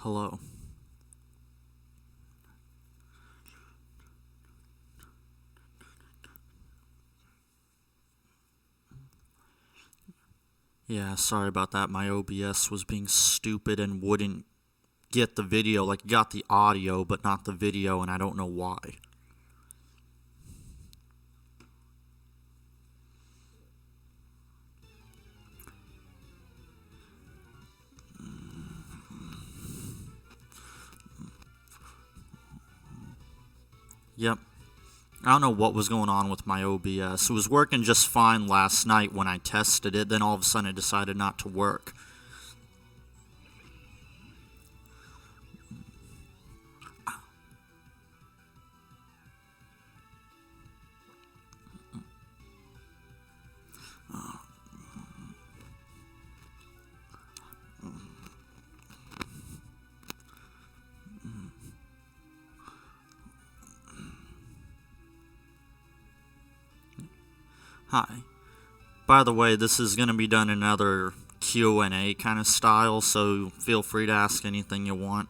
Hello. Yeah, sorry about that. My OBS was being stupid and wouldn't get the video. Like, it got the audio, but not the video, and I don't know why. Yep. I don't know what was going on with my OBS. It was working just fine last night when I tested it, then all of a sudden it decided not to work. Hi. By the way, this is going to be done in another Q&A kind of style, so feel free to ask anything you want.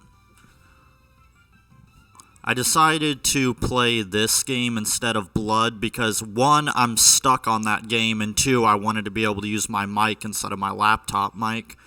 I decided to play this game instead of Blood because, one, I'm stuck on that game, and two, I wanted to be able to use my mic instead of my laptop mic.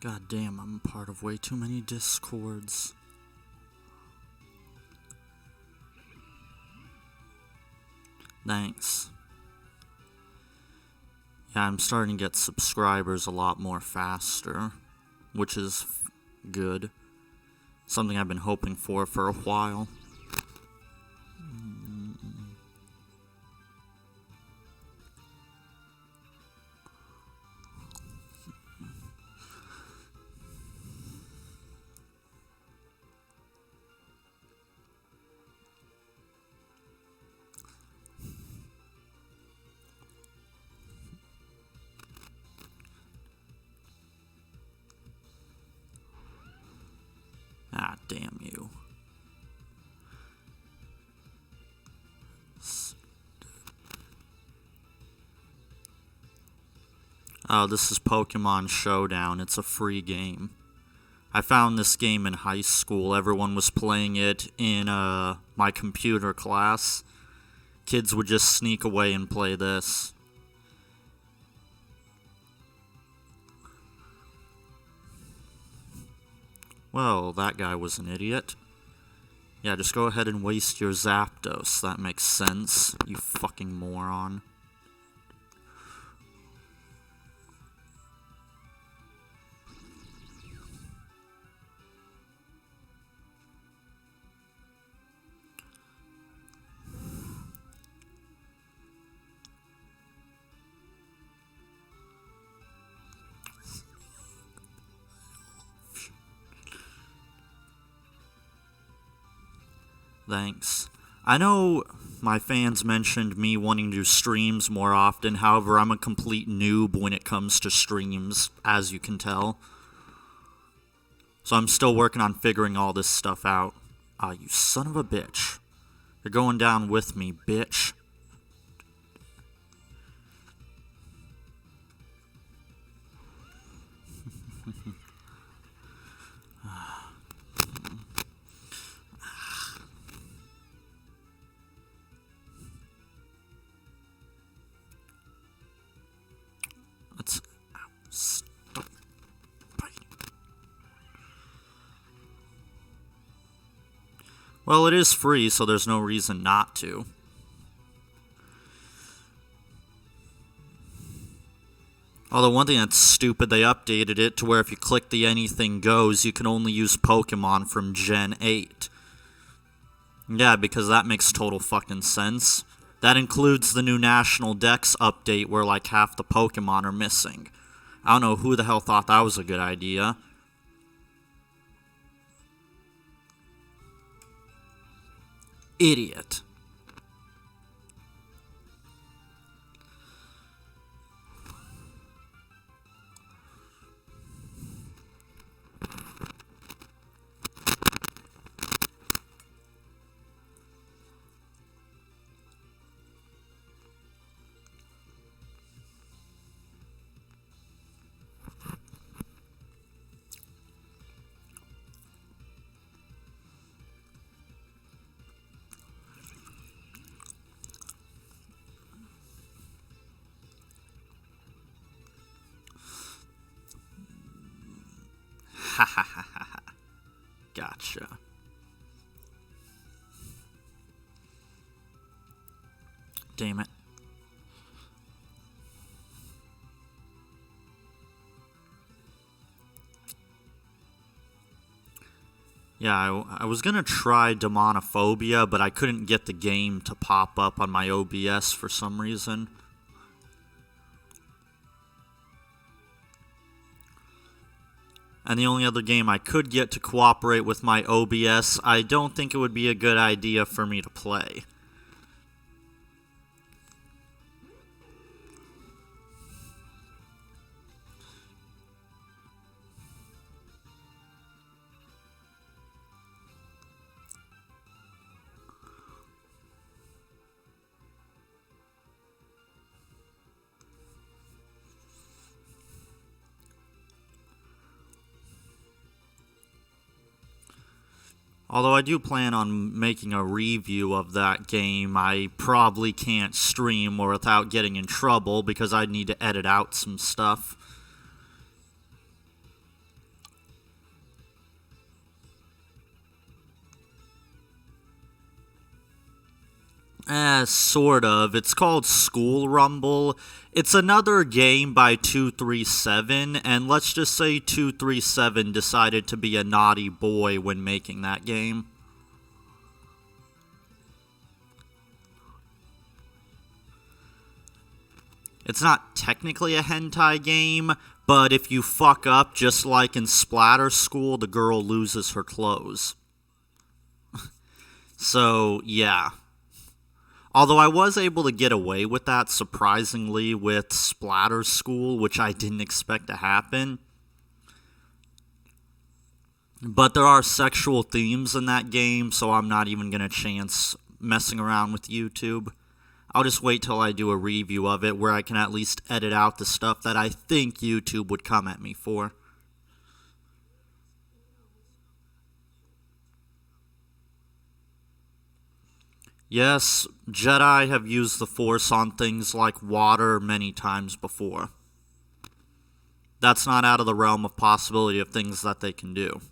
God damn, I'm a part of way too many Discords. Thanks. Yeah, I'm starting to get subscribers a lot more faster, which is good. Something I've been hoping for a while. Ah, damn you. Oh, this is Pokemon Showdown. It's a free game. I found this game in high school. Everyone was playing it in my computer class. Kids would just sneak away and play this. Well, that guy was an idiot. Yeah, just go ahead and waste your Zapdos. That makes sense, you fucking moron. Thanks. I know my fans mentioned me wanting to do streams more often, however, I'm a complete noob when it comes to streams, as you can tell. So I'm still working on figuring all this stuff out. Ah, you son of a bitch. You're going down with me, bitch. Let's... Stop biting. Well, it is free, so there's no reason not to. Although one thing that's stupid, they updated it to where if you click the anything goes, you can only use Pokemon from Gen 8. Yeah, because that makes total fucking sense. That includes the new National Dex update where like half the Pokemon are missing. I don't know who the hell thought that was a good idea. Idiot. Ha ha ha ha ha. Gotcha. Damn it. Yeah, I was gonna try Demonophobia, but I couldn't get the game to pop up on my OBS for some reason. And the only other game I could get to cooperate with my OBS, I don't think it would be a good idea for me to play. Although I do plan on making a review of that game, I probably can't stream or without getting in trouble because I'd need to edit out some stuff. Sort of. It's called School Rumble. It's another game by 237, and let's just say 237 decided to be a naughty boy when making that game. It's not technically a hentai game, but if you fuck up, just like in Splatter School, the girl loses her clothes. So, yeah. Although I was able to get away with that, surprisingly, with Splatter School, which I didn't expect to happen. But there are sexual themes in that game, so I'm not even going to chance messing around with YouTube. I'll just wait till I do a review of it, where I can at least edit out the stuff that I think YouTube would come at me for. Yes, Jedi have used the Force on things like water many times before. That's not out of the realm of possibility of things that they can do.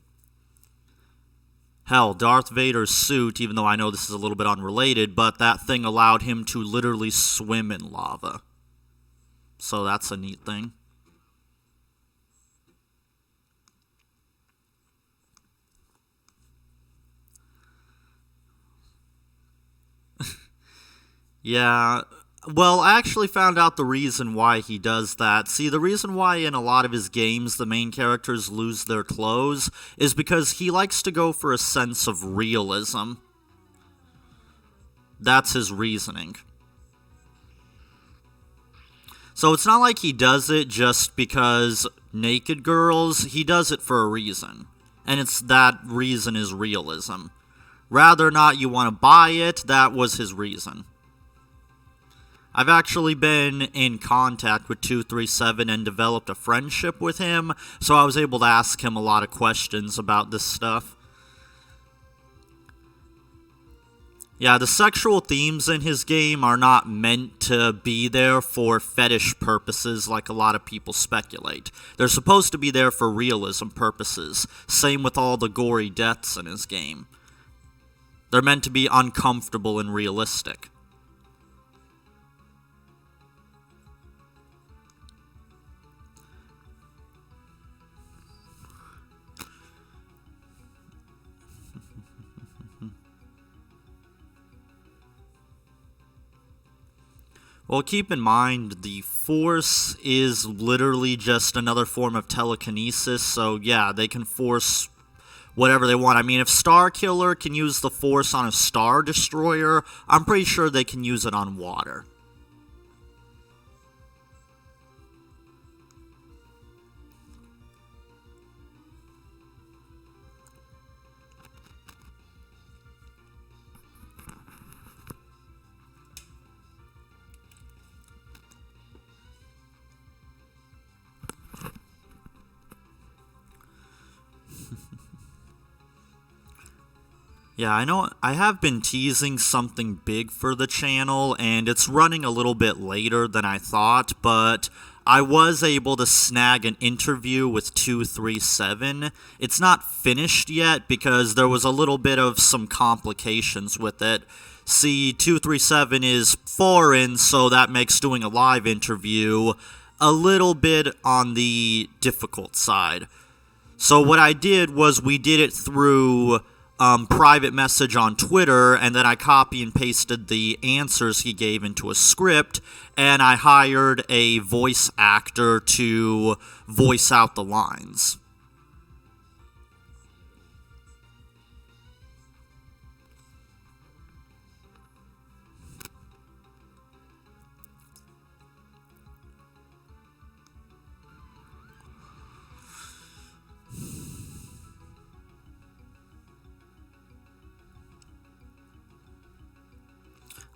Hell, Darth Vader's suit, even though I know this is a little bit unrelated, but that thing allowed him to literally swim in lava. So that's a neat thing. Yeah, well, I actually found out the reason why he does that. See, the reason why in a lot of his games the main characters lose their clothes is because he likes to go for a sense of realism. That's his reasoning. So it's not like he does it just because naked girls. He does it for a reason. And it's that reason is realism. Rather or not you want to buy it, that was his reason. I've actually been in contact with 237 and developed a friendship with him, so I was able to ask him a lot of questions about this stuff. Yeah, the sexual themes in his game are not meant to be there for fetish purposes like a lot of people speculate. They're supposed to be there for realism purposes. Same with all the gory deaths in his game. They're meant to be uncomfortable and realistic. Well, keep in mind, the Force is literally just another form of telekinesis, so yeah, they can force whatever they want. I mean, if Starkiller can use the Force on a Star Destroyer, I'm pretty sure they can use it on water. Yeah, I know I have been teasing something big for the channel, and it's running a little bit later than I thought, but I was able to snag an interview with 237. It's not finished yet because there was a little bit of some complications with it. See, 237 is foreign, so that makes doing a live interview a little bit on the difficult side. So what I did was we did it through private message on Twitter, and then I copy and pasted the answers he gave into a script, and I hired a voice actor to voice out the lines.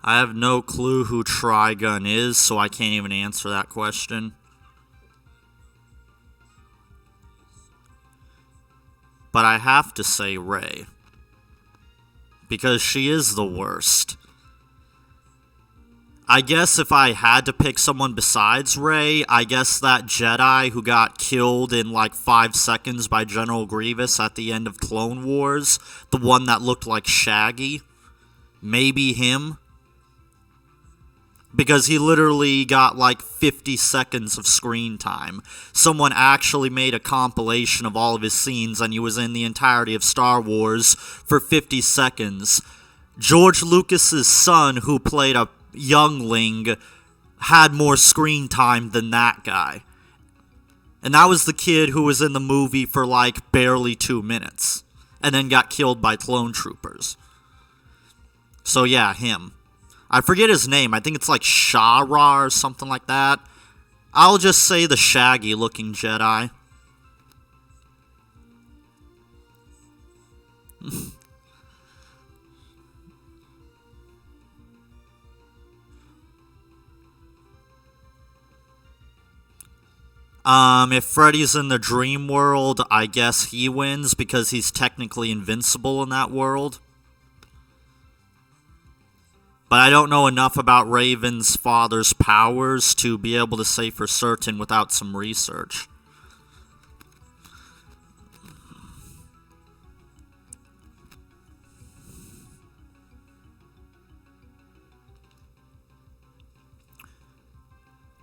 I have no clue who Trigun is, so I can't even answer that question. But I have to say Rey, because she is the worst. I guess if I had to pick someone besides Rey, I guess that Jedi who got killed in like 5 seconds by General Grievous at the end of Clone Wars, the one that looked like Shaggy, maybe him. Because he literally got like 50 seconds of screen time. Someone actually made a compilation of all of his scenes, and he was in the entirety of Star Wars for 50 seconds. George Lucas's son, who played a youngling, had more screen time than that guy. And that was the kid who was in the movie for like barely 2 minutes, and then got killed by clone troopers. So yeah, him. I forget his name. I think it's like Shara or something like that. I'll just say the shaggy-looking Jedi. If Freddy's in the dream world, I guess he wins because he's technically invincible in that world. But I don't know enough about Raven's father's powers to be able to say for certain without some research.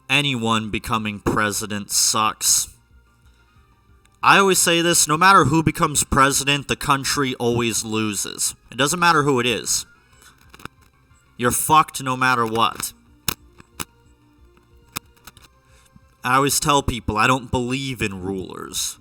Anyone becoming president sucks. I always say this, no matter who becomes president, the country always loses. It doesn't matter who it is. You're fucked no matter what. I always tell people I don't believe in rulers.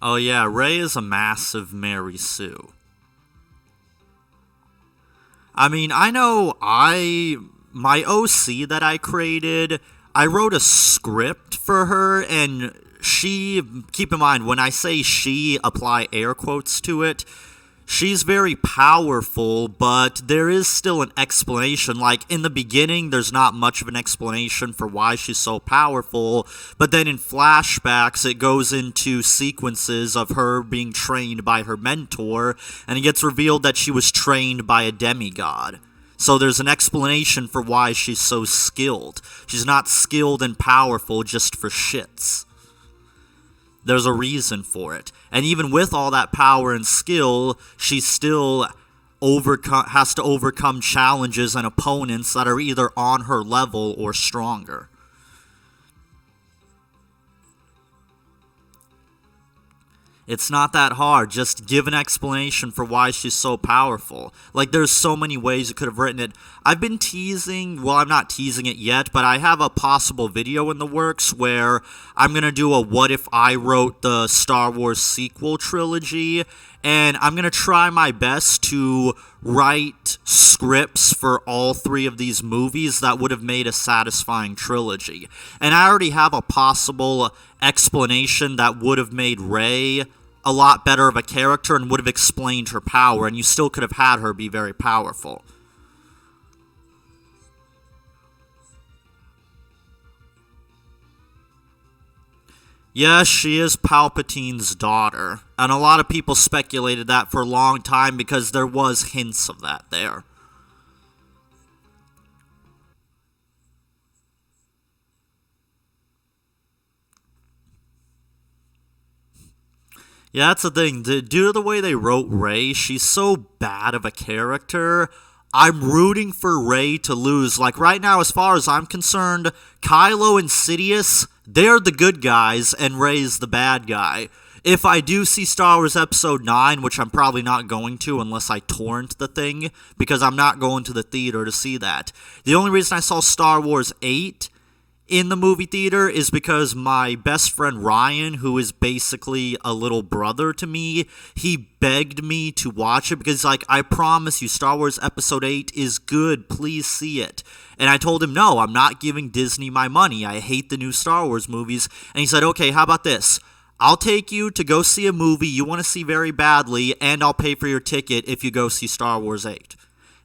Oh yeah, Ray is a massive Mary Sue. I mean, I know my OC that I created, I wrote a script for her, and she, keep in mind, when I say she, apply air quotes to it, she's very powerful, but there is still an explanation. Like, in the beginning, there's not much of an explanation for why she's so powerful, but then in flashbacks, it goes into sequences of her being trained by her mentor, and it gets revealed that she was trained by a demigod. So there's an explanation for why she's so skilled. She's not skilled and powerful just for shits. There's a reason for it. And even with all that power and skill, she still has to overcome challenges and opponents that are either on her level or stronger. It's not that hard. Just give an explanation for why she's so powerful. Like, there's so many ways you could have written it. I've been teasing, well, I'm not teasing it yet, but I have a possible video in the works where I'm going to do a what if I wrote the Star Wars sequel trilogy, and I'm going to try my best to write scripts for all three of these movies that would have made a satisfying trilogy. And I already have a possible explanation that would have made Rey a lot better of a character and would have explained her power, and you still could have had her be very powerful. Yes, she is Palpatine's daughter, and a lot of people speculated that for a long time because there was hints of that there. Yeah, that's the thing. Due to the way they wrote Rey, she's so bad of a character. I'm rooting for Rey to lose. Like, right now, as far as I'm concerned, Kylo and Sidious, they're the good guys, and Rey's the bad guy. If I do see Star Wars Episode 9, which I'm probably not going to unless I torrent the thing, because I'm not going to the theater to see that. The only reason I saw Star Wars 8 in the movie theater is because my best friend Ryan, who is basically a little brother to me, he begged me to watch it because, like, I promise you, Star Wars Episode 8 is good, please see it. And I told him, no, I'm not giving Disney my money, I hate the new Star Wars movies. And he said, okay, how about this? I'll take you to go see a movie you want to see very badly, and I'll pay for your ticket if you go see Star Wars 8.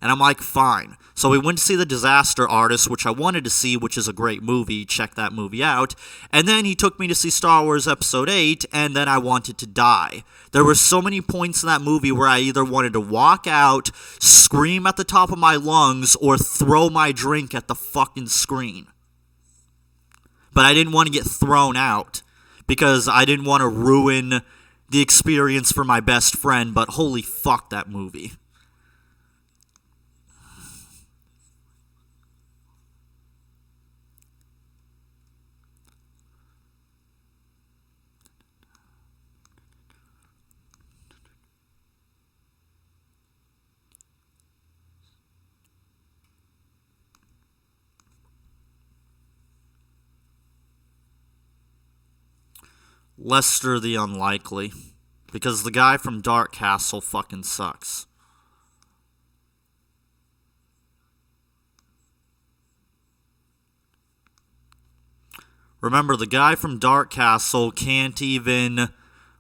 And I'm like, fine. So we went to see The Disaster Artist, which I wanted to see, which is a great movie. Check that movie out. And then he took me to see Star Wars Episode 8, and then I wanted to die. There were so many points in that movie where I either wanted to walk out, scream at the top of my lungs, or throw my drink at the fucking screen. But I didn't want to get thrown out, because I didn't want to ruin the experience for my best friend, but holy fuck, that movie. Lester the Unlikely, because the guy from Dark Castle fucking sucks. Remember, the guy from Dark Castle can't even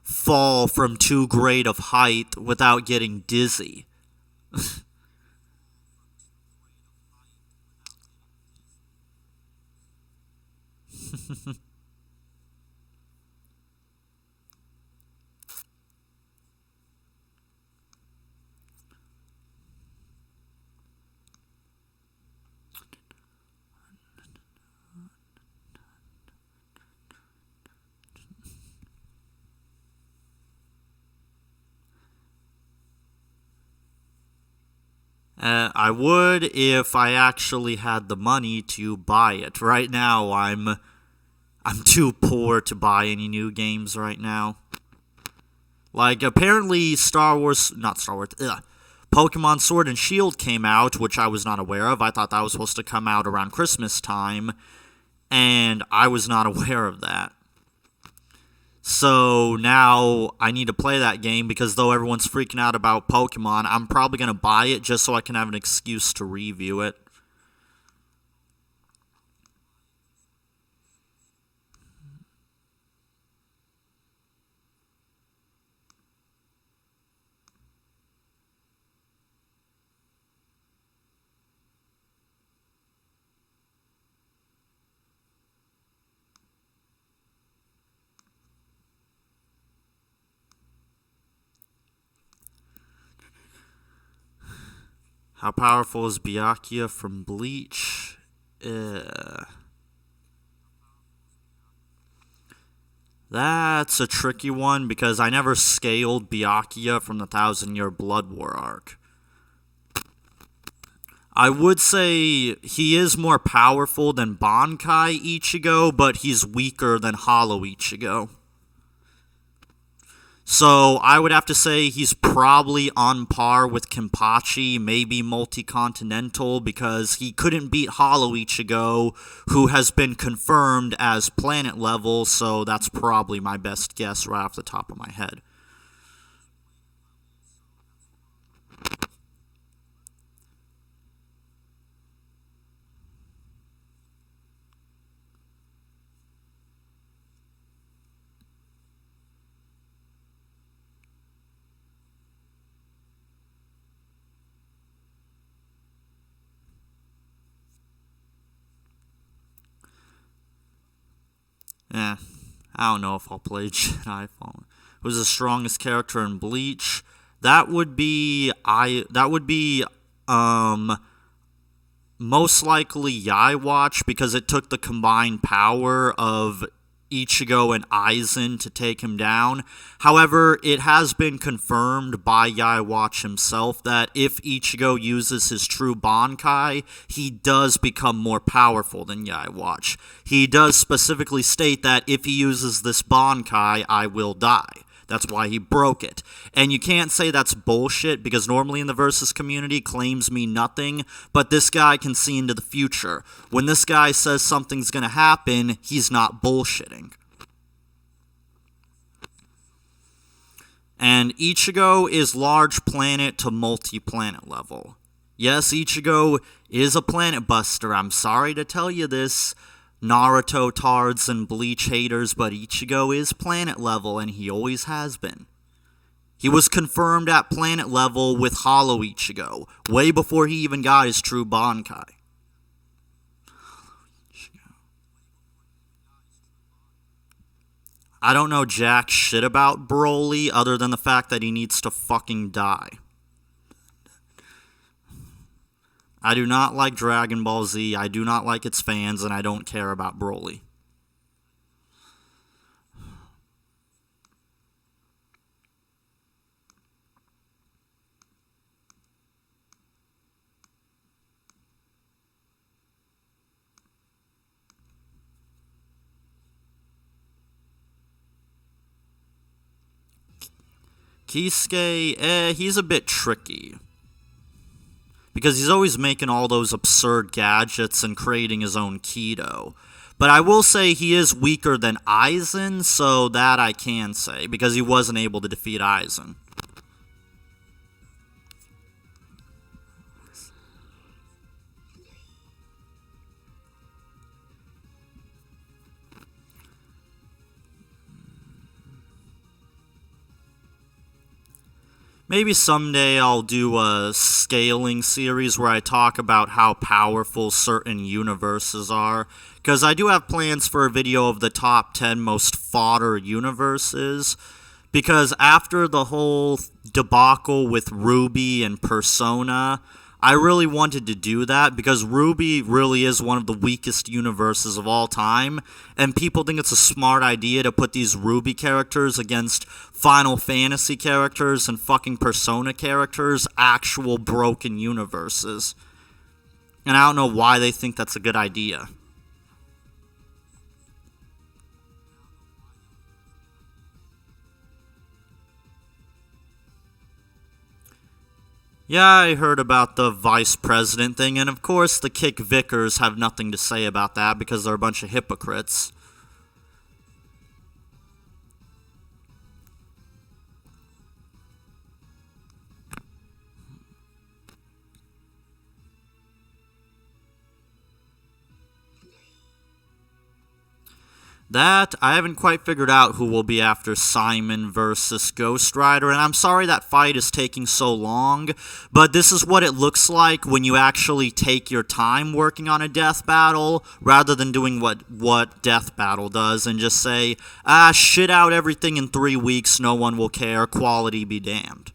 fall from too great of height without getting dizzy. I would if I actually had the money to buy it. Right now, I'm too poor to buy any new games right now. Like, apparently Pokemon Sword and Shield came out, which I was not aware of. I thought that was supposed to come out around Christmas time, and I was not aware of that. So now I need to play that game because though everyone's freaking out about Pokemon, I'm probably going to buy it just so I can have an excuse to review it. How powerful is Byakuya from Bleach? That's a tricky one because I never scaled Byakuya from the 1,000-Year Blood War arc. I would say he is more powerful than Bankai Ichigo, but he's weaker than Hollow Ichigo. So I would have to say he's probably on par with Kenpachi, maybe Multi-Continental, because he couldn't beat Hollow Ichigo, who has been confirmed as planet level, so that's probably my best guess right off the top of my head. I don't know if I'll play Jedi Fallen. Who's the strongest character in Bleach? That would be most likely Yaiwatch because it took the combined power of Ichigo and Aizen to take him down. However, it has been confirmed by Yaiwatch himself that if Ichigo uses his true Bankai, he does become more powerful than Yaiwatch. He does specifically state that if he uses this Bankai, I will die. That's why he broke it. And you can't say that's bullshit because normally in the Versus community, claims mean nothing, but this guy can see into the future. When this guy says something's going to happen, he's not bullshitting. And Ichigo is large planet to multi-planet level. Yes, Ichigo is a planet buster. I'm sorry to tell you this, Naruto tards and Bleach haters, but Ichigo is planet level, and he always has been. He was confirmed at planet level with Hollow Ichigo, way before he even got his true Bankai. I don't know jack shit about Broly, other than the fact that he needs to fucking die. I do not like Dragon Ball Z, I do not like its fans, and I don't care about Broly. Kisuke, he's a bit tricky. Because he's always making all those absurd gadgets and creating his own keto. But I will say he is weaker than Aizen, so that I can say, because he wasn't able to defeat Aizen. Maybe someday I'll do a scaling series where I talk about how powerful certain universes are, because I do have plans for a video of the top 10 most fodder universes, because after the whole debacle with Ruby and Persona, I really wanted to do that because Ruby really is one of the weakest universes of all time, and people think it's a smart idea to put these Ruby characters against Final Fantasy characters and fucking Persona characters, actual broken universes. And I don't know why they think that's a good idea. Yeah, I heard about the vice president thing, and of course the Kick Vickers have nothing to say about that because they're a bunch of hypocrites. That, I haven't quite figured out who will be after Simon versus Ghost Rider, and I'm sorry that fight is taking so long, but this is what it looks like when you actually take your time working on a death battle, rather than doing what Death Battle does, and just say, shit out everything in 3 weeks, no one will care, quality be damned.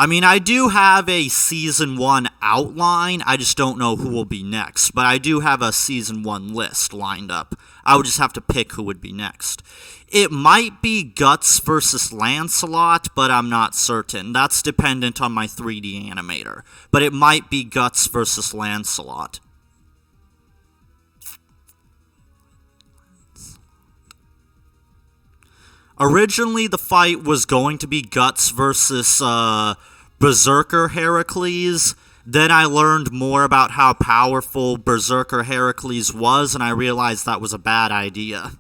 I mean, I do have a Season 1 outline, I just don't know who will be next, but I do have a Season 1 list lined up. I would just have to pick who would be next. It might be Guts versus Lancelot, but I'm not certain. That's dependent on my 3D animator. But it might be Guts versus Lancelot. Originally, the fight was going to be Guts versus Berserker Heracles. Then I learned more about how powerful Berserker Heracles was, and I realized that was a bad idea.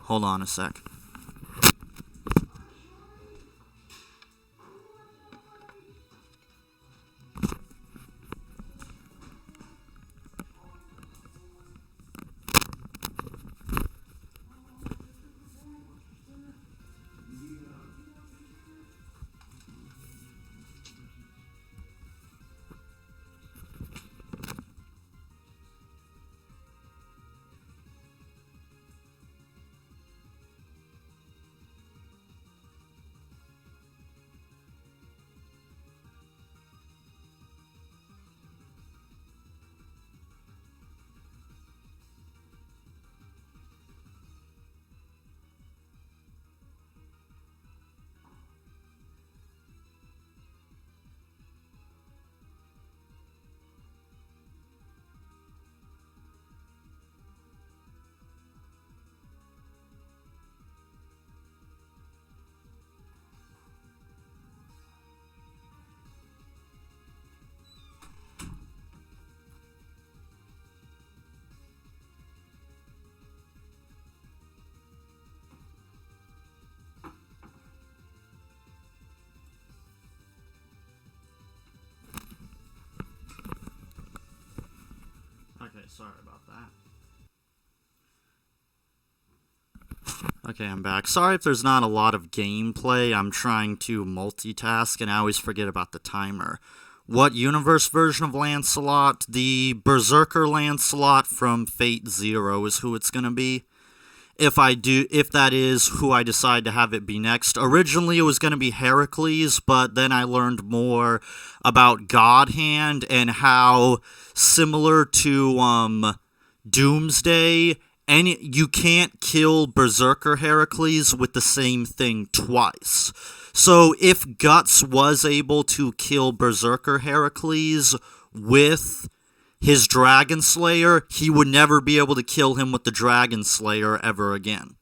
Hold on a sec. Okay, sorry about that. Okay, I'm back. Sorry if there's not a lot of gameplay. I'm trying to multitask, and I always forget about the timer. What universe version of Lancelot? The Berserker Lancelot from Fate Zero is who it's gonna be. If that is who I decide to have it be next. Originally it was going to be Heracles, but then I learned more about God Hand and how similar to Doomsday, and you can't kill Berserker Heracles with the same thing twice. So if Guts was able to kill Berserker Heracles with his Dragon Slayer, he would never be able to kill him with the Dragon Slayer ever again.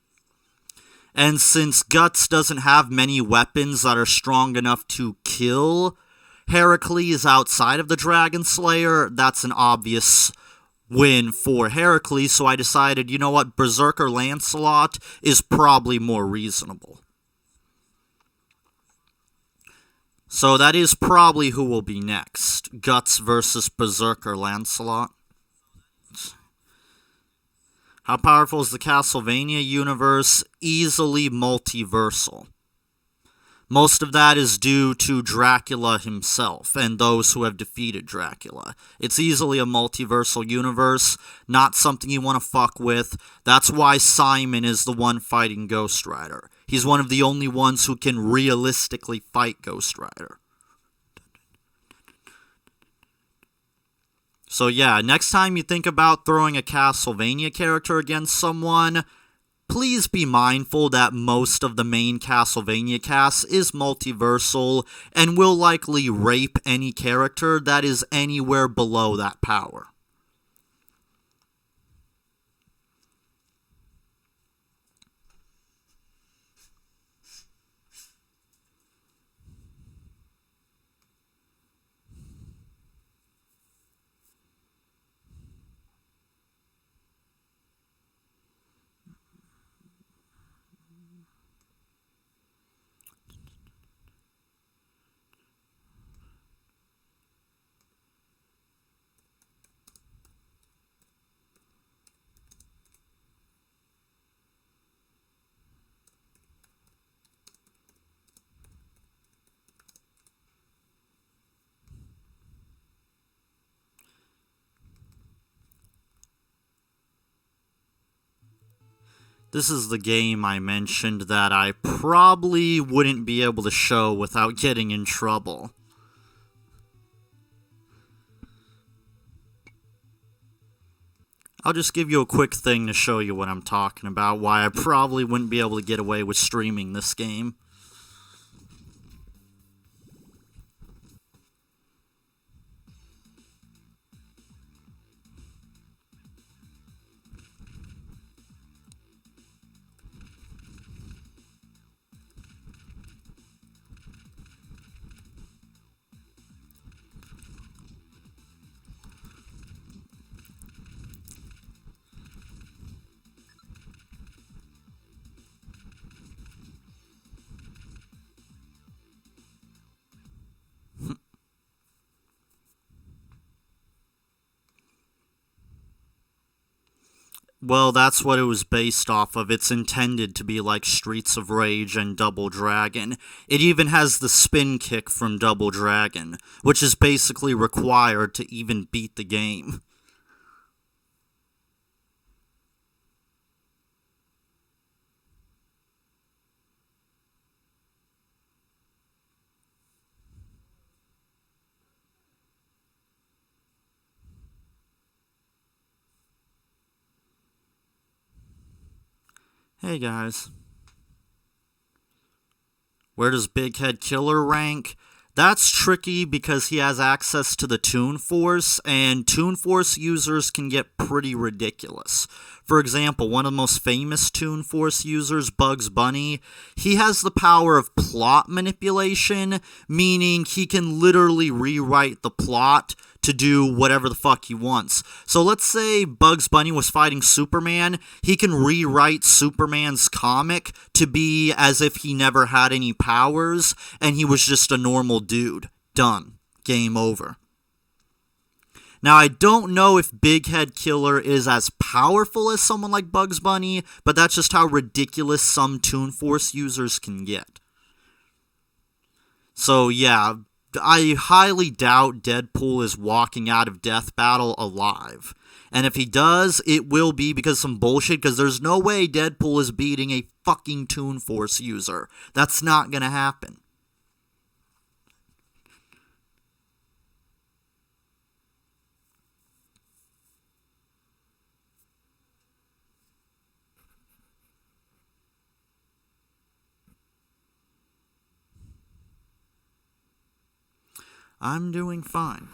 And since Guts doesn't have many weapons that are strong enough to kill Heracles outside of the Dragon Slayer, that's an obvious win for Heracles, so I decided, you know what, Berserker Lancelot is probably more reasonable. So that is probably who will be next. Guts versus Berserker Lancelot. How powerful is the Castlevania universe? Easily multiversal. Most of that is due to Dracula himself and those who have defeated Dracula. It's easily a multiversal universe, not something you want to fuck with. That's why Simon is the one fighting Ghost Rider. He's one of the only ones who can realistically fight Ghost Rider. So yeah, next time you think about throwing a Castlevania character against someone, please be mindful that most of the main Castlevania cast is multiversal and will likely rape any character that is anywhere below that power. This is the game I mentioned that I probably wouldn't be able to show without getting in trouble. I'll just give you a quick thing to show you what I'm talking about, why I probably wouldn't be able to get away with streaming this game. Well, that's what it was based off of. It's intended to be like Streets of Rage and Double Dragon. It even has the spin kick from Double Dragon, which is basically required to even beat the game. Hey guys. Where does Big Head Killer rank? That's tricky because he has access to the Toon Force, and Toon Force users can get pretty ridiculous. For example, one of the most famous Toon Force users, Bugs Bunny, he has the power of plot manipulation, meaning he can literally rewrite the plot to do whatever the fuck he wants. So let's say Bugs Bunny was fighting Superman, he can rewrite Superman's comic to be as if he never had any powers, and he was just a normal dude. Done. Game over. Now, I don't know if Big Head Killer is as powerful as someone like Bugs Bunny, but that's just how ridiculous some Toon Force users can get. So, yeah, I highly doubt Deadpool is walking out of Death Battle alive. And if he does, it will be because of some bullshit, because there's no way Deadpool is beating a fucking Toon Force user. That's not gonna happen. I'm doing fine.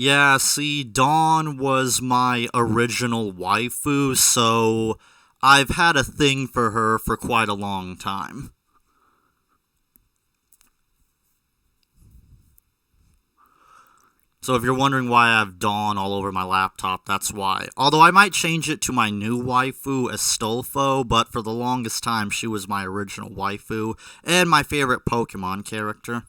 Yeah, see, Dawn was my original waifu, so I've had a thing for her for quite a long time. So if you're wondering why I have Dawn all over my laptop, that's why. Although I might change it to my new waifu, Astolfo, but for the longest time she was my original waifu, and my favorite Pokemon character.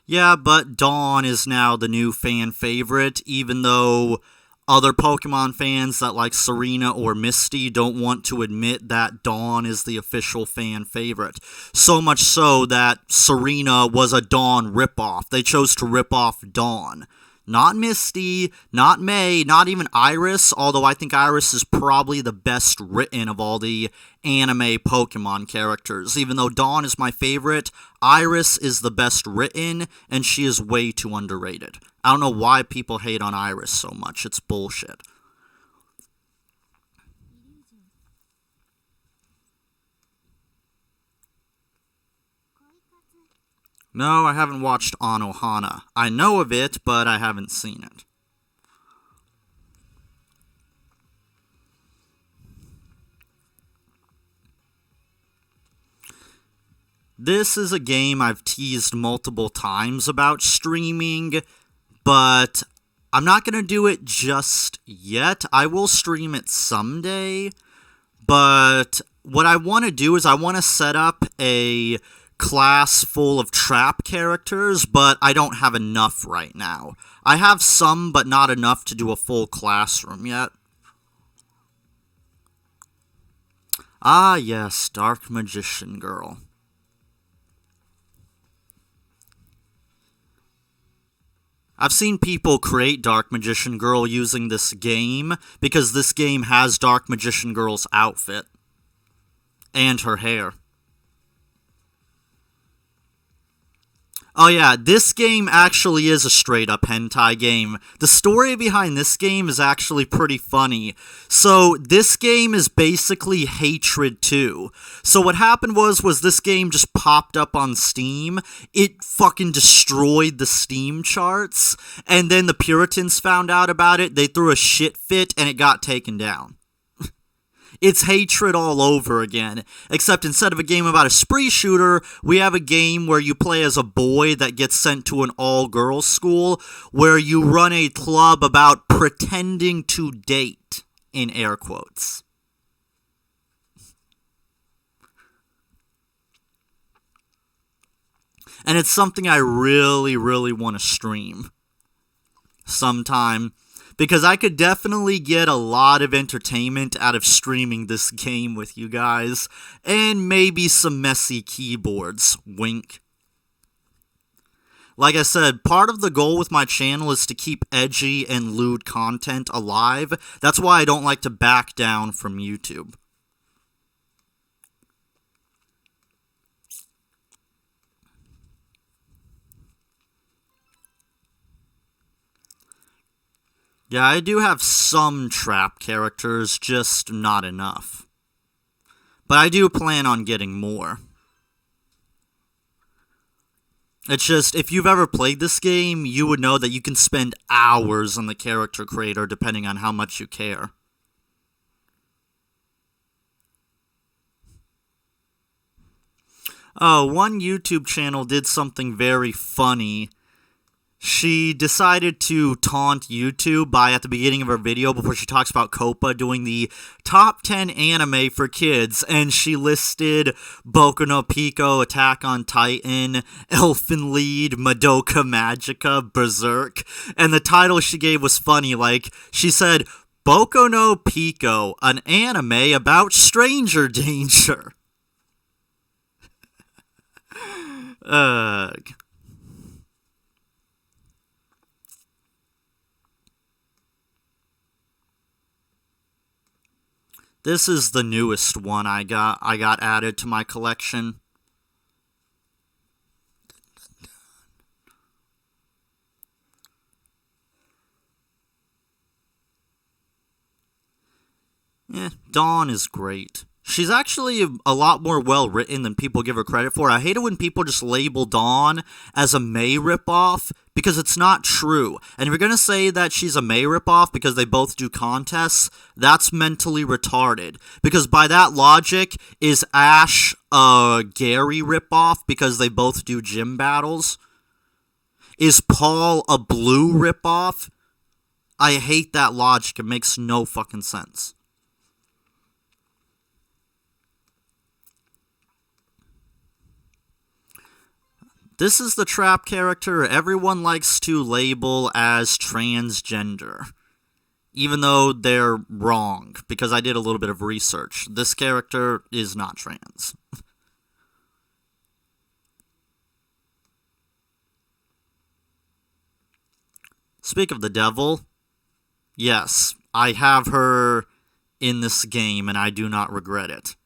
Yeah, but Dawn is now the new fan favorite, even though other Pokemon fans that like Serena or Misty don't want to admit that Dawn is the official fan favorite. So much so that Serena was a Dawn ripoff. They chose to rip off Dawn. Not Misty, not May, not even Iris, although I think Iris is probably the best written of all the anime Pokemon characters. Even though Dawn is my favorite, Iris is the best written, and she is way too underrated. I don't know why people hate on Iris so much. It's bullshit. No, I haven't watched Anohana. I know of it, but I haven't seen it. This is a game I've teased multiple times about streaming, but I'm not going to do it just yet. I will stream it someday, but what I want to do is I want to set up a class full of trap characters, but I don't have enough right now. I have some, but not enough to do a full classroom yet. Ah, yes, Dark Magician Girl. I've seen people create Dark Magician Girl using this game, because this game has Dark Magician Girl's outfit. And her hair. Oh yeah, this game actually is a straight-up hentai game. The story behind this game is actually pretty funny. So, this game is basically Hatred 2. So what happened was this game just popped up on Steam. It fucking destroyed the Steam charts. And then the Puritans found out about it, they threw a shit fit, and it got taken down. It's Hatred all over again, except instead of a game about a spree shooter, we have a game where you play as a boy that gets sent to an all-girls school, where you run a club about pretending to date, in air quotes. And it's something I really, really want to stream sometime. Because I could definitely get a lot of entertainment out of streaming this game with you guys. And maybe some messy keyboards. Wink. Like I said, part of the goal with my channel is to keep edgy and lewd content alive. That's why I don't like to back down from YouTube. Yeah, I do have some trap characters, just not enough. But I do plan on getting more. It's just, if you've ever played this game, you would know that you can spend hours on the character creator depending on how much you care. Oh, one YouTube channel did something very funny. She decided to taunt YouTube by, at the beginning of her video, before she talks about Copa, doing the top 10 anime for kids, and she listed Boku no Pico, Attack on Titan, Elfen Lied, Madoka Magica, Berserk, and the title she gave was funny, like, she said, Boku no Pico, an anime about stranger danger. Ugh. This is the newest one I got added to my collection. Dawn is great. She's actually a lot more well-written than people give her credit for. I hate it when people just label Dawn as a May ripoff, because it's not true. And if you're going to say that she's a May ripoff because they both do contests, that's mentally retarded. Because by that logic, is Ash a Gary ripoff because they both do gym battles? Is Paul a Blue ripoff? I hate that logic. It makes no fucking sense. This is the trap character everyone likes to label as transgender. Even though they're wrong, because I did a little bit of research. This character is not trans. Speak of the devil, yes, I have her in this game, and I do not regret it.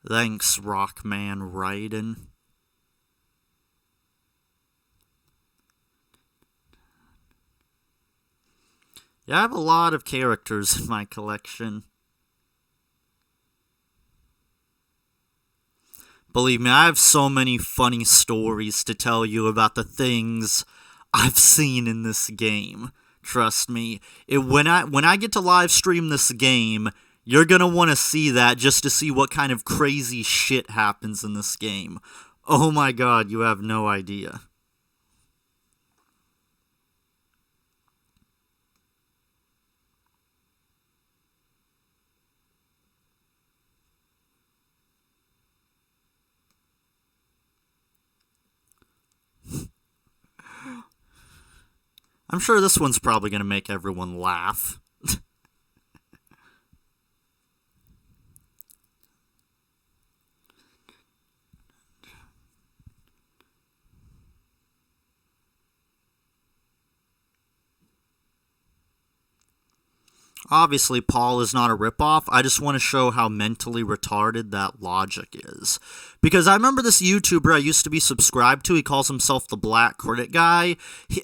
Thanks, Rockman Raiden. Yeah, I have a lot of characters in my collection. Believe me, I have so many funny stories to tell you about the things I've seen in this game. Trust me. When I get to live stream this game, you're gonna want to see that just to see what kind of crazy shit happens in this game. Oh my god, you have no idea. I'm sure this one's probably gonna make everyone laugh. Obviously, Paul is not a ripoff. I just want to show how mentally retarded that logic is. Because I remember this YouTuber I used to be subscribed to, he calls himself the Black Critic Guy.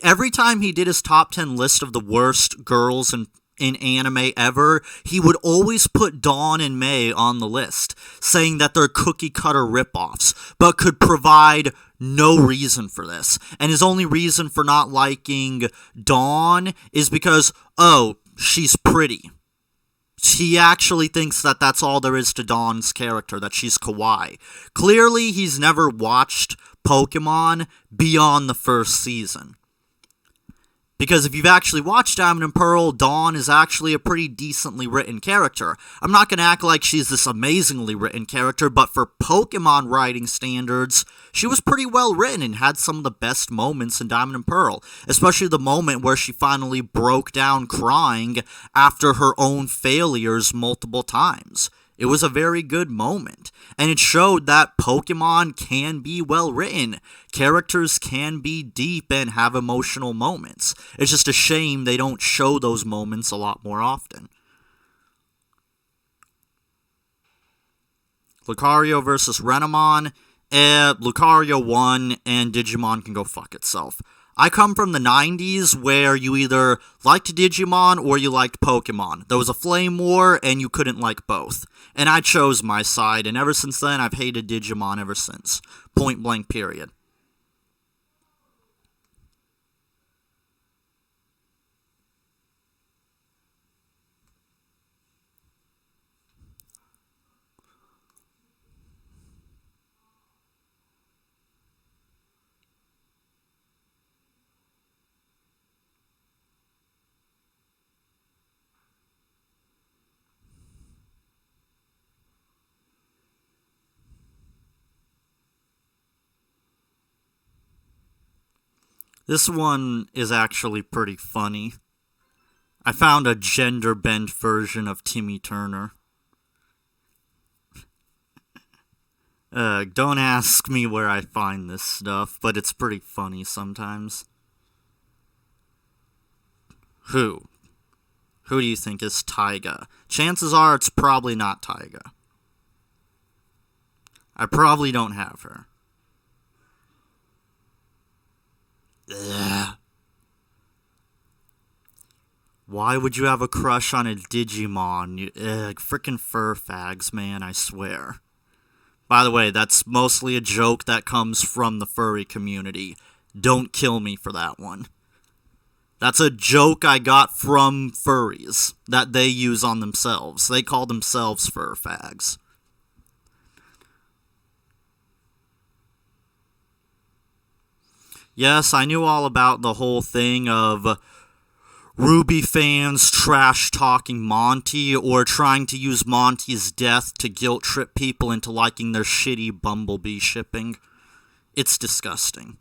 Every time he did his top 10 list of the worst girls in anime ever, he would always put Dawn and May on the list, saying that they're cookie-cutter ripoffs, but could provide no reason for this. And his only reason for not liking Dawn is because, oh, she's pretty. He actually thinks that that's all there is to Dawn's character, that she's kawaii. Clearly, he's never watched Pokemon beyond the first season. Because if you've actually watched Diamond and Pearl, Dawn is actually a pretty decently written character. I'm not going to act like she's this amazingly written character, but for Pokemon writing standards, she was pretty well written and had some of the best moments in Diamond and Pearl. Especially the moment where she finally broke down crying after her own failures multiple times. It was a very good moment, and it showed that Pokemon can be well written. Characters can be deep and have emotional moments. It's just a shame they don't show those moments a lot more often. Lucario versus Renamon. Lucario won, and Digimon can go fuck itself. I come from the 90s where you either liked Digimon or you liked Pokemon. There was a flame war, and you couldn't like both. And I chose my side, and ever since then, I've hated Digimon ever since. Point blank, period. This one is actually pretty funny. I found a gender-bent version of Timmy Turner. Don't ask me where I find this stuff, but it's pretty funny sometimes. Who? Who do you think is Taiga? Chances are it's probably not Taiga. I probably don't have her. Ugh. Why would you have a crush on a Digimon? Frickin' fur fags, man, I swear. By the way, that's mostly a joke that comes from the furry community. Don't kill me for that one. That's a joke I got from furries that they use on themselves. They call themselves fur fags. Yes, I knew all about the whole thing of Ruby fans trash-talking Monty or trying to use Monty's death to guilt-trip people into liking their shitty Bumblebee shipping. It's disgusting.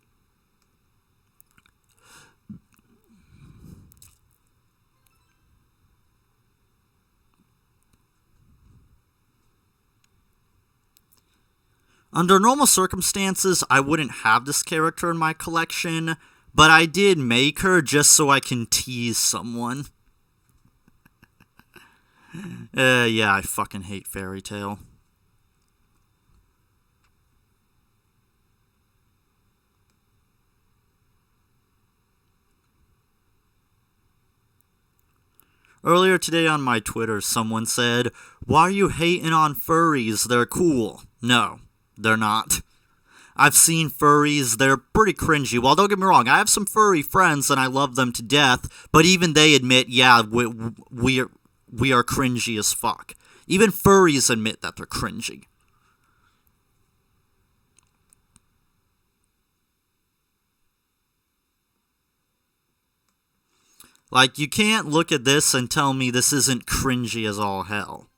Under normal circumstances, I wouldn't have this character in my collection, but I did make her just so I can tease someone. Yeah, I fucking hate Fairy Tail. Earlier today on my Twitter, someone said, "Why are you hating on furries? They're cool." No, they're not. I've seen furries, they're pretty cringy. Well, don't get me wrong, I have some furry friends and I love them to death, but even they admit, yeah, we are cringy as fuck. Even furries admit that they're cringy. Like, you can't look at this and tell me this isn't cringy as all hell.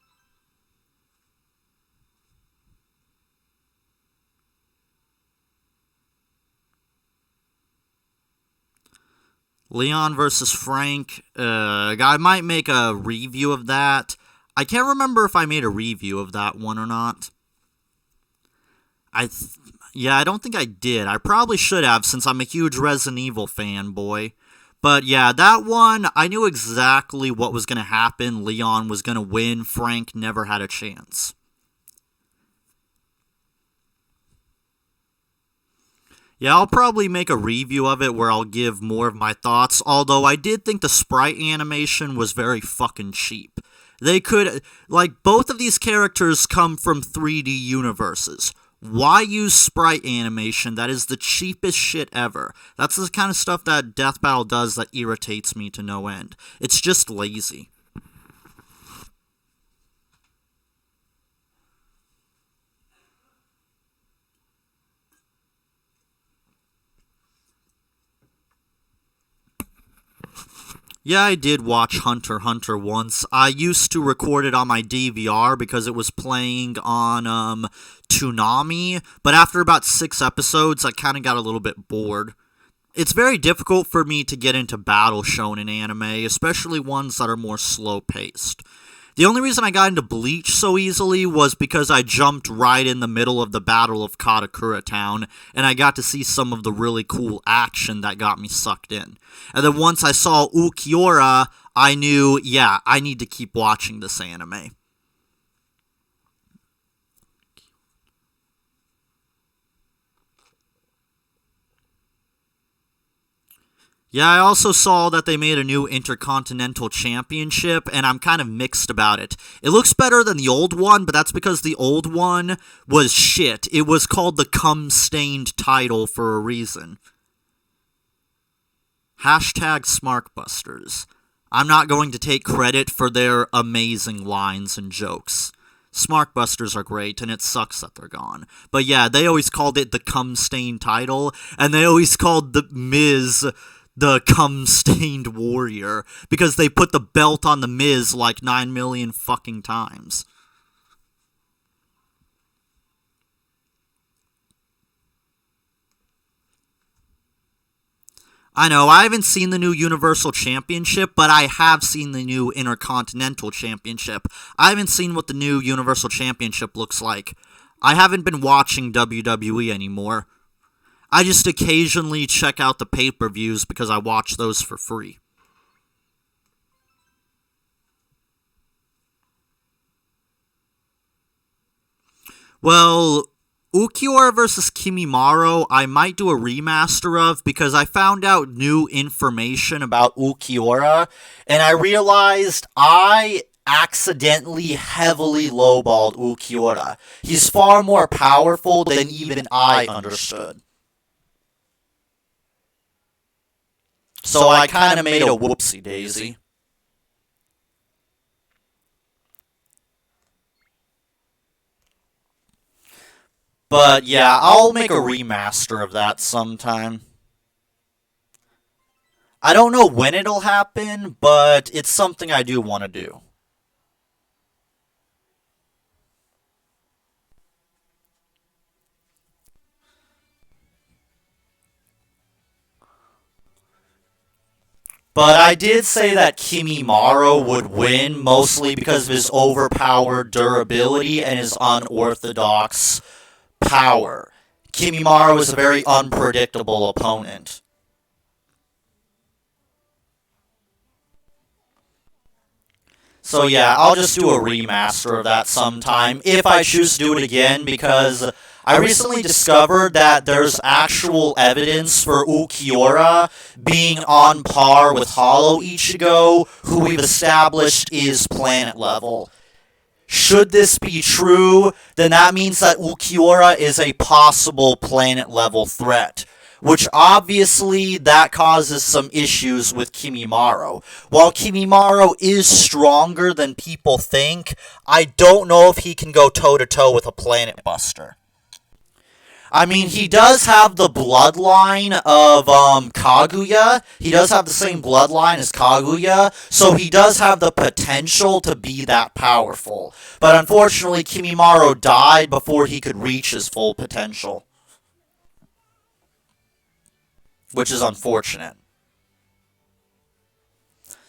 Leon versus Frank. I might make a review of that. I can't remember if I made a review of that one or not. Yeah, I don't think I did. I probably should have, since I'm a huge Resident Evil fanboy. But yeah, that one, I knew exactly what was going to happen. Leon was going to win. Frank never had a chance. Yeah, I'll probably make a review of it where I'll give more of my thoughts, although I did think the sprite animation was very fucking cheap. They could, like, both of these characters come from 3D universes. Why use sprite animation? That is the cheapest shit ever. That's the kind of stuff that Death Battle does that irritates me to no end. It's just lazy. Yeah, I did watch Hunter x Hunter once. I used to record it on my DVR because it was playing on Toonami, but after about 6 episodes, I kind of got a little bit bored. It's very difficult for me to get into battle shonen anime, especially ones that are more slow-paced. The only reason I got into Bleach so easily was because I jumped right in the middle of the Battle of Katakura Town, and I got to see some of the really cool action that got me sucked in. And then once I saw Ukiura, I knew, yeah, I need to keep watching this anime. Yeah, I also saw that they made a new Intercontinental Championship, and I'm kind of mixed about it. It looks better than the old one, but that's because the old one was shit. It was called the Cum-Stained title for a reason. Hashtag Smarkbusters. I'm not going to take credit for their amazing lines and jokes. Smarkbusters are great, and it sucks that they're gone. But yeah, they always called it the Cum-Stained title, and they always called the Miz the cum-stained warrior, because they put the belt on the Miz like 9 million fucking times. I know, I haven't seen the new Universal Championship, but I have seen the new Intercontinental Championship. I haven't seen what the new Universal Championship looks like. I haven't been watching WWE anymore. I just occasionally check out the pay-per-views because I watch those for free. Well, Ukiura vs. Kimimorra, I might do a remaster of because I found out new information about Ukiura, and I realized I accidentally heavily lowballed Ukiura. He's far more powerful than even I understood. So I kind of made a whoopsie-daisy. But yeah, I'll make a remaster of that sometime. I don't know when it'll happen, but it's something I do want to do. But I did say that Kimimorra would win, mostly because of his overpowered durability and his unorthodox power. Kimimorra was a very unpredictable opponent. So yeah, I'll just do a remaster of that sometime if I choose to do it again, because I recently discovered that there's actual evidence for Ulquiorra being on par with Hollow Ichigo, who we've established is planet level. Should this be true, then that means that Ulquiorra is a possible planet level threat, which obviously that causes some issues with Kimimaro. While Kimimaro is stronger than people think, I don't know if he can go toe to toe with a Planet Buster. I mean, he does have the bloodline of Kaguya. He does have the same bloodline as Kaguya, so he does have the potential to be that powerful. But unfortunately, Kimimaro died before he could reach his full potential, which is unfortunate.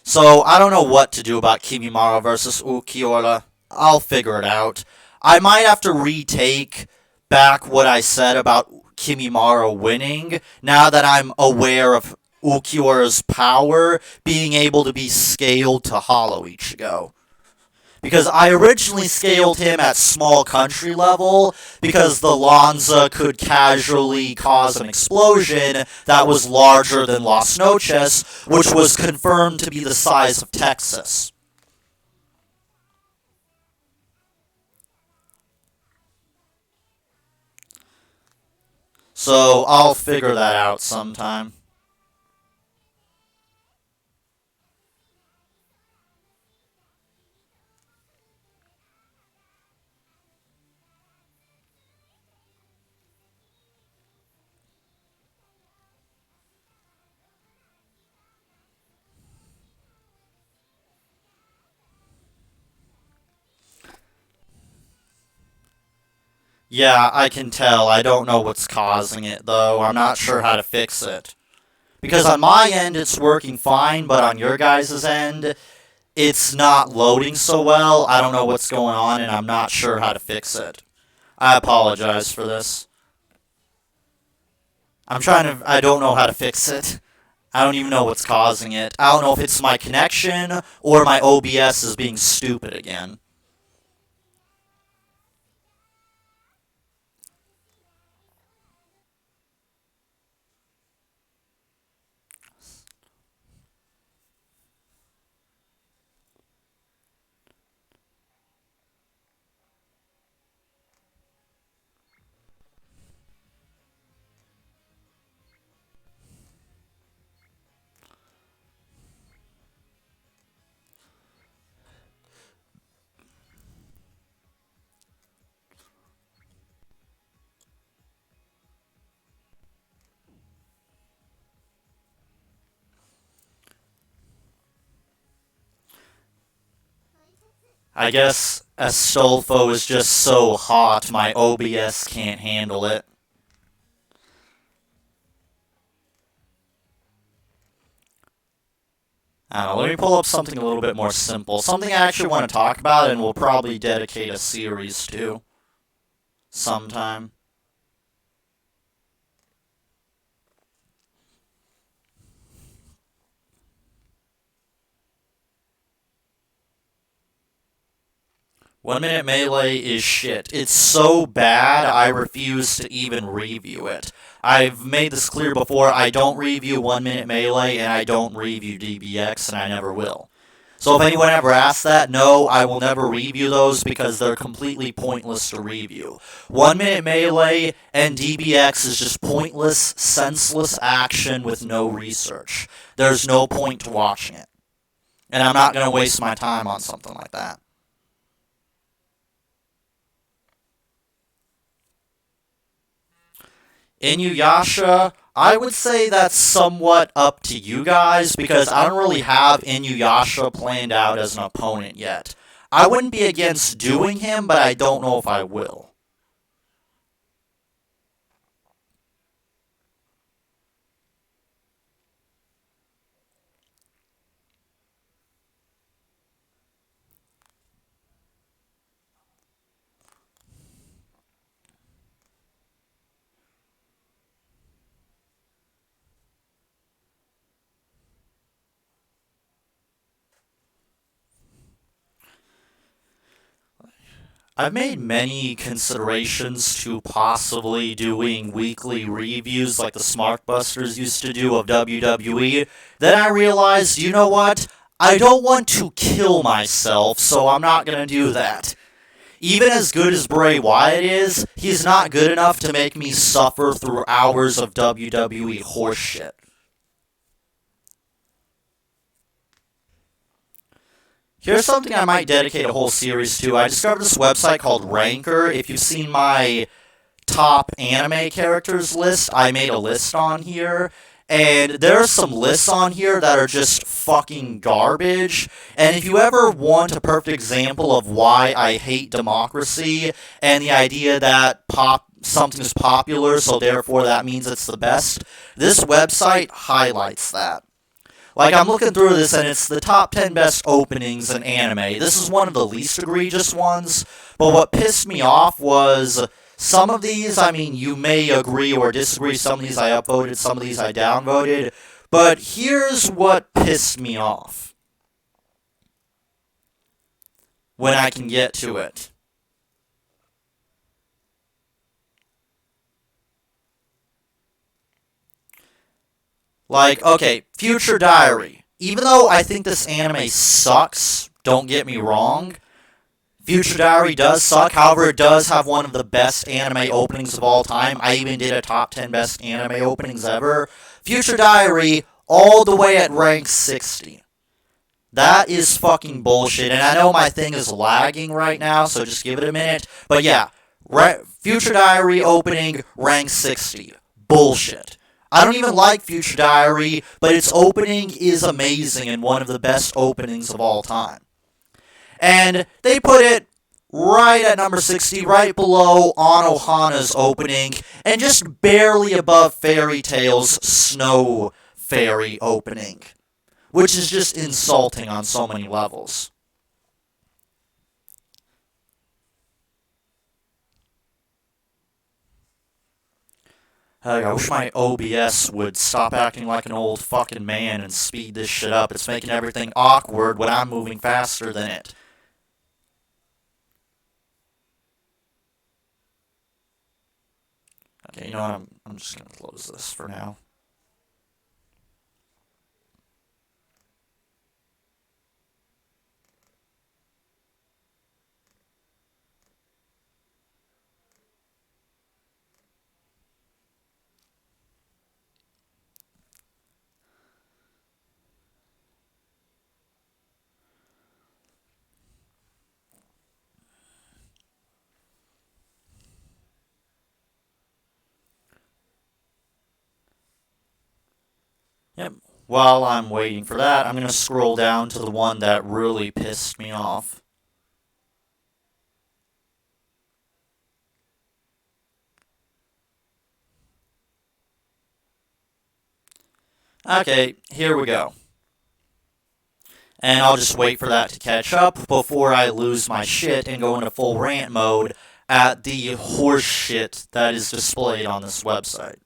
So I don't know what to do about Kimimaro versus Ulquiorra. I'll figure it out. I might have to retake back what I said about Kimimaro winning, now that I'm aware of Ulquiorra's power being able to be scaled to Hollow Ichigo. Because I originally scaled him at small country level, because the Lanza could casually cause an explosion that was larger than Las Noches, which was confirmed to be the size of Texas. So I'll figure that out sometime. Yeah, I can tell. I don't know what's causing it, though. I'm not sure how to fix it. Because on my end, it's working fine, but on your guys' end, it's not loading so well. I don't know what's going on, and I'm not sure how to fix it. I apologize for this. I don't know how to fix it. I don't even know what's causing it. I don't know if it's my connection or my OBS is being stupid again. I guess Astolfo is just so hot, my OBS can't handle it. I don't know, let me pull up something a little bit more simple. Something I actually want to talk about and we'll probably dedicate a series to sometime. One Minute Melee is shit. It's so bad, I refuse to even review it. I've made this clear before, I don't review 1 Minute Melee, and I don't review DBX, and I never will. So if anyone ever asks that, no, I will never review those because they're completely pointless to review. 1 Minute Melee and DBX is just pointless, senseless action with no research. There's no point to watching it. And I'm not going to waste my time on something like that. Inuyasha, I would say that's somewhat up to you guys because I don't really have Inuyasha planned out as an opponent yet. I wouldn't be against doing him, but I don't know if I will. I've made many considerations to possibly doing weekly reviews like the Smartbusters used to do of WWE. Then I realized, you know what? I don't want to kill myself, so I'm not going to do that. Even as good as Bray Wyatt is, he's not good enough to make me suffer through hours of WWE horseshit. Here's something I might dedicate a whole series to. I discovered this website called Ranker. If you've seen my top anime characters list, I made a list on here. And there are some lists on here that are just fucking garbage. And if you ever want a perfect example of why I hate democracy and the idea that something is popular, so therefore that means it's the best, this website highlights that. Like, I'm looking through this, and it's the top 10 best openings in anime. This is one of the least egregious ones, but what pissed me off was some of these, I mean, you may agree or disagree. Some of these I upvoted, some of these I downvoted, but here's what pissed me off when I can get to it. Like, okay, Future Diary. Even though I think this anime sucks, don't get me wrong, Future Diary does suck. However, it does have one of the best anime openings of all time. I even did a top 10 best anime openings ever. Future Diary, all the way at rank 60. That is fucking bullshit. And I know my thing is lagging right now, so just give it a minute. But yeah, Future Diary opening, rank 60. Bullshit. I don't even like Future Diary, but its opening is amazing and one of the best openings of all time. And they put it right at number 60, right below Anohana's opening, and just barely above Fairy Tail's Snow Fairy opening, which is just insulting on so many levels. I wish my OBS would stop acting like an old fucking man and speed this shit up. It's making everything awkward when I'm moving faster than it. Okay, you know what? I'm just gonna close this for now. Yep. While I'm waiting for that, I'm going to scroll down to the one that really pissed me off. Okay, here we go. And I'll just wait for that to catch up before I lose my shit and go into full rant mode at the horse shit that is displayed on this website.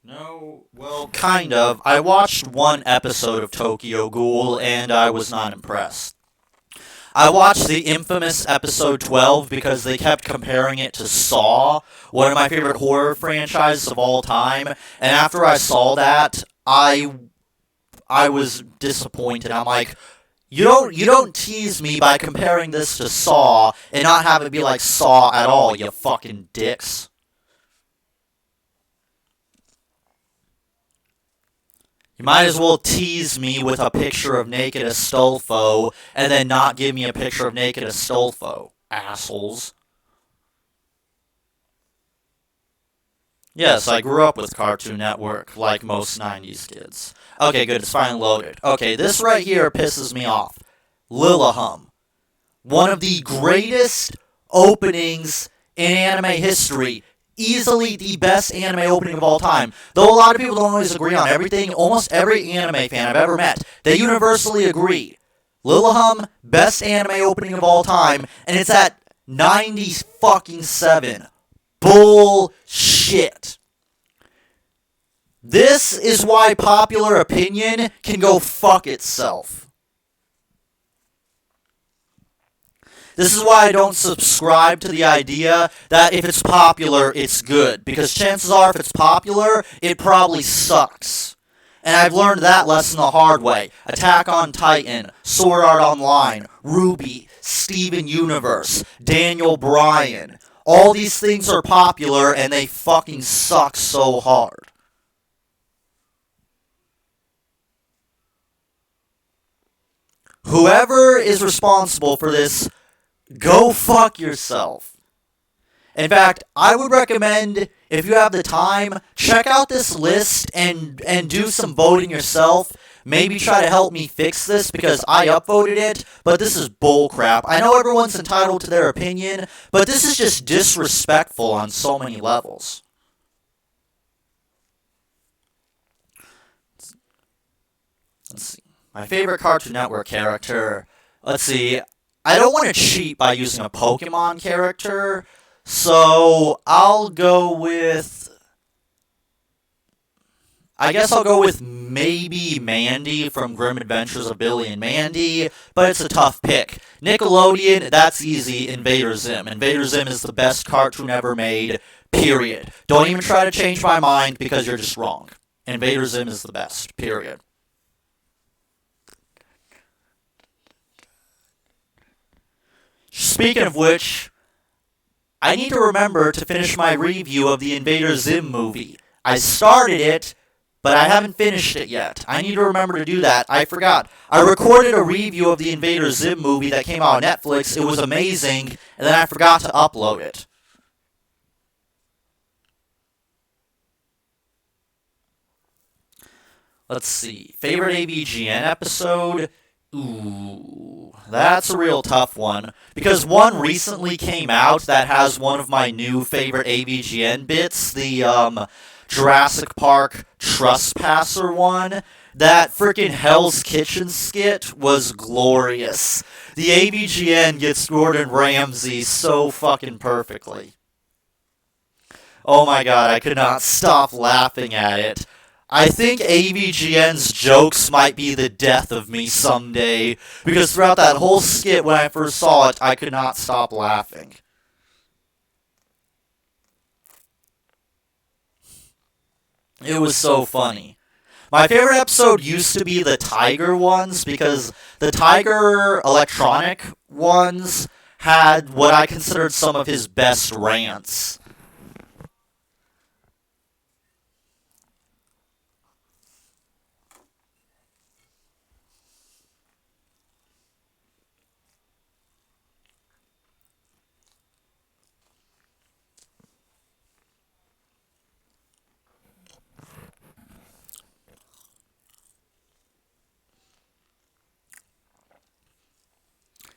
No, well, kind of. I watched one episode of Tokyo Ghoul, and I was not impressed. I watched the infamous episode 12 because they kept comparing it to Saw, one of my favorite horror franchises of all time, and after I saw that, I was disappointed. I'm like, you don't tease me by comparing this to Saw and not have it be like Saw at all, you fucking dicks. You might as well tease me with a picture of naked Astolfo and then not give me a picture of naked Astolfo, assholes. Yes, I grew up with Cartoon Network, like most 90s kids. Okay, good, it's finally loaded. Okay, this right here pisses me off. Lillahum. One of the greatest openings in anime history. Easily the best anime opening of all time. Though a lot of people don't always agree on everything, almost every anime fan I've ever met, they universally agree. Lillahum, best anime opening of all time, and it's at 97. Bullshit. This is why popular opinion can go fuck itself. This is why I don't subscribe to the idea that if it's popular, it's good. Because chances are, if it's popular, it probably sucks. And I've learned that lesson the hard way. Attack on Titan, Sword Art Online, Ruby, Steven Universe, Daniel Bryan. All these things are popular, and they fucking suck so hard. Whoever is responsible for this, go fuck yourself. In fact, I would recommend, if you have the time, check out this list and do some voting yourself. Maybe try to help me fix this, because I upvoted it, but this is bullcrap. I know everyone's entitled to their opinion, but this is just disrespectful on so many levels. Let's see. My favorite Cartoon Network character, let's see, I don't want to cheat by using a Pokemon character, so I'll go with, I guess I'll go with maybe Mandy from Grim Adventures of Billy and Mandy, but it's a tough pick. Nickelodeon, that's easy, Invader Zim. Invader Zim is the best cartoon ever made, period. Don't even try to change my mind, because you're just wrong. Invader Zim is the best, period. Speaking of which, I need to remember to finish my review of the Invader Zim movie. I started it, but I haven't finished it yet. I need to remember to do that. I forgot. I recorded a review of the Invader Zim movie that came out on Netflix. It was amazing, and then I forgot to upload it. Let's see. Favorite AVGN episode? Ooh, that's a real tough one, because one recently came out that has one of my new favorite AVGN bits, the Jurassic Park Trespasser one. That freaking Hell's Kitchen skit was glorious. The AVGN gets Gordon Ramsay so fucking perfectly. Oh my god, I could not stop laughing at it. I think AVGN's jokes might be the death of me someday, because throughout that whole skit when I first saw it, I could not stop laughing. It was so funny. My favorite episode used to be the Tiger ones, because the Tiger electronic ones had what I considered some of his best rants.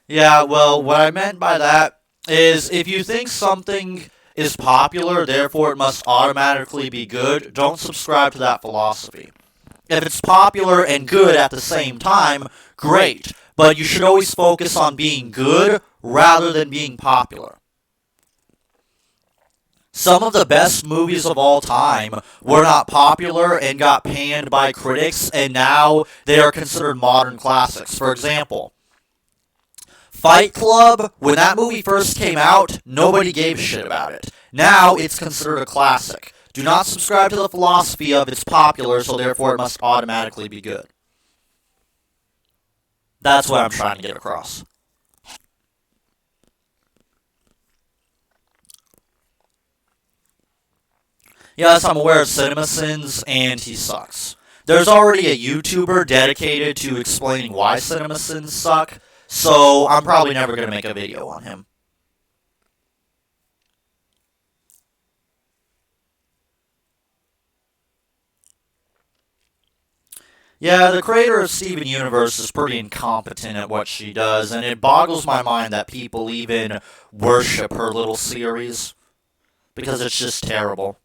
Yeah, well, what I meant by that is if you think something is popular, therefore it must automatically be good, don't subscribe to that philosophy. If it's popular and good at the same time, great, but you should always focus on being good rather than being popular. Some of the best movies of all time were not popular and got panned by critics, and now they are considered modern classics. For example, Fight Club, when that movie first came out, nobody gave a shit about it. Now it's considered a classic. Do not subscribe to the philosophy of it's popular, so therefore it must automatically be good. That's what I'm trying to get across. Yes, I'm aware of CinemaSins, and he sucks. There's already a YouTuber dedicated to explaining why CinemaSins suck, so I'm probably never going to make a video on him. Yeah, the creator of Steven Universe is pretty incompetent at what she does, and it boggles my mind that people even worship her little series, because it's just terrible.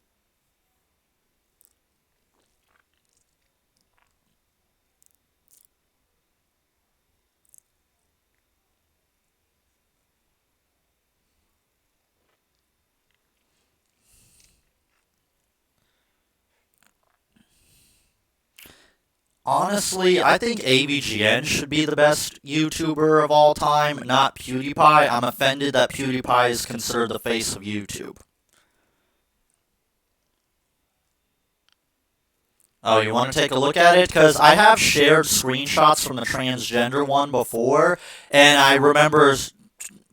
Honestly, I think AVGN should be the best YouTuber of all time, not PewDiePie. I'm offended that PewDiePie is considered the face of YouTube. Oh, you want to take a look at it? Because I have shared screenshots from the transgender one before, and I remember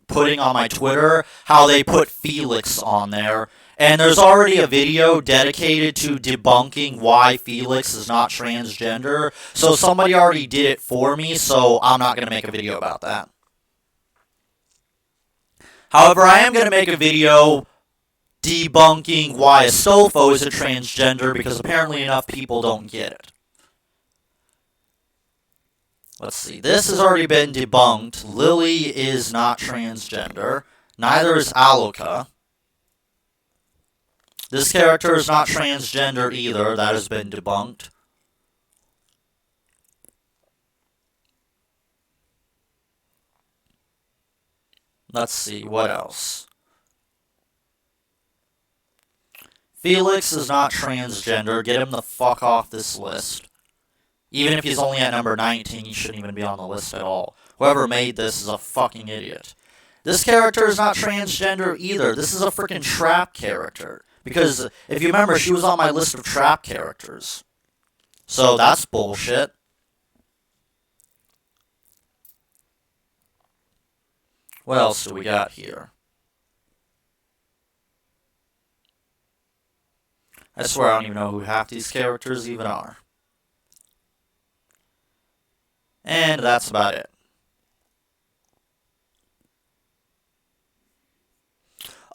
putting on my Twitter how they put Felix on there. And there's already a video dedicated to debunking why Felix is not transgender. So somebody already did it for me, so I'm not going to make a video about that. However, I am going to make a video debunking why Astolfo is a transgender, because apparently enough people don't get it. Let's see. This has already been debunked. Lily is not transgender. Neither is Aloka. This character is not transgender either. That has been debunked. Let's see. What else? Felix is not transgender. Get him the fuck off this list. Even if he's only at number 19, he shouldn't even be on the list at all. Whoever made this is a fucking idiot. This character is not transgender either. This is a freaking trap character. Because, if you remember, she was on my list of trap characters. So, that's bullshit. What else do we got here? I swear I don't even know who half these characters even are. And that's about it.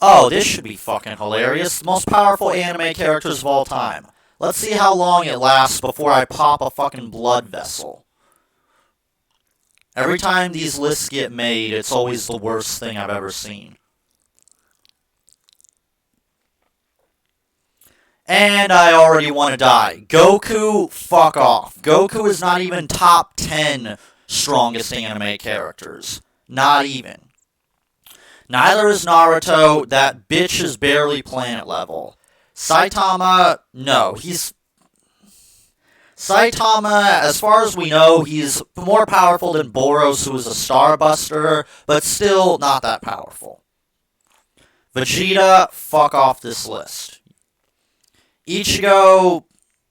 Oh, this should be fucking hilarious. The most powerful anime characters of all time. Let's see how long it lasts before I pop a fucking blood vessel. Every time these lists get made, it's always the worst thing I've ever seen. And I already want to die. Goku, fuck off. Goku is not even top 10 strongest anime characters. Not even. Neither is Naruto. That bitch is barely planet level. Saitama, no. Saitama, as far as we know, he's more powerful than Boros, who is a starbuster, but still not that powerful. Vegeta, fuck off this list. Ichigo,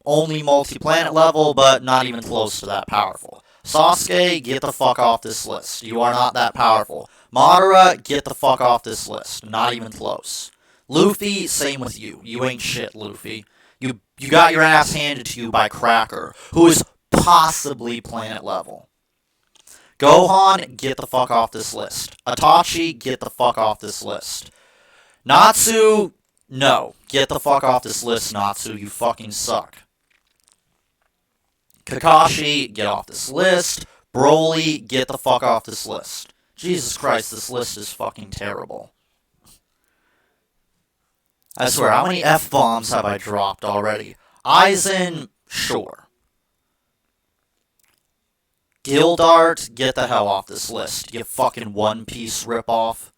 only multi-planet level, but not even close to that powerful. Sasuke, get the fuck off this list. You are not that powerful. Madara, get the fuck off this list. Not even close. Luffy, same with you. You ain't shit, Luffy. You got your ass handed to you by Cracker, who is possibly planet level. Gohan, get the fuck off this list. Itachi, get the fuck off this list. Natsu, no. Get the fuck off this list, Natsu. You fucking suck. Kakashi, get off this list. Broly, get the fuck off this list. Jesus Christ, this list is fucking terrible. I swear, how many F-bombs have I dropped already? Aizen, sure. Gildart, get the hell off this list. You fucking One Piece ripoff.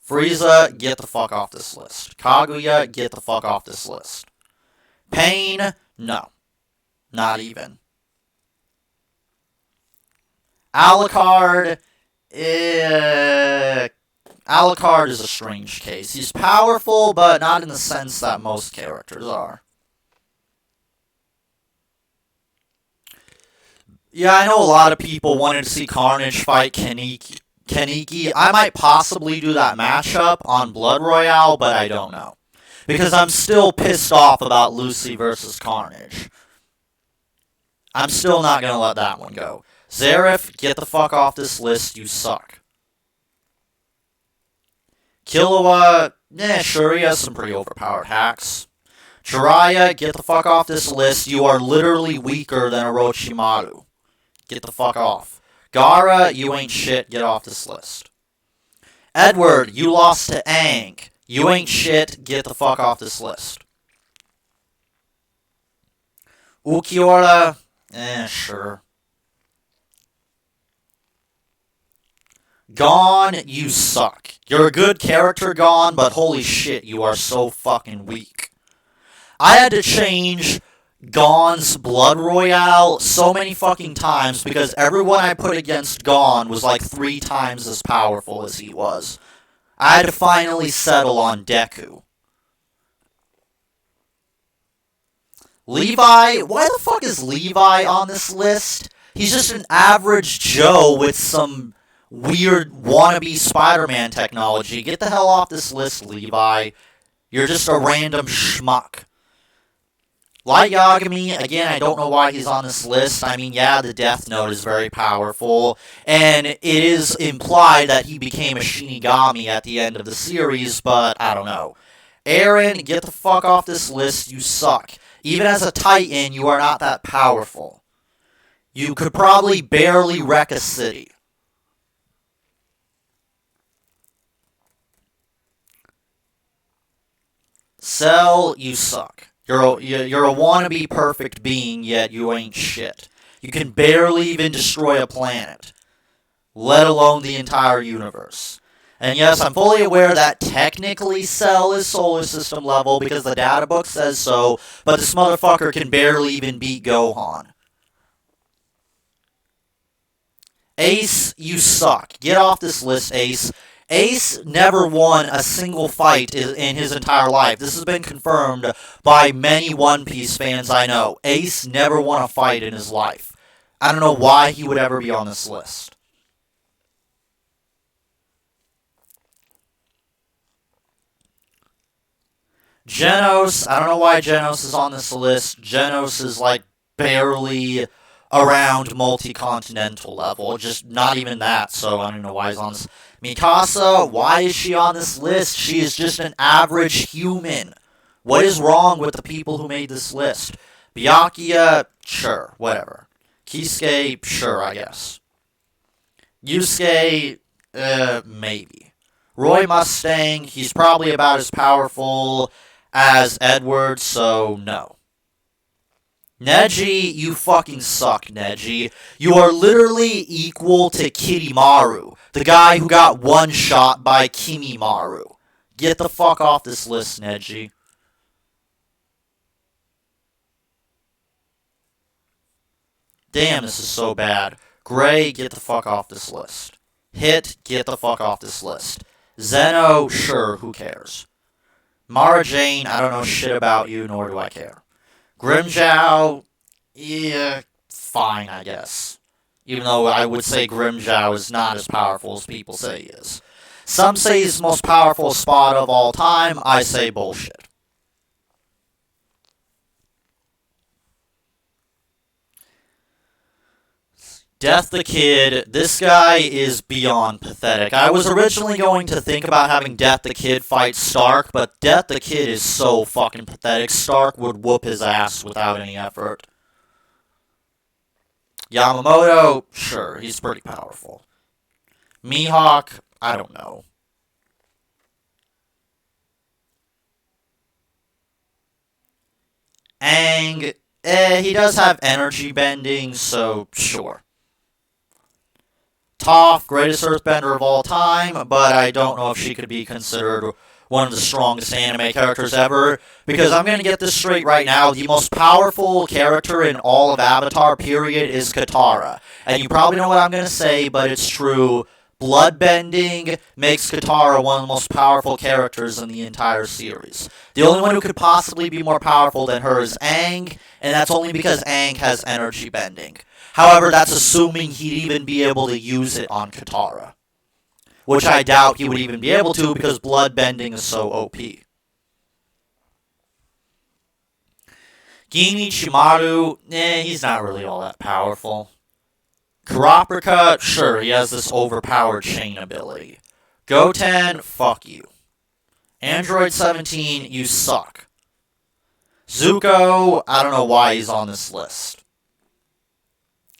Frieza, get the fuck off this list. Kaguya, get the fuck off this list. Pain, no. Not even. Alucard, Alucard is a strange case. He's powerful, but not in the sense that most characters are. Yeah, I know a lot of people wanted to see Carnage fight Kaneki. I might possibly do that matchup on Blood Royale, but I don't know. Because I'm still pissed off about Lucy versus Carnage. I'm still not gonna let that one go. Zareth, get the fuck off this list, you suck. Killua, sure, he has some pretty overpowered hacks. Jiraiya, get the fuck off this list, you are literally weaker than Orochimaru. Get the fuck off. Gaara, you ain't shit, get off this list. Edward, you lost to Aang. You ain't shit, get the fuck off this list. Ulquiorra, sure. Gon, you suck. You're a good character, Gon, but holy shit, you are so fucking weak. I had to change Gon's Blood Royale so many fucking times because everyone I put against Gon was like 3 times as powerful as he was. I had to finally settle on Deku. Levi, why the fuck is Levi on this list? He's just an average Joe with some weird wannabe Spider-Man technology. Get the hell off this list, Levi. You're just a random schmuck. Light Yagami, again, I don't know why he's on this list. I mean, yeah, the Death Note is very powerful, and it is implied that he became a Shinigami at the end of the series, but I don't know. Eren, get the fuck off this list, you suck. Even as a Titan, you are not that powerful. You could probably barely wreck a city. Cell, you suck. You're a wannabe perfect being, yet you ain't shit. You can barely even destroy a planet, let alone the entire universe. And yes, I'm fully aware that technically Cell is solar system level because the data book says so, but this motherfucker can barely even beat Gohan. Ace, you suck. Get off this list, Ace. Ace never won a single fight in his entire life. This has been confirmed by many One Piece fans I know. Ace never won a fight in his life. I don't know why he would ever be on this list. Genos, I don't know why Genos is on this list. Genos is like barely around multi-continental level, just not even that, so I don't know why he's on this. Mikasa, why is she on this list? She is just an average human. What is wrong with the people who made this list? Byakuya, sure, whatever. Kisuke, sure, I guess. Yusuke, maybe. Roy Mustang, he's probably about as powerful as Edward, so no. Neji, you fucking suck, Neji. You are literally equal to Kimimorra, the guy who got one shot by Kimimorra. Get the fuck off this list, Neji. Damn, this is so bad. Gray, get the fuck off this list. Hit, get the fuck off this list. Zeno, sure, who cares? Mara Jane, I don't know shit about you, nor do I care. Grimmjow, yeah, fine, I guess. Even though I would say Grimmjow is not as powerful as people say he is. Some say he's the most powerful spot of all time, I say bullshit. Death the Kid, this guy is beyond pathetic. I was originally going to think about having Death the Kid fight Stark, but Death the Kid is so fucking pathetic. Stark would whoop his ass without any effort. Yamamoto, sure, he's pretty powerful. Mihawk, I don't know. Aang, he does have energy bending, so sure. Toph, greatest earthbender of all time, but I don't know if she could be considered one of the strongest anime characters ever, because I'm going to get this straight right now, the most powerful character in all of Avatar, period, is Katara. And you probably know what I'm going to say, but it's true. Bloodbending makes Katara one of the most powerful characters in the entire series. The only one who could possibly be more powerful than her is Aang, and that's only because Aang has energy bending. However, that's assuming he'd even be able to use it on Katara, which I doubt he would even be able to because bloodbending is so OP. Gimi Chimaru, he's not really all that powerful. Kurapika, sure, he has this overpowered chain ability. Goten, fuck you. Android 17, you suck. Zuko, I don't know why he's on this list.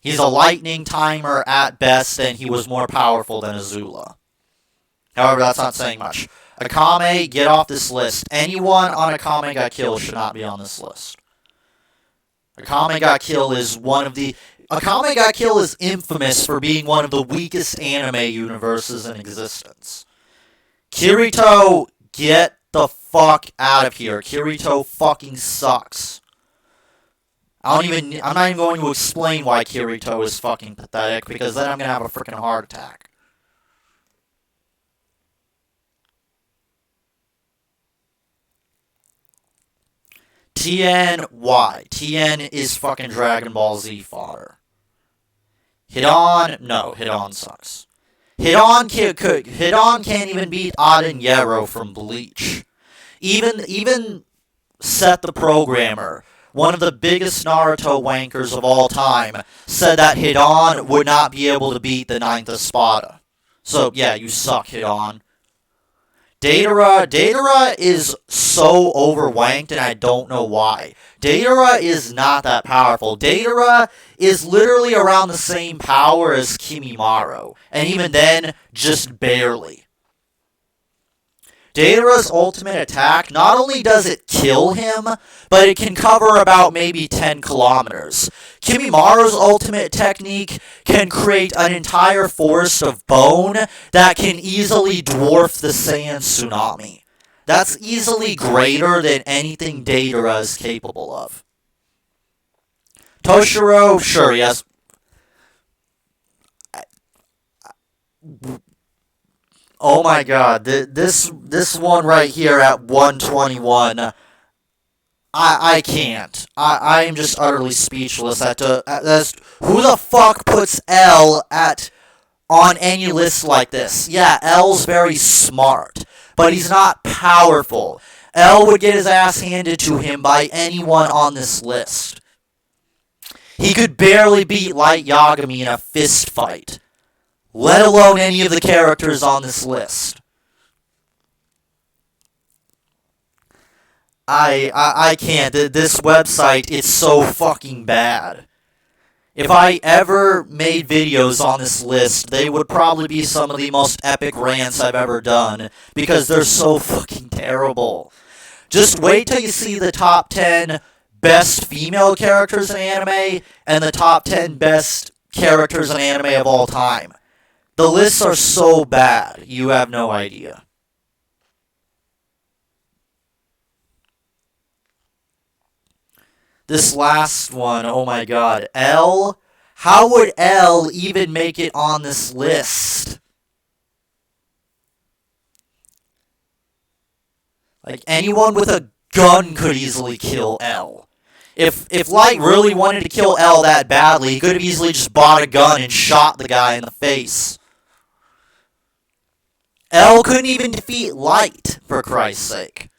He's a lightning timer at best, and he was more powerful than Azula. However, that's not saying much. Akame, get off this list. Anyone on Akame Got Killed should not be on this list. Akame Got Killed is Akame Got Killed is infamous for being one of the weakest anime universes in existence. Kirito, get the fuck out of here. Kirito fucking sucks. I'm not even going to explain why Kirito is fucking pathetic, because then I'm gonna have a freaking heart attack. Tien, why? Tien is fucking Dragon Ball Z fodder. Hidan, no, Hidan sucks. Hidan can't even beat Aden Yero from Bleach. Even Seth the Programmer, one of the biggest Naruto wankers of all time, said that Hidan would not be able to beat the 9th Espada. So, yeah, you suck, Hidan. Datara is so overwanked, and I don't know why. Datara is not that powerful. Datara is literally around the same power as Kimimorra, and even then, just barely. Datara's ultimate attack, not only does it kill him, but it can cover about maybe 10 kilometers. Kimimorra's ultimate technique can create an entire forest of bone that can easily dwarf the Saiyan tsunami. That's easily greater than anything Datara is capable of. Toshiro, sure, yes. Oh my god, this one right here at 121, I can't. I am just utterly speechless at who the fuck puts L on any list like this? Yeah, L's very smart, but he's not powerful. L would get his ass handed to him by anyone on this list. He could barely beat Light Yagami in a fist fight, let alone any of the characters on this list. I can't. This website is so fucking bad. If I ever made videos on this list, they would probably be some of the most epic rants I've ever done, because they're so fucking terrible. Just wait till you see the top 10 best female characters in anime, and the top 10 best characters in anime of all time. The lists are so bad, you have no idea. This last one, oh my god, L? How would L even make it on this list? Like, anyone with a gun could easily kill L. If Light really wanted to kill L that badly, he could have easily just bought a gun and shot the guy in the face. L couldn't even defeat Light, for Christ's sake.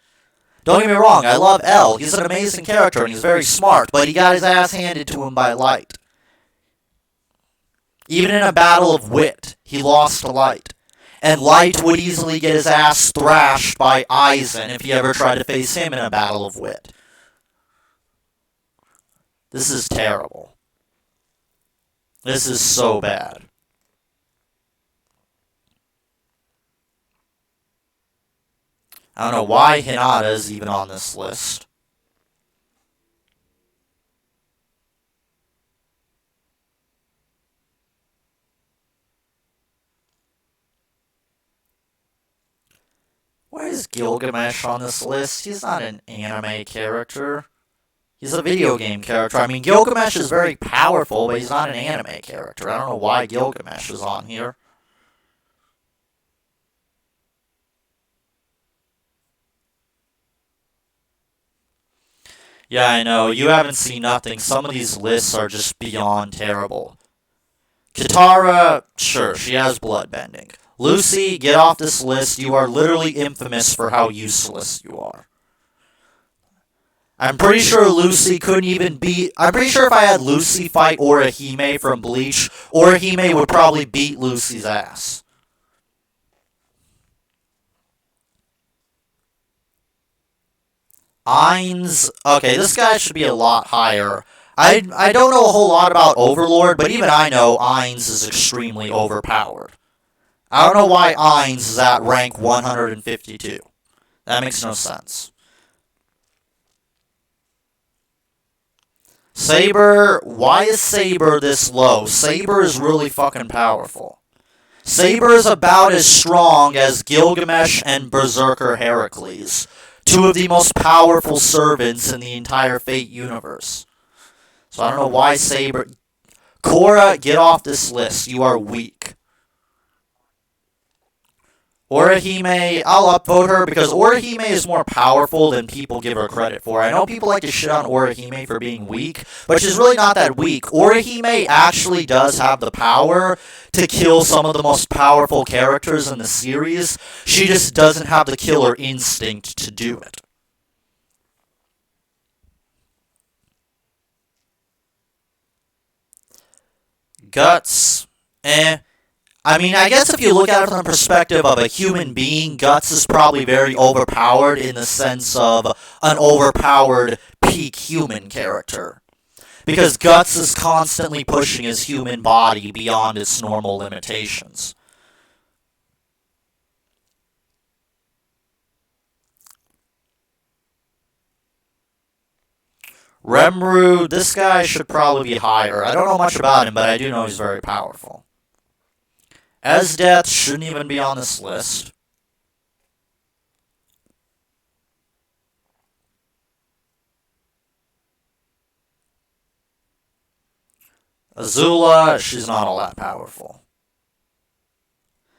Don't get me wrong, I love L. He's an amazing character and he's very smart, but he got his ass handed to him by Light. Even in a battle of wit, he lost to Light. And Light would easily get his ass thrashed by Aizen if he ever tried to face him in a battle of wit. This is terrible. This is so bad. I don't know why Hinata is even on this list. Why is Gilgamesh on this list? He's not an anime character. He's a video game character. I mean, Gilgamesh is very powerful, but he's not an anime character. I don't know why Gilgamesh is on here. Yeah, I know. You haven't seen nothing. Some of these lists are just beyond terrible. Katara, sure, she has bloodbending. Lucy, get off this list. You are literally infamous for how useless you are. I'm pretty sure Lucy couldn't even beat... I'm pretty sure if I had Lucy fight Orihime from Bleach, Orihime would probably beat Lucy's ass. Ainz... Okay, this guy should be a lot higher. I don't know a whole lot about Overlord, but even I know Ainz is extremely overpowered. I don't know why Ainz is at rank 152. That makes no sense. Saber, why is Saber this low? Saber is really fucking powerful. Saber is about as strong as Gilgamesh and Berserker Heracles, two of the most powerful servants in the entire Fate universe. So I don't know why Saber... Korra, get off this list. You are weak. Orihime, I'll upvote her because Orihime is more powerful than people give her credit for. I know people like to shit on Orihime for being weak, but she's really not that weak. Orihime actually does have the power to kill some of the most powerful characters in the series. She just doesn't have the killer instinct to do it. Guts, I mean, I guess if you look at it from the perspective of a human being, Guts is probably very overpowered in the sense of an overpowered peak human character. Because Guts is constantly pushing his human body beyond its normal limitations. Remru, this guy should probably be higher. I don't know much about him, but I do know he's very powerful. Esdeath shouldn't even be on this list. Azula, she's not all that powerful.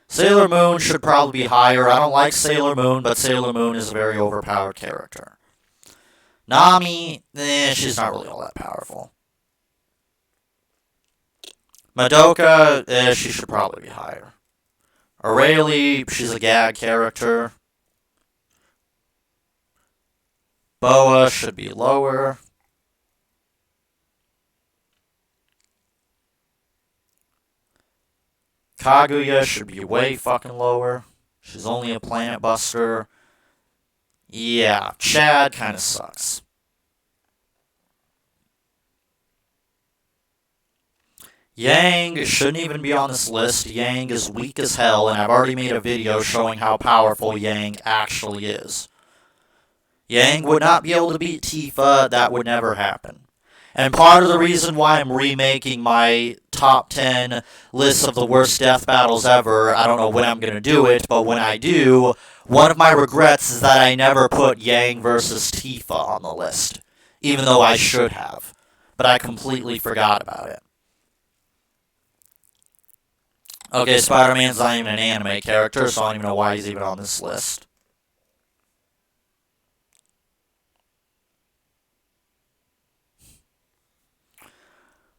Sailor Moon should probably be higher. I don't like Sailor Moon, but Sailor Moon is a very overpowered character. Nami, she's not really all that powerful. Madoka, she should probably be higher. Aurelie, she's a gag character. Boa should be lower. Kaguya should be way fucking lower. She's only a planet buster. Yeah, Chad kind of sucks. Yang shouldn't even be on this list. Yang is weak as hell, and I've already made a video showing how powerful Yang actually is. Yang would not be able to beat Tifa. That would never happen. And part of the reason why I'm remaking my top 10 list of the worst death battles ever, I don't know when I'm going to do it, but when I do, one of my regrets is that I never put Yang versus Tifa on the list, even though I should have. But I completely forgot about it. Okay, Spider-Man's not even an anime character, so I don't even know why he's even on this list.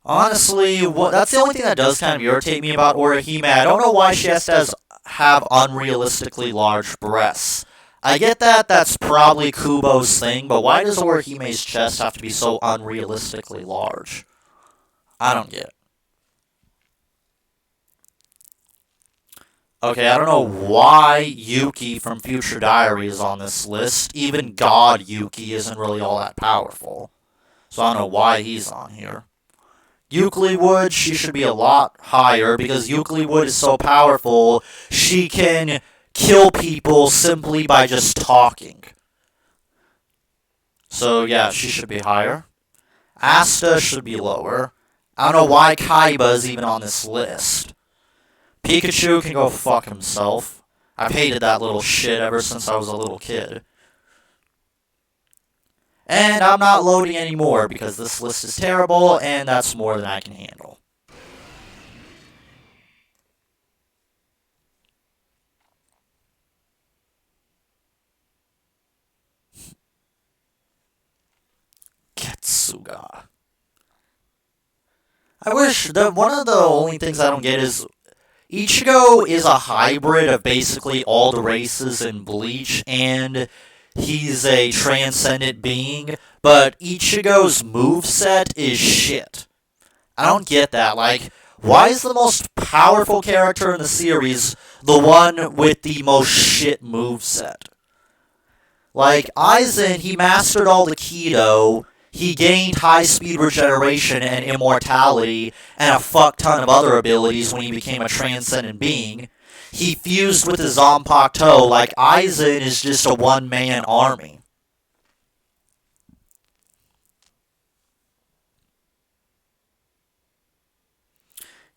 Honestly, that's the only thing that does kind of irritate me about Orihime. I don't know why she has to have unrealistically large breasts. I get that that's probably Kubo's thing, but why does Orihime's chest have to be so unrealistically large? I don't get it. Okay, I don't know why Yuki from Future Diary is on this list. Even God Yuki isn't really all that powerful. So I don't know why he's on here. Euclid, she should be a lot higher because Euclid is so powerful, she can kill people simply by just talking. So yeah, she should be higher. Asta should be lower. I don't know why Kaiba is even on this list. Pikachu can go fuck himself. I've hated that little shit ever since I was a little kid. And I'm not loading anymore because this list is terrible and that's more than I can handle. Getsuga. I wish one of the only things I don't get is Ichigo is a hybrid of basically all the races in Bleach, and he's a transcendent being, but Ichigo's moveset is shit. I don't get that. Like, why is the most powerful character in the series the one with the most shit moveset? Like, Aizen, he mastered all the Kido, he gained high-speed regeneration and immortality, and a fuck ton of other abilities when he became a transcendent being. He fused with his Zanpakuto, like, Aizen is just a one-man army.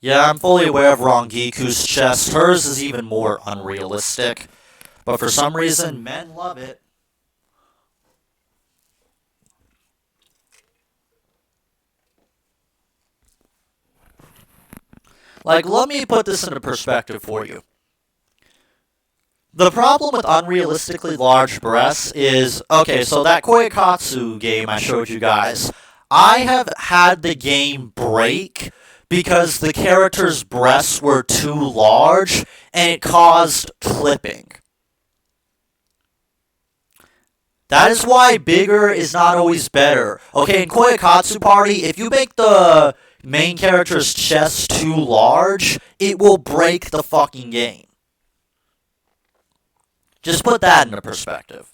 Yeah, I'm fully aware of Rongiku's chest. Hers is even more unrealistic. But for some reason, men love it. Like, let me put this into perspective for you. The problem with unrealistically large breasts is, okay, so that Koikatsu game I showed you guys, I have had the game break because the character's breasts were too large and it caused clipping. That is why bigger is not always better. Okay, in Koikatsu Party, if you make the main character's chest too large, it will break the fucking game. Just put that into perspective.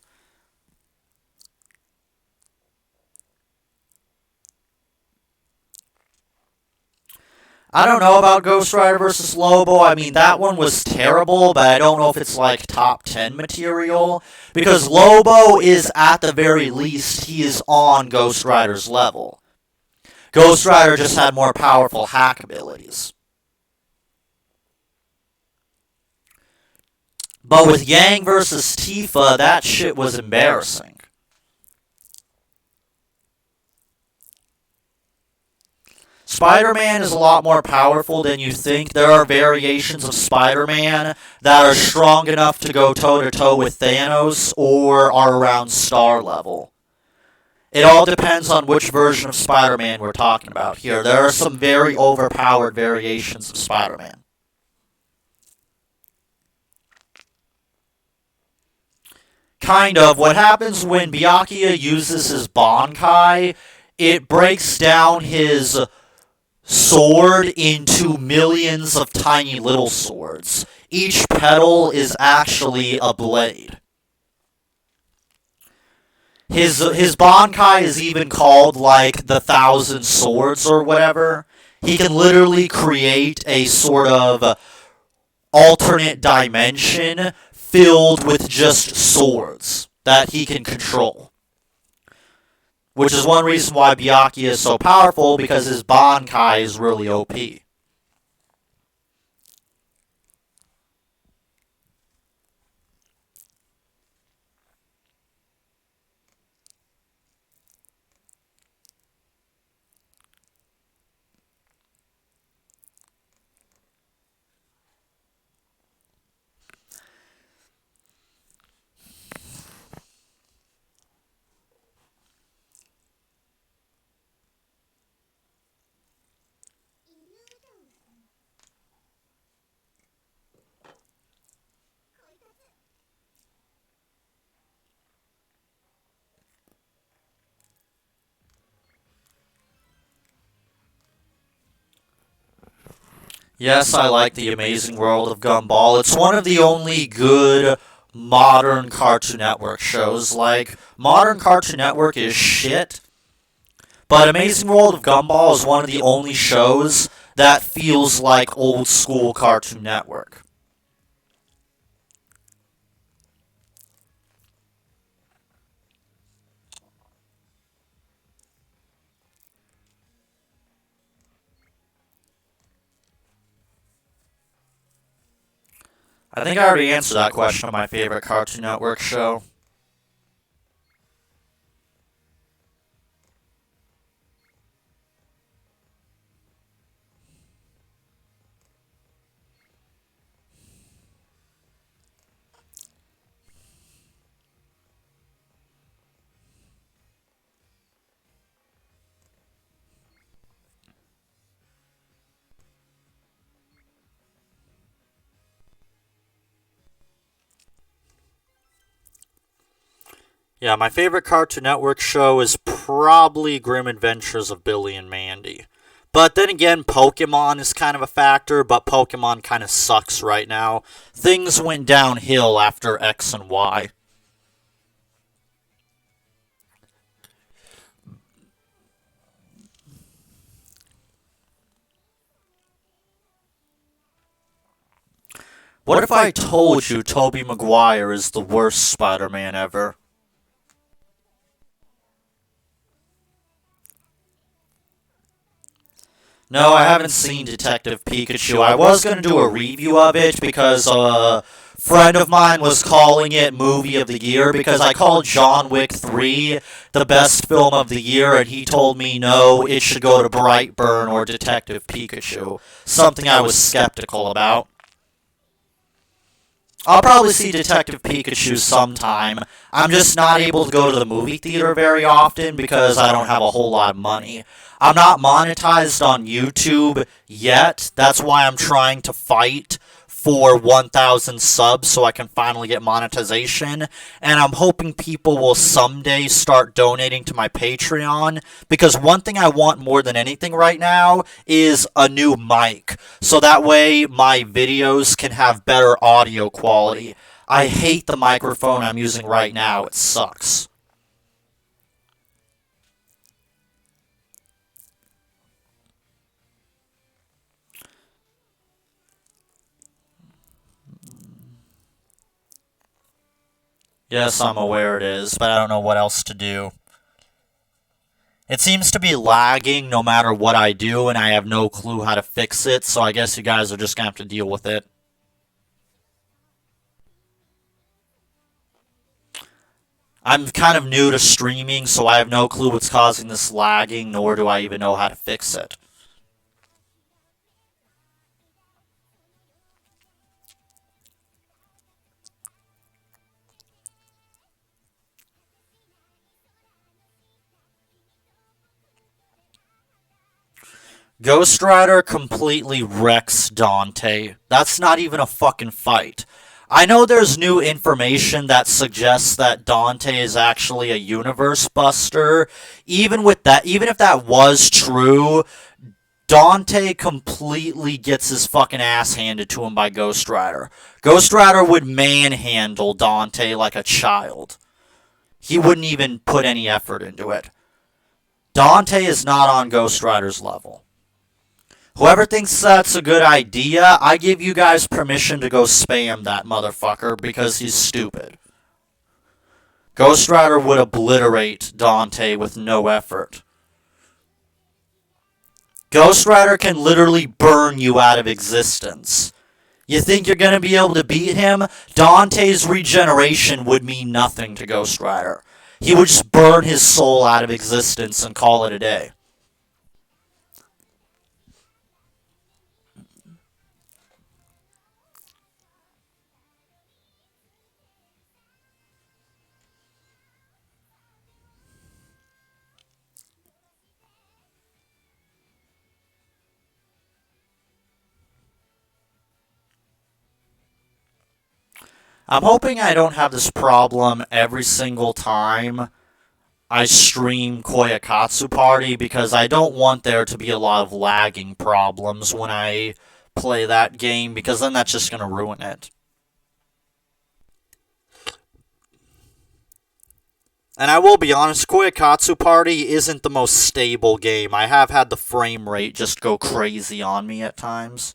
I don't know about Ghost Rider vs. Lobo. I mean, that one was terrible, but I don't know if it's like top 10 material. Because Lobo is, at the very least, he is on Ghost Rider's level. Ghost Rider just had more powerful hack abilities. But with Yang versus Tifa, that shit was embarrassing. Spider-Man is a lot more powerful than you think. There are variations of Spider-Man that are strong enough to go toe-to-toe with Thanos or are around star level. It all depends on which version of Spider-Man we're talking about here. There are some very overpowered variations of Spider-Man. Kind of. What happens when Byakuya uses his Bankai, it breaks down his sword into millions of tiny little swords. Each petal is actually a blade. His Bankai is even called, like, the Thousand Swords or whatever. He can literally create a sort of alternate dimension filled with just swords that he can control. Which is one reason why Byakuya is so powerful, because his Bankai is really OP. Yes, I like The Amazing World of Gumball. It's one of the only good modern Cartoon Network shows. Like, modern Cartoon Network is shit, but Amazing World of Gumball is one of the only shows that feels like old school Cartoon Network. I think I already answered that question on my favorite Cartoon Network show. Yeah, my favorite Cartoon Network show is probably Grim Adventures of Billy and Mandy. But then again, Pokemon is kind of a factor, but Pokemon kind of sucks right now. Things went downhill after X and Y. What if I told you Tobey Maguire is the worst Spider-Man ever? No, I haven't seen Detective Pikachu. I was going to do a review of it because a friend of mine was calling it Movie of the Year because I called John Wick 3 the best film of the year, and he told me no, it should go to Brightburn or Detective Pikachu. Something I was skeptical about. I'll probably see Detective Pikachu sometime. I'm just not able to go to the movie theater very often because I don't have a whole lot of money. I'm not monetized on YouTube yet. That's why I'm trying to fight for 1,000 subs so I can finally get monetization. And I'm hoping people will someday start donating to my Patreon, because one thing I want more than anything right now is a new mic, so that way my videos can have better audio quality. I hate the microphone I'm using right now. It sucks. Yes, I'm aware it is, but I don't know what else to do. It seems to be lagging no matter what I do, and I have no clue how to fix it, so I guess you guys are just gonna have to deal with it. I'm kind of new to streaming, so I have no clue what's causing this lagging, nor do I even know how to fix it. Ghost Rider completely wrecks Dante. That's not even a fucking fight. I know there's new information that suggests that Dante is actually a universe buster. Even with that, even if that was true, Dante completely gets his fucking ass handed to him by Ghost Rider. Ghost Rider would manhandle Dante like a child. He wouldn't even put any effort into it. Dante is not on Ghost Rider's level. Whoever thinks that's a good idea, I give you guys permission to go spam that motherfucker because he's stupid. Ghost Rider would obliterate Dante with no effort. Ghost Rider can literally burn you out of existence. You think you're going to be able to beat him? Dante's regeneration would mean nothing to Ghost Rider. He would just burn his soul out of existence and call it a day. I'm hoping I don't have this problem every single time I stream Koyakatsu Party, because I don't want there to be a lot of lagging problems when I play that game, because then that's just going to ruin it. And I will be honest, Koyakatsu Party isn't the most stable game. I have had the frame rate just go crazy on me at times.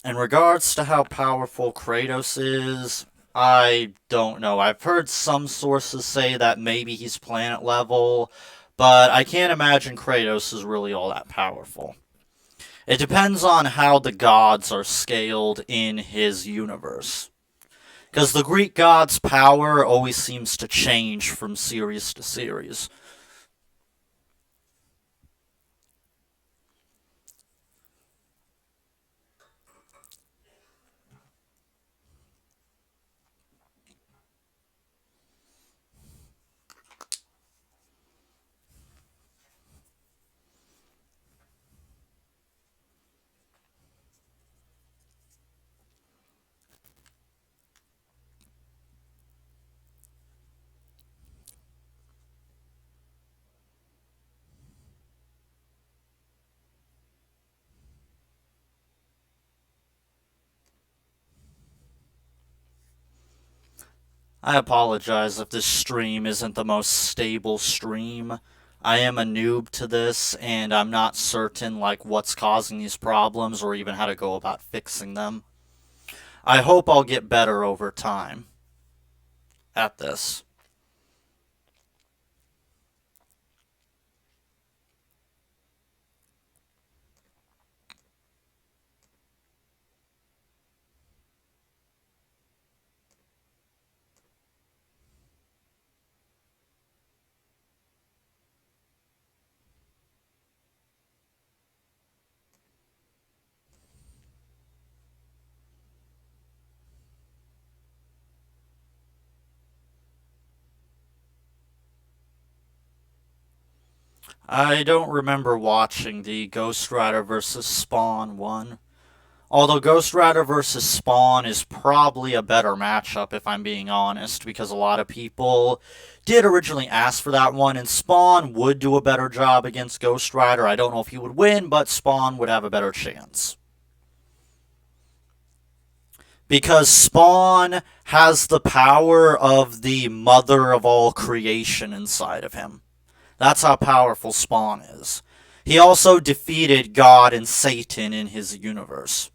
In regards to how powerful Kratos is, I don't know. I've heard some sources say that maybe he's planet level, but I can't imagine Kratos is really all that powerful. It depends on how the gods are scaled in his universe. Because the Greek gods' power always seems to change from series to series. I apologize if this stream isn't the most stable stream. I am a noob to this, and I'm not certain like what's causing these problems or even how to go about fixing them. I hope I'll get better over time at this. I don't remember watching the Ghost Rider vs. Spawn one. Although Ghost Rider vs. Spawn is probably a better matchup, if I'm being honest, because a lot of people did originally ask for that one, and Spawn would do a better job against Ghost Rider. I don't know if he would win, but Spawn would have a better chance. Because Spawn has the power of the mother of all creation inside of him. That's how powerful Spawn is. He also defeated God and Satan in his universe.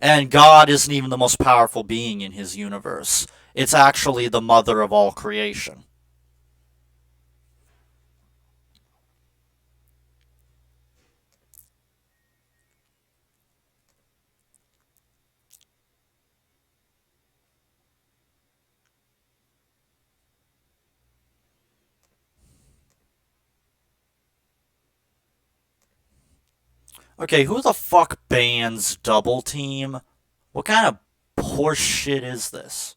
And God isn't even the most powerful being in his universe. It's actually the mother of all creation. Okay, who the fuck bans Double Team? What kind of horse shit is this?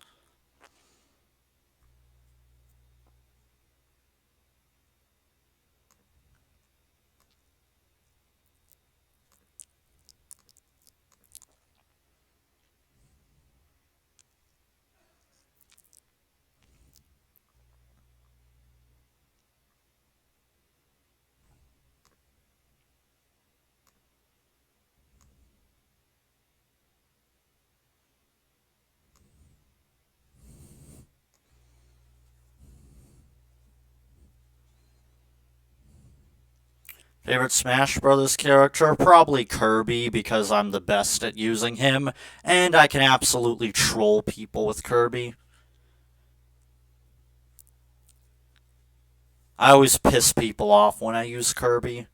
Favorite Smash Brothers character? Probably Kirby, because I'm the best at using him, and I can absolutely troll people with Kirby. I always piss people off when I use Kirby.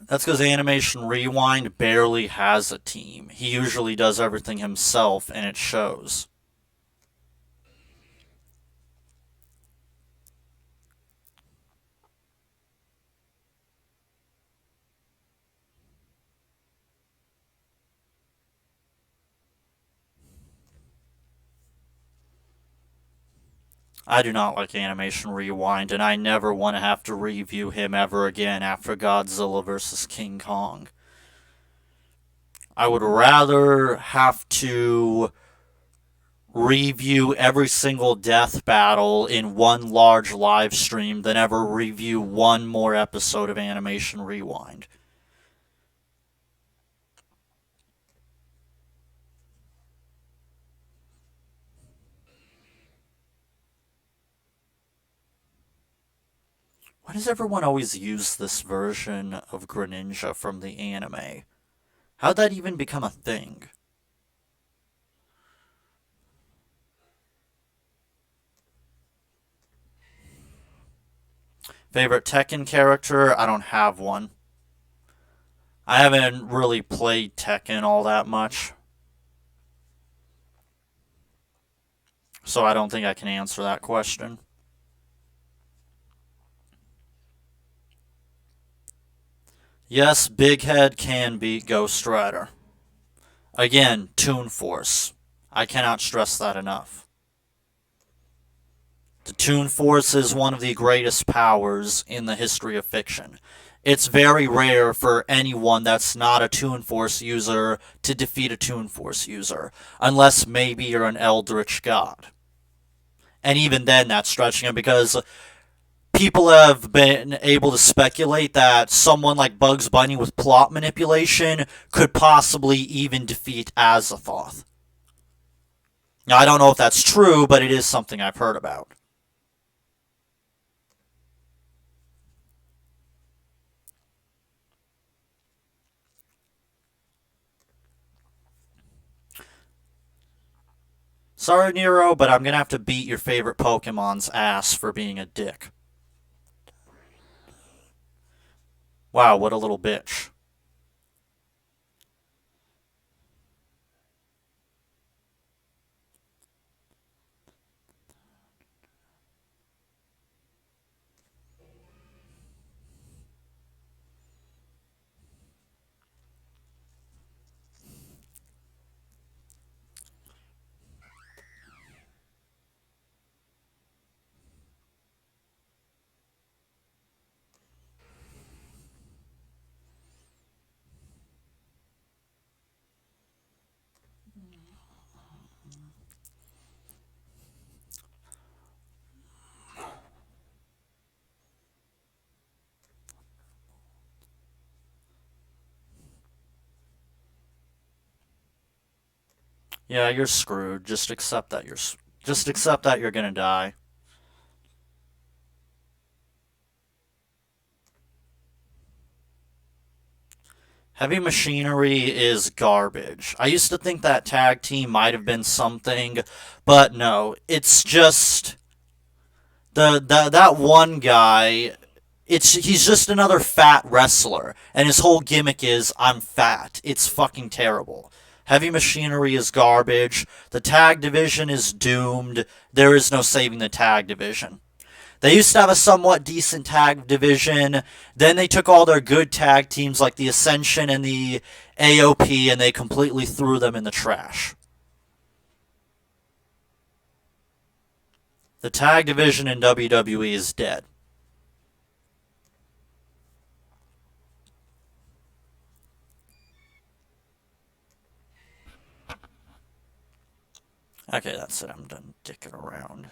That's because Animation Rewind barely has a team. He usually does everything himself, and it shows. I do not like Animation Rewind, and I never want to have to review him ever again after Godzilla vs. King Kong. I would rather have to review every single death battle in one large live stream than ever review one more episode of Animation Rewind. Why does everyone always use this version of Greninja from the anime? How'd that even become a thing? Favorite Tekken character? I don't have one. I haven't really played Tekken all that much. So I don't think I can answer that question. Yes, Big Head can beat Ghost Rider. Again, Toon Force. I cannot stress that enough. The Toon Force is one of the greatest powers in the history of fiction. It's very rare for anyone that's not a Toon Force user to defeat a Toon Force user, unless maybe you're an Eldritch God. And even then, that's stretching it because people have been able to speculate that someone like Bugs Bunny with plot manipulation could possibly even defeat Azathoth. Now, I don't know if that's true, but it is something I've heard about. Sorry, Nero, but I'm gonna have to beat your favorite Pokemon's ass for being a dick. Wow, what a little bitch. Yeah, you're screwed. Just accept that you're gonna die. Heavy Machinery is garbage. I used to think that tag team might have been something, but no, it's just that one guy. He's just another fat wrestler, and his whole gimmick is I'm fat. It's fucking terrible. Heavy Machinery is garbage. The tag division is doomed. There is no saving the tag division. They used to have a somewhat decent tag division. Then they took all their good tag teams like the Ascension and the AOP and they completely threw them in the trash. The tag division in WWE is dead. Okay, that's it. I'm done dicking around.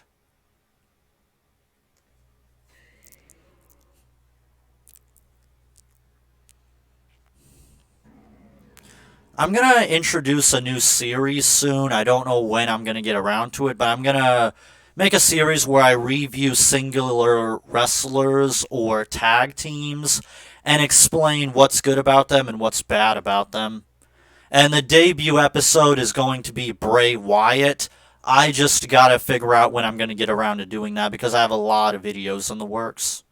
I'm gonna introduce a new series soon. I don't know when I'm gonna get around to it, but I'm gonna make a series where I review singular wrestlers or tag teams and explain what's good about them and what's bad about them. And the debut episode is going to be Bray Wyatt. I just gotta figure out when I'm gonna get around to doing that because I have a lot of videos in the works.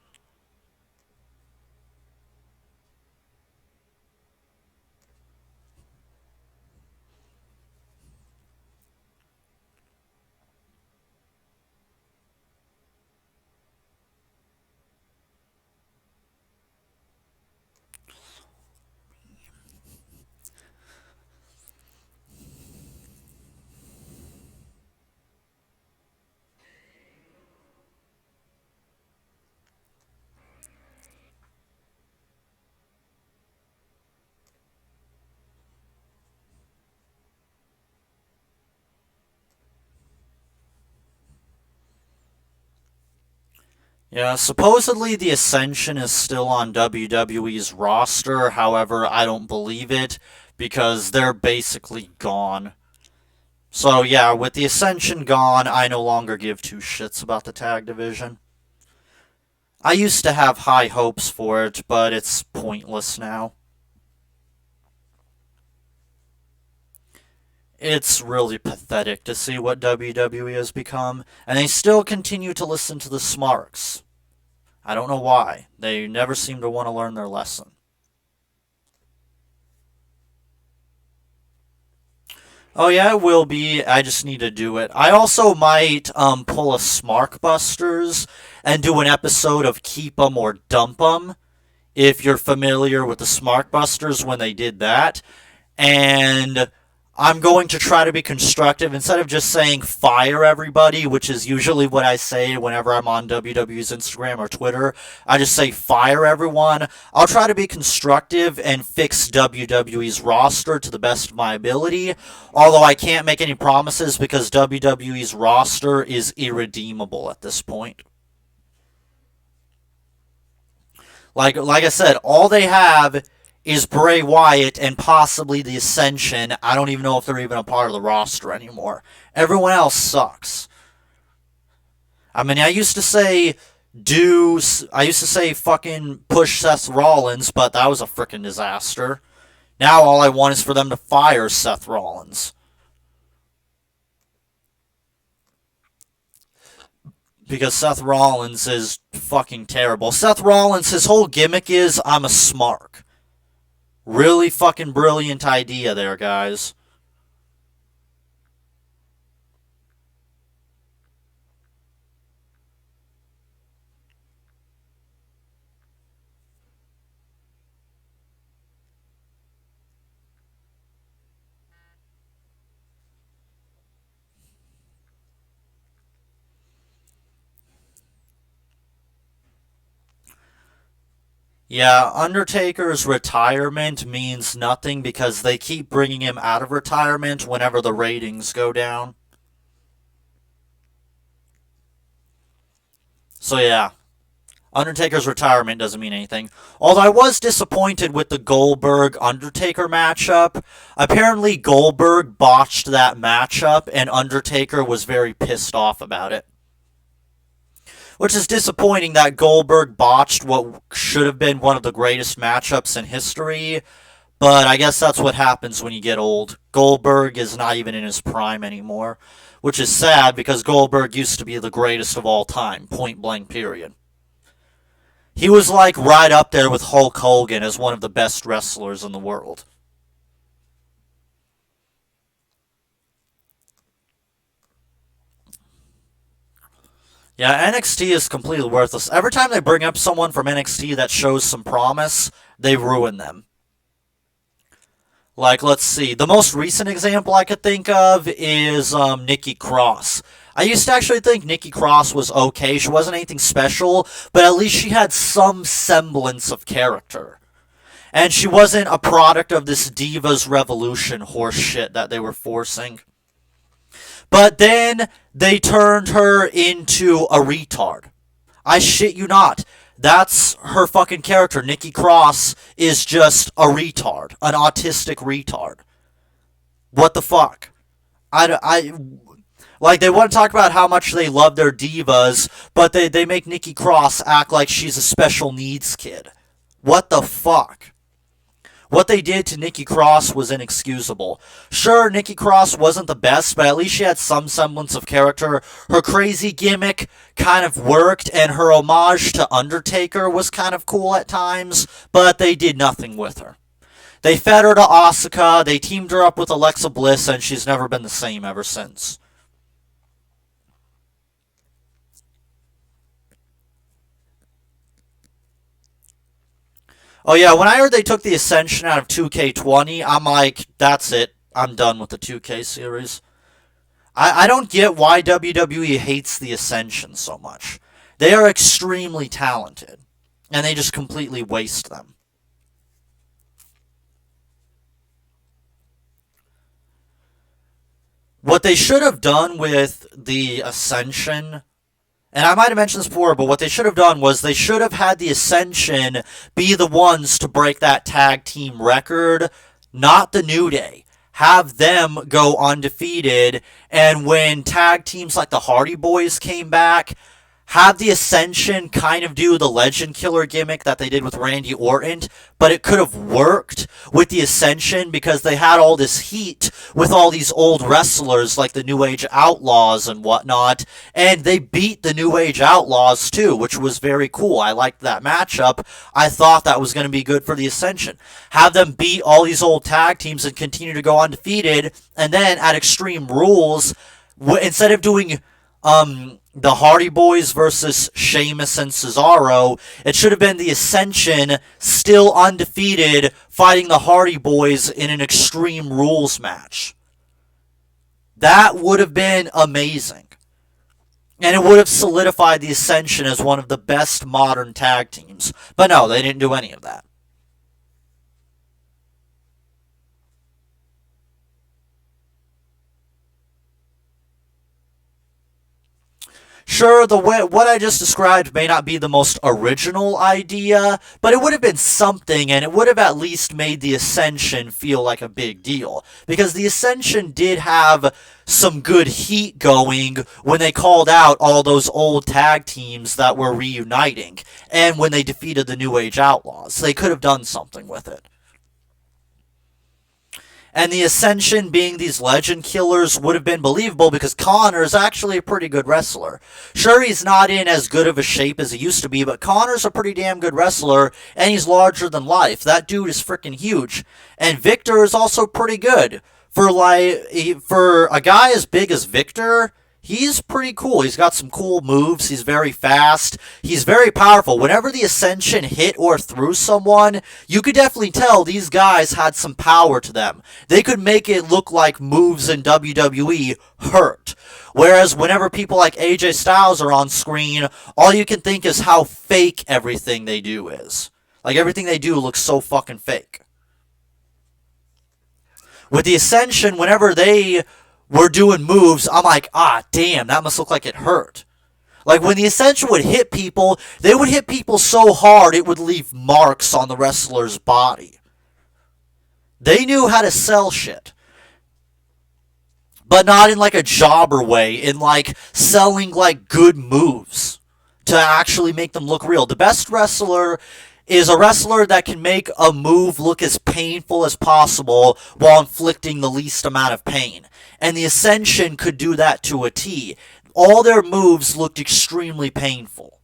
Yeah, supposedly the Ascension is still on WWE's roster. However, I don't believe it because they're basically gone. So yeah, with the Ascension gone, I no longer give two shits about the tag division. I used to have high hopes for it, but it's pointless now. It's really pathetic to see what WWE has become, and they still continue to listen to the Smarks. I don't know why. They never seem to want to learn their lesson. Oh yeah, it will be. I just need to do it. I also might pull a Smarkbusters and do an episode of Keep 'em or Dump 'em. If you're familiar with the Smarkbusters when they did that, and I'm going to try to be constructive instead of just saying fire everybody, which is usually what I say whenever I'm on WWE's Instagram or Twitter. I just say fire everyone. I'll try to be constructive and fix WWE's roster to the best of my ability, although I can't make any promises because WWE's roster is irredeemable at this point. Like I said, all they have is Bray Wyatt and possibly the Ascension. I don't even know if they're even a part of the roster anymore. Everyone else sucks. I mean, I used to say fucking push Seth Rollins, but that was a freaking disaster. Now all I want is for them to fire Seth Rollins. Because Seth Rollins is fucking terrible. Seth Rollins, his whole gimmick is I'm a smark. Really fucking brilliant idea there, guys. Yeah, Undertaker's retirement means nothing because they keep bringing him out of retirement whenever the ratings go down. So yeah, Undertaker's retirement doesn't mean anything. Although I was disappointed with the Goldberg Undertaker matchup. Apparently Goldberg botched that matchup and Undertaker was very pissed off about it. Which is disappointing that Goldberg botched what should have been one of the greatest matchups in history. But I guess that's what happens when you get old. Goldberg is not even in his prime anymore. Which is sad because Goldberg used to be the greatest of all time. Point blank, period. He was like right up there with Hulk Hogan as one of the best wrestlers in the world. Yeah, NXT is completely worthless. Every time they bring up someone from NXT that shows some promise, they ruin them. Like, let's see. The most recent example I could think of is Nikki Cross. I used to actually think Nikki Cross was okay. She wasn't anything special, but at least she had some semblance of character. And she wasn't a product of this Divas Revolution horse shit that they were forcing. But then they turned her into a retard. I shit you not. That's her fucking character. Nikki Cross is just a retard. An autistic retard. What the fuck? Like, they want to talk about how much they love their divas, but they make Nikki Cross act like she's a special needs kid. What the fuck? What they did to Nikki Cross was inexcusable. Sure, Nikki Cross wasn't the best, but at least she had some semblance of character. Her crazy gimmick kind of worked, and her homage to Undertaker was kind of cool at times, but they did nothing with her. They fed her to Asuka, they teamed her up with Alexa Bliss, and she's never been the same ever since. Oh yeah, when I heard they took the Ascension out of 2K20, I'm like, that's it. I'm done with the 2K series. I don't get why WWE hates the Ascension so much. They are extremely talented, and they just completely waste them. What they should have done with the Ascension And I might have mentioned this before, but what they should have done was they should have had the Ascension be the ones to break that tag team record, not the New Day. Have them go undefeated, and when tag teams like the Hardy Boys came back, have the Ascension kind of do the Legend Killer gimmick that they did with Randy Orton, but it could have worked with the Ascension because they had all this heat with all these old wrestlers like the New Age Outlaws and whatnot, and they beat the New Age Outlaws too, which was very cool. I liked that matchup. I thought that was going to be good for the Ascension. Have them beat all these old tag teams and continue to go undefeated, and then at Extreme Rules, instead of doing the Hardy Boys versus Sheamus and Cesaro, it should have been the Ascension, still undefeated, fighting the Hardy Boys in an Extreme Rules match. That would have been amazing. And it would have solidified the Ascension as one of the best modern tag teams. But no, they didn't do any of that. Sure, what I just described may not be the most original idea, but it would have been something, and it would have at least made the Ascension feel like a big deal. Because the Ascension did have some good heat going when they called out all those old tag teams that were reuniting, and when they defeated the New Age Outlaws. They could have done something with it. And the Ascension being these legend killers would have been believable because Connor is actually a pretty good wrestler. Sure, he's not in as good of a shape as he used to be, but Connor's a pretty damn good wrestler, and he's larger than life. That dude is freaking huge. And Victor is also pretty good. For a guy as big as Victor, he's pretty cool. He's got some cool moves. He's very fast. He's very powerful. Whenever the Ascension hit or threw someone, you could definitely tell these guys had some power to them. They could make it look like moves in WWE hurt. Whereas whenever people like AJ Styles are on screen, all you can think is how fake everything they do is. Like, everything they do looks so fucking fake. With the Ascension, whenever they were doing moves, I'm like, damn, that must look like it hurt. Like, when the Ascension would hit people, they would hit people so hard it would leave marks on the wrestler's body. They knew how to sell shit. But not in like a jobber way, in like selling like good moves to actually make them look real. The best wrestler is a wrestler that can make a move look as painful as possible while inflicting the least amount of pain. And the Ascension could do that to a T. All their moves looked extremely painful.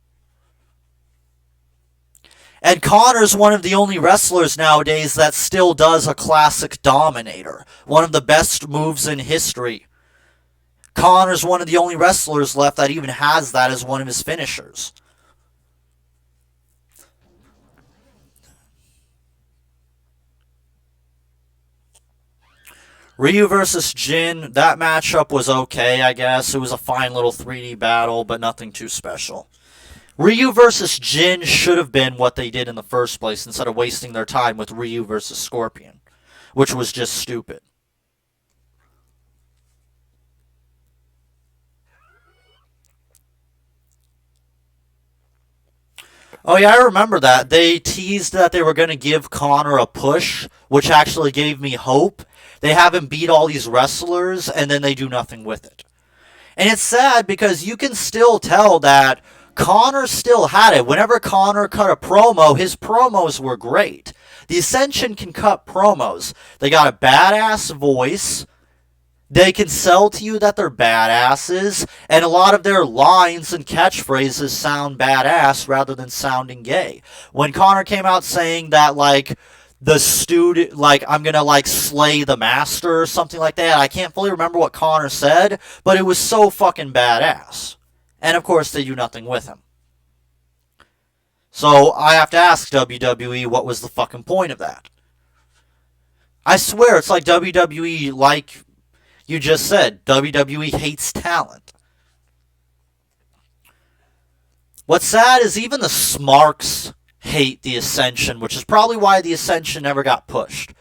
And Connor's one of the only wrestlers nowadays that still does a classic Dominator. One of the best moves in history. Connor's one of the only wrestlers left that even has that as one of his finishers. Ryu versus Jin, that matchup was okay, I guess. It was a fine little 3D battle, but nothing too special. Ryu versus Jin should have been what they did in the first place instead of wasting their time with Ryu versus Scorpion, which was just stupid. Oh yeah, I remember that. They teased that they were going to give Connor a push, which actually gave me hope. They have him beat all these wrestlers, and then they do nothing with it. And it's sad because you can still tell that Connor still had it. Whenever Connor cut a promo, his promos were great. The Ascension can cut promos. They got a badass voice. They can sell to you that they're badasses, and a lot of their lines and catchphrases sound badass rather than sounding gay. When Connor came out saying that, like, the student, like, I'm gonna, like, slay the master or something like that, I can't fully remember what Connor said, but it was so fucking badass. And of course, they do nothing with him. So, I have to ask WWE, what was the fucking point of that? I swear, it's like WWE, like you just said, WWE hates talent. What's sad is even the Smarks hate the Ascension, which is probably why the Ascension never got pushed.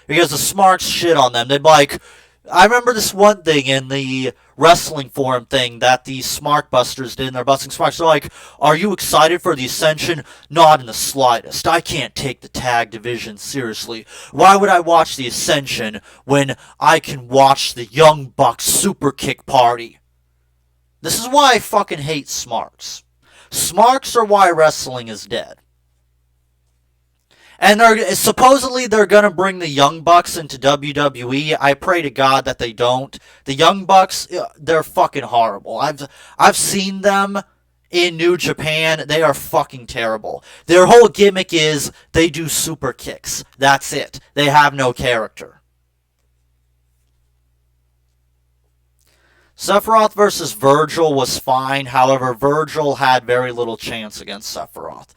Because the Smarks shit on them. They'd be like, I remember this one thing in the wrestling forum thing that the Smart Busters did, and they're busting Smarks. They're like, "Are you excited for the Ascension?" Not in the slightest. I can't take the tag division seriously. Why would I watch the Ascension when I can watch the Young Bucks Super Kick Party? This is why I fucking hate Smarks. Smarks are why wrestling is dead. And supposedly they're gonna bring the Young Bucks into WWE. I pray to God that they don't. The Young Bucks, they're fucking horrible. I've seen them in New Japan. They are fucking terrible. Their whole gimmick is they do super kicks. That's it. They have no character. Sephiroth versus Virgil was fine. However, Virgil had very little chance against Sephiroth.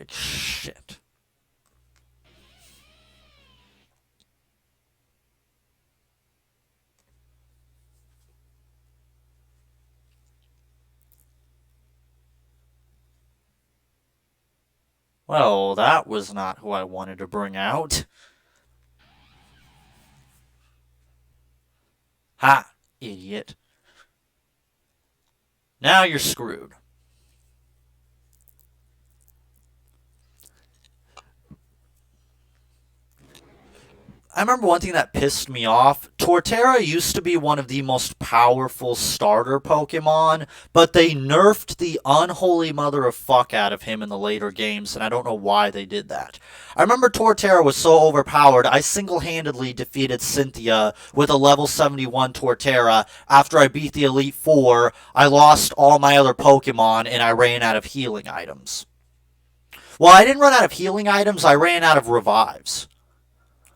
Shit. Well, that was not who I wanted to bring out. Ha, idiot. Now you're screwed. I remember one thing that pissed me off. Torterra used to be one of the most powerful starter Pokemon, but they nerfed the unholy mother of fuck out of him in the later games, and I don't know why they did that. I remember Torterra was so overpowered, I single-handedly defeated Cynthia with a level 71 Torterra. After I beat the Elite Four, I lost all my other Pokemon, and I ran out of healing items. Well, I didn't run out of healing items, I ran out of revives.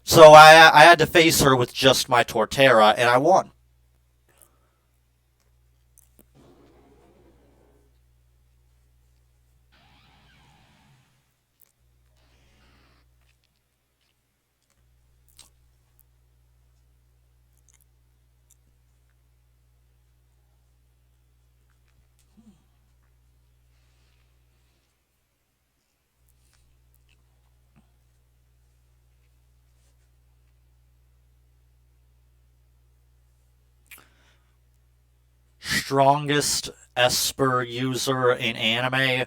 So I had to face her with just my Torterra, and I won. Strongest Esper user in anime.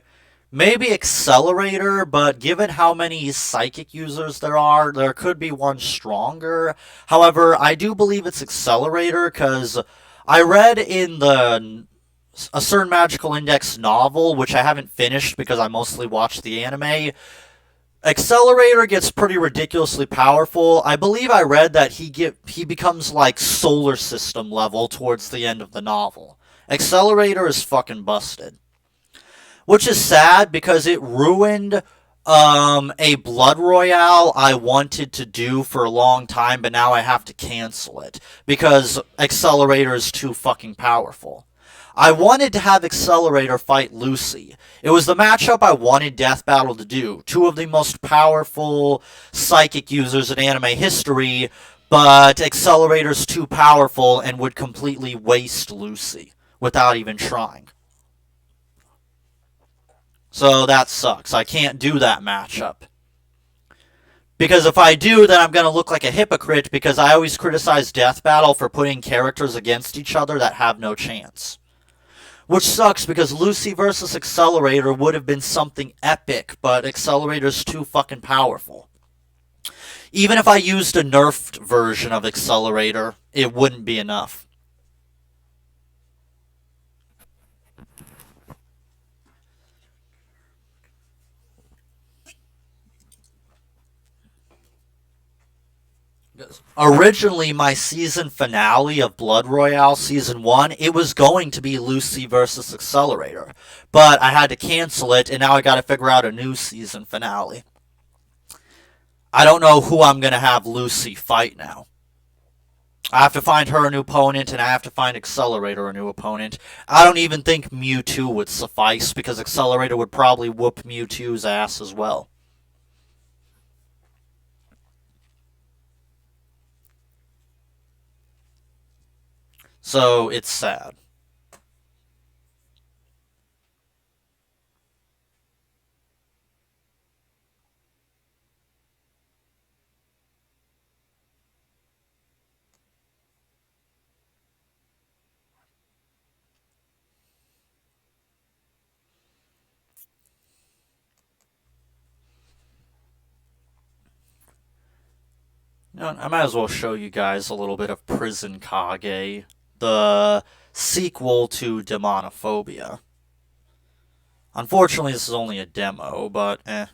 Maybe Accelerator, but given how many Psychic users there are, there could be one stronger. However, I do believe it's Accelerator, because I read in the A Certain Magical Index novel, which I haven't finished because I mostly watched the anime, Accelerator gets pretty ridiculously powerful. I believe I read that he becomes like solar system level towards the end of the novel. Accelerator is fucking busted. Which is sad because it ruined a Blood Royale I wanted to do for a long time, but now I have to cancel it because Accelerator is too fucking powerful. I wanted to have Accelerator fight Lucy. It was the matchup I wanted Death Battle to do. Two of the most powerful psychic users in anime history, but Accelerator's too powerful and would completely waste Lucy without even trying. So that sucks. I can't do that matchup. Because if I do, then I'm going to look like a hypocrite because I always criticize Death Battle for putting characters against each other that have no chance. Which sucks because Lucy versus Accelerator would have been something epic, but Accelerator's too fucking powerful. Even if I used a nerfed version of Accelerator, it wouldn't be enough. Originally, my season finale of Blood Royale Season 1, it was going to be Lucy versus Accelerator. But I had to cancel it, and now I gotta figure out a new season finale. I don't know who I'm gonna have Lucy fight now. I have to find her a new opponent, and I have to find Accelerator a new opponent. I don't even think Mewtwo would suffice, because Accelerator would probably whoop Mewtwo's ass as well. So it's sad. You know, I might as well show you guys a little bit of Prison Kage, the sequel to Demonophobia. Unfortunately, this is only a demo, but eh.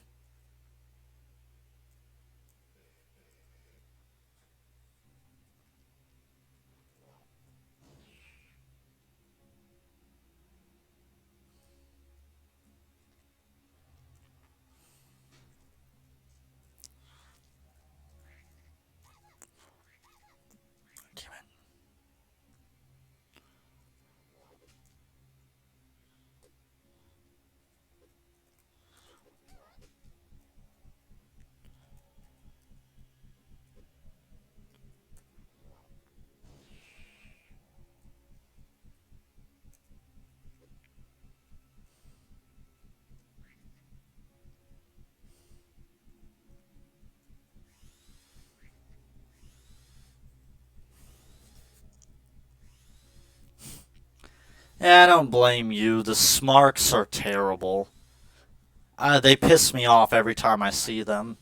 Damn it. Yeah, I don't blame you. The Smarks are terrible. They piss me off every time I see them.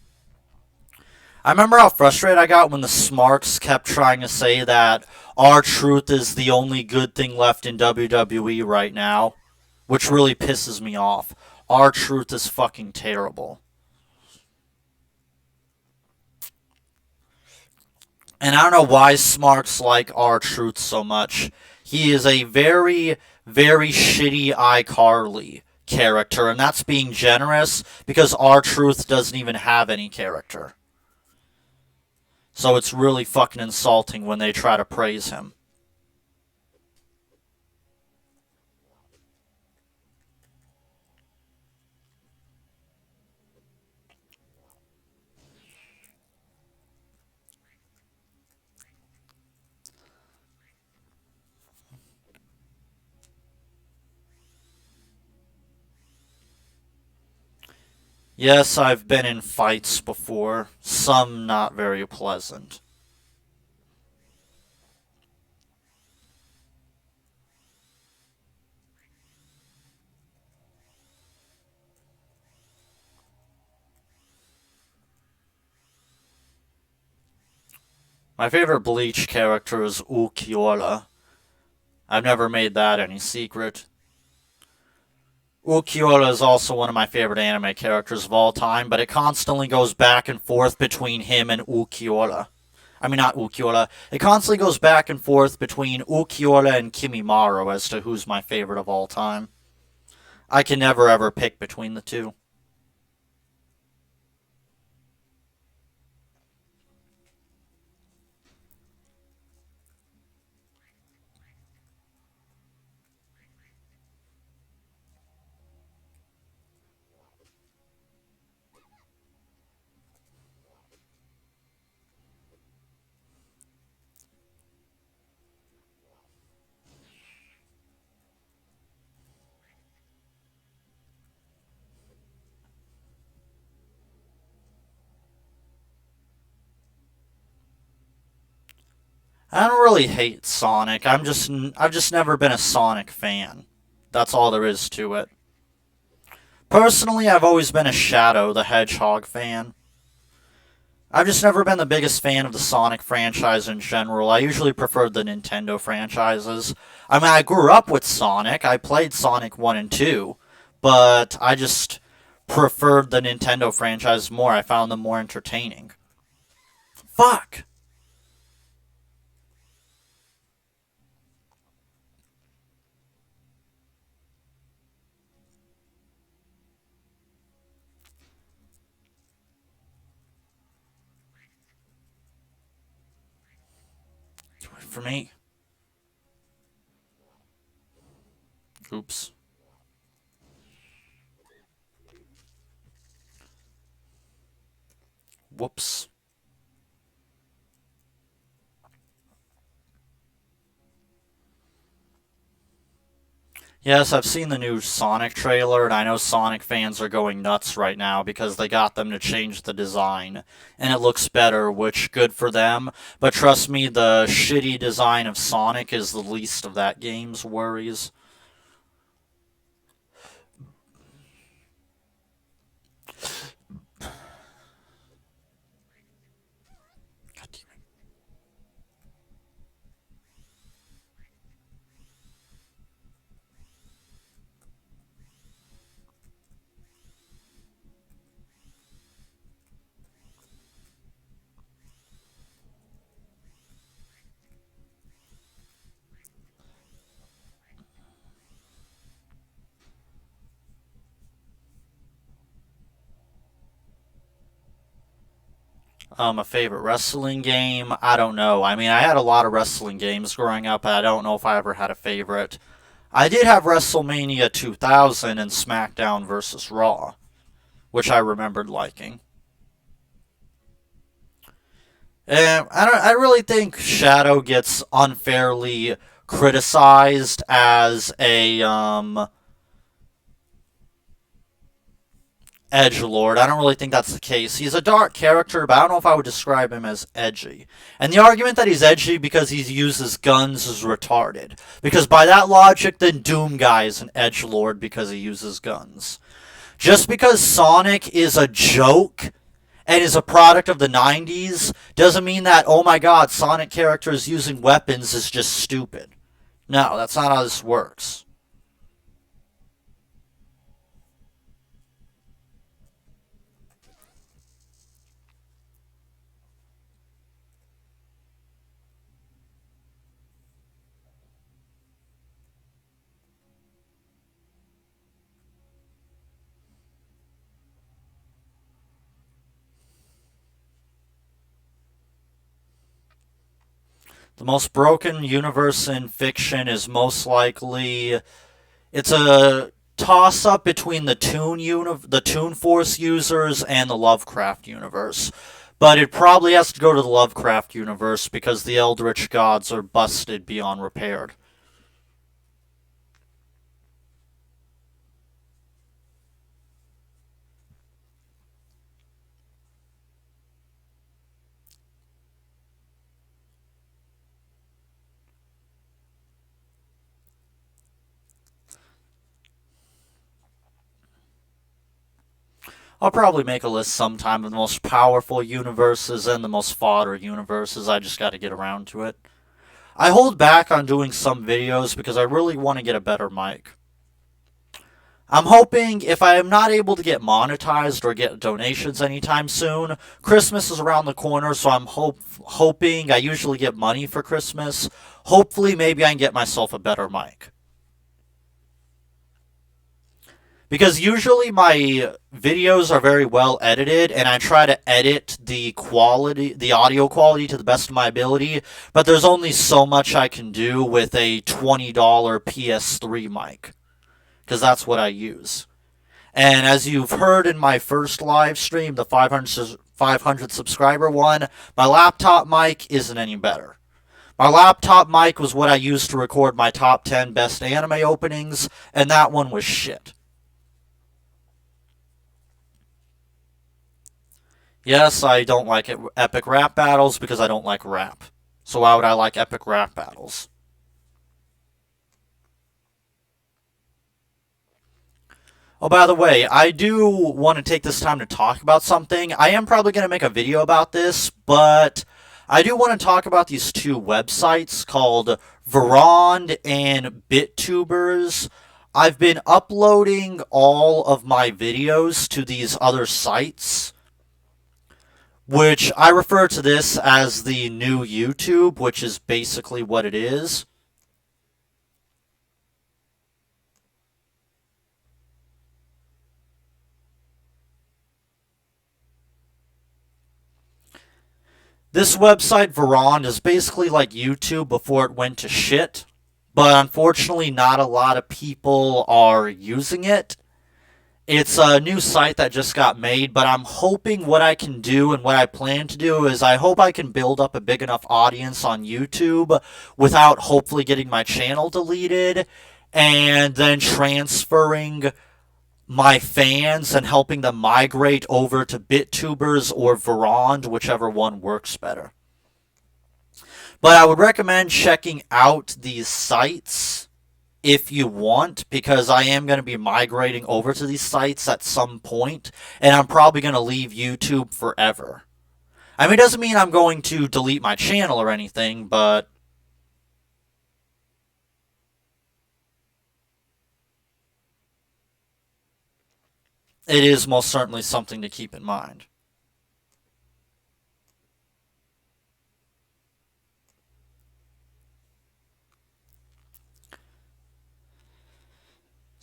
I remember how frustrated I got when the Smarks kept trying to say that R-Truth is the only good thing left in WWE right now, which really pisses me off. R-Truth is fucking terrible. And I don't know why Smarks like R-Truth so much. He is a very, very shitty iCarly character, and that's being generous because R-Truth doesn't even have any character. So it's really fucking insulting when they try to praise him. Yes, I've been in fights before, some not very pleasant. My favorite Bleach character is Ulquiorra. I've never made that any secret. Ulquiorra is also one of my favorite anime characters of all time, but it constantly goes back and forth between him and Ulquiorra. I mean, not Ulquiorra. It constantly goes back and forth between Ulquiorra and Kimimorra as to who's my favorite of all time. I can never ever pick between the two. I don't really hate Sonic. I've just never been a Sonic fan. That's all there is to it. Personally, I've always been a Shadow the Hedgehog fan. I've just never been the biggest fan of the Sonic franchise in general. I usually preferred the Nintendo franchises. I mean, I grew up with Sonic. I played Sonic 1 and 2, but I just preferred the Nintendo franchise more. I found them more entertaining. Fuck! For me. Oops. Whoops. Yes, I've seen the new Sonic trailer, and I know Sonic fans are going nuts right now because they got them to change the design, and it looks better, which good for them. But trust me, the shitty design of Sonic is the least of that game's worries. A favorite wrestling game? I don't know. I mean, I had a lot of wrestling games growing up, but I don't know if I ever had a favorite. I did have WrestleMania 2000 and SmackDown vs. Raw, which I remembered liking. And I really think Shadow gets unfairly criticized as a edgelord. I don't really think that's the case. He's a dark character, but I don't know if I would describe him as edgy. And the argument that he's edgy because he uses guns is retarded. Because by that logic, then Doom Guy is an edgelord because he uses guns. Just because Sonic is a joke and is a product of the 90s doesn't mean that, oh my god, Sonic characters using weapons is just stupid. No, that's not how this works. The most broken universe in fiction is most likely it's a toss up between the Toon Force users and the Lovecraft universe. But it probably has to go to the Lovecraft universe because the Eldritch gods are busted beyond repair. I'll probably make a list sometime of the most powerful universes and the most fodder universes. I just gotta get around to it. I hold back on doing some videos because I really want to get a better mic. I'm hoping if I am not able to get monetized or get donations anytime soon, Christmas is around the corner, so I'm hoping I usually get money for Christmas. Hopefully, maybe I can get myself a better mic. Because usually my videos are very well edited, and I try to edit the audio quality to the best of my ability, but there's only so much I can do with a $20 PS3 mic, because that's what I use. And as you've heard in my first live stream, the 500 subscriber one, my laptop mic isn't any better. My laptop mic was what I used to record my top 10 best anime openings, and that one was shit. Yes, I don't like epic rap battles because I don't like rap. So why would I like epic rap battles? Oh, by the way, I do want to take this time to talk about something. I am probably going to make a video about this, but I do want to talk about these two websites called Verond and BitTubers. I've been uploading all of my videos to these other sites, which I refer to this as the new YouTube, which is basically what it is. This website, Verond, is basically like YouTube before it went to shit, but unfortunately not a lot of people are using it. It's a new site that just got made, but I'm hoping what I can do and what I plan to do is I hope I can build up a big enough audience on YouTube without hopefully getting my channel deleted. and then transferring my fans and helping them migrate over to BitTubers or Verond, whichever one works better. But I would recommend checking out these sites if you want, because I am going to be migrating over to these sites at some point, and I'm probably going to leave YouTube forever. I mean, it doesn't mean I'm going to delete my channel or anything, but it is most certainly something to keep in mind.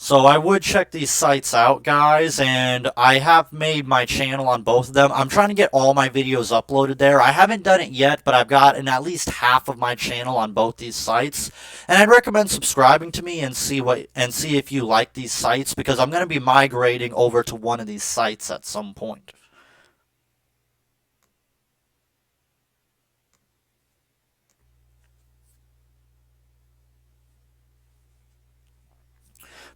So I would check these sites out, guys, and I have made my channel on both of them. I'm trying to get all my videos uploaded there. I haven't done it yet, but I've gotten at least half of my channel on both these sites. And I'd recommend subscribing to me and see if you like these sites, because I'm going to be migrating over to one of these sites at some point.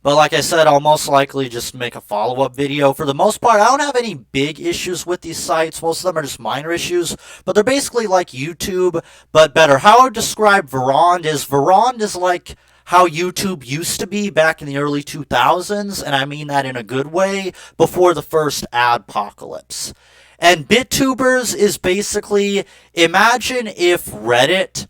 But like I said, I'll most likely just make a follow-up video. For the most part, I don't have any big issues with these sites. Most of them are just minor issues. But they're basically like YouTube, but better. How I would describe Verond is like how YouTube used to be back in the early 2000s, and I mean that in a good way, before the first adpocalypse. And BitTubers is basically, imagine if Reddit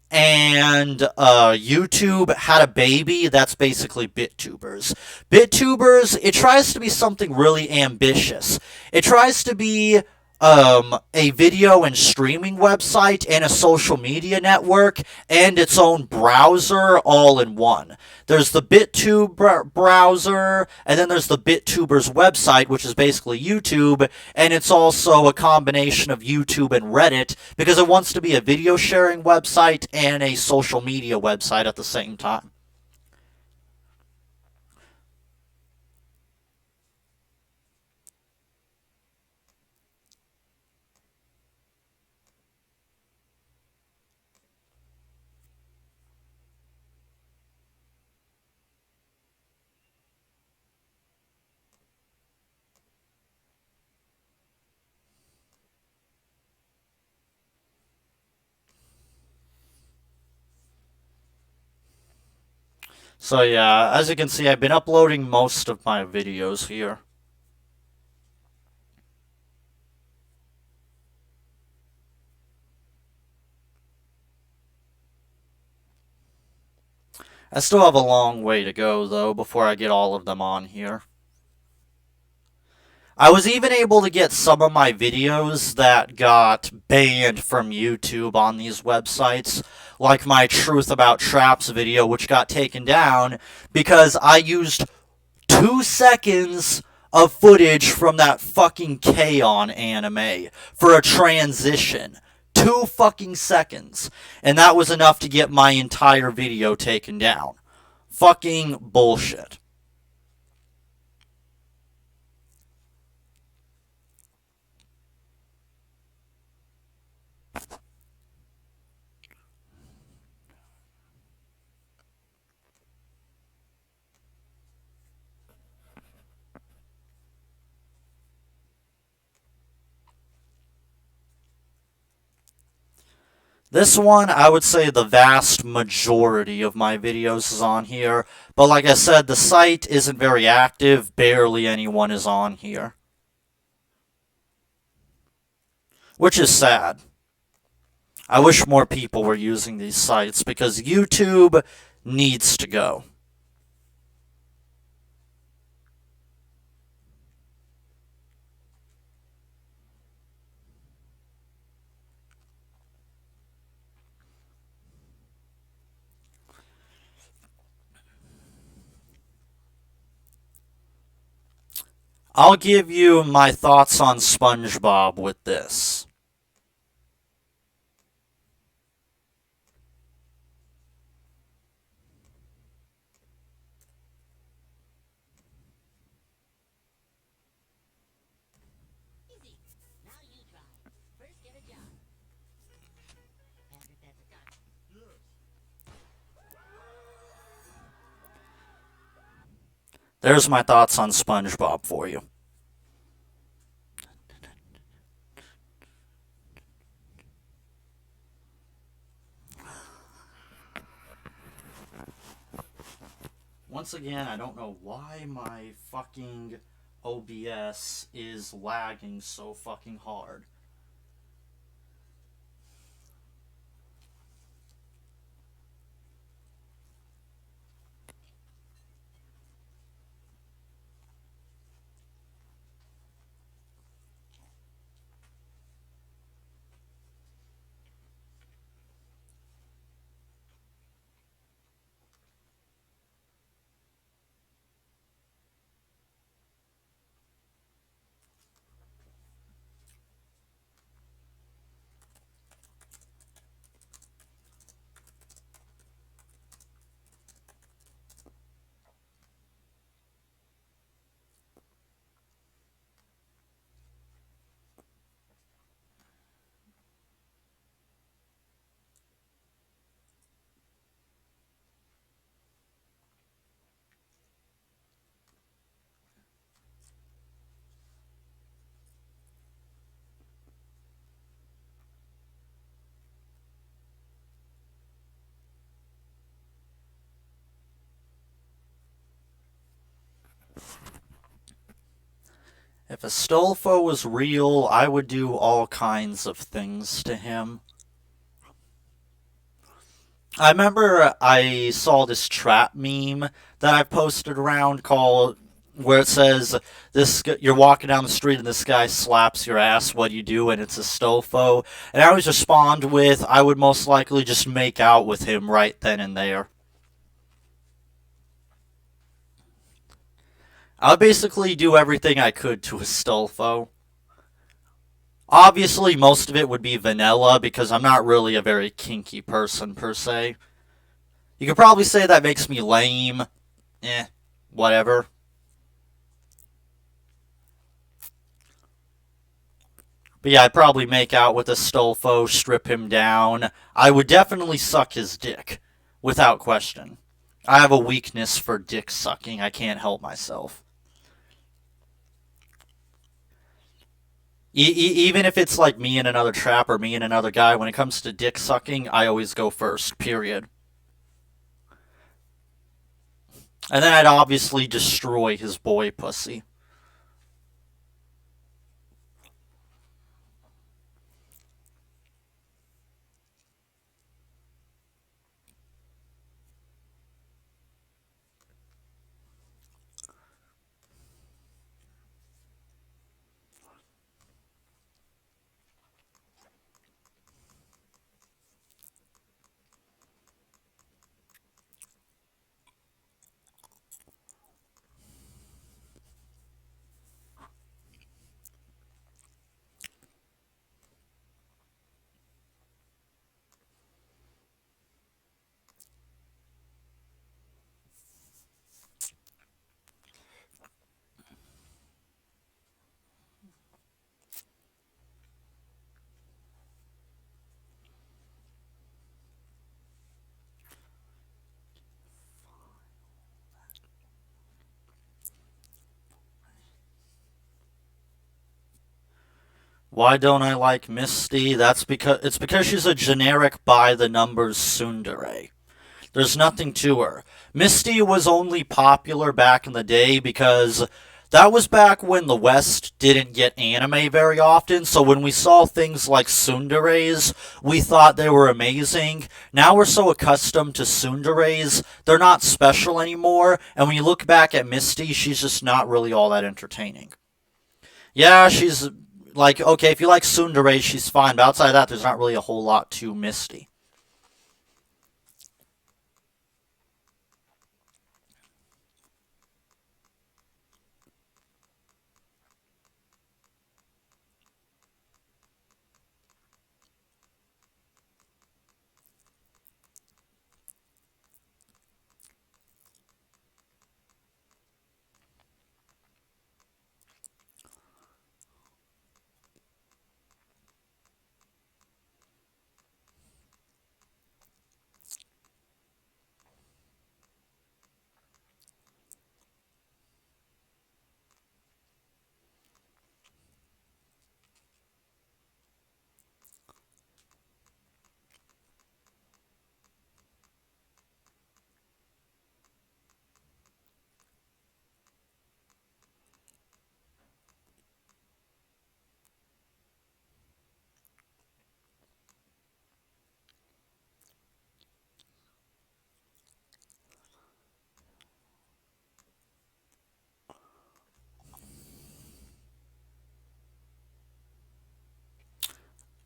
and YouTube had a baby. That's basically BitTubers. BitTubers, it tries to be something really ambitious. It tries to be a video and streaming website and a social media network and its own browser all in one. There's the BitTube browser, and then there's the BitTubers website, which is basically YouTube, and it's also a combination of YouTube and Reddit because it wants to be a video sharing website and a social media website at the same time. So yeah, as you can see, I've been uploading most of my videos here. I still have a long way to go, though, before I get all of them on here. I was even able to get some of my videos that got banned from YouTube on these websites, like my Truth About Traps video, which got taken down because I used 2 seconds of footage from that fucking K-On! Anime for a transition. 2 fucking seconds. And that was enough to get my entire video taken down. Fucking bullshit. This one, I would say the vast majority of my videos is on here. But like I said, the site isn't very active. Barely anyone is on here. Which is sad. I wish more people were using these sites because YouTube needs to go. I'll give you my thoughts on SpongeBob with this. There's my thoughts on SpongeBob for you. Once again, I don't know why my fucking OBS is lagging so fucking hard. If Astolfo was real, I would do all kinds of things to him. I remember I saw this trap meme that I posted around called where it says you're walking down the street and this guy slaps your ass, what do you do? And it's Astolfo. And I always respond with I would most likely just make out with him right then and there. I would basically do everything I could to Astolfo. Obviously, most of it would be vanilla because I'm not really a very kinky person per se. You could probably say that makes me lame. Whatever. But yeah, I'd probably make out with Astolfo, strip him down. I would definitely suck his dick, without question. I have a weakness for dick sucking. I can't help myself. Even if it's like me and another trap or me and another guy, when it comes to dick sucking, I always go first, period. And then I'd obviously destroy his boy pussy. Why don't I like Misty? That's because she's a generic by the numbers tsundere. There's nothing to her. Misty was only popular back in the day because that was back when the West didn't get anime very often, so when we saw things like tsunderes, we thought they were amazing. Now we're so accustomed to tsunderes, they're not special anymore, and when you look back at Misty, she's just not really all that entertaining. Yeah, she's like, okay, if you like tsundere, she's fine, but outside of that, there's not really a whole lot to Misty.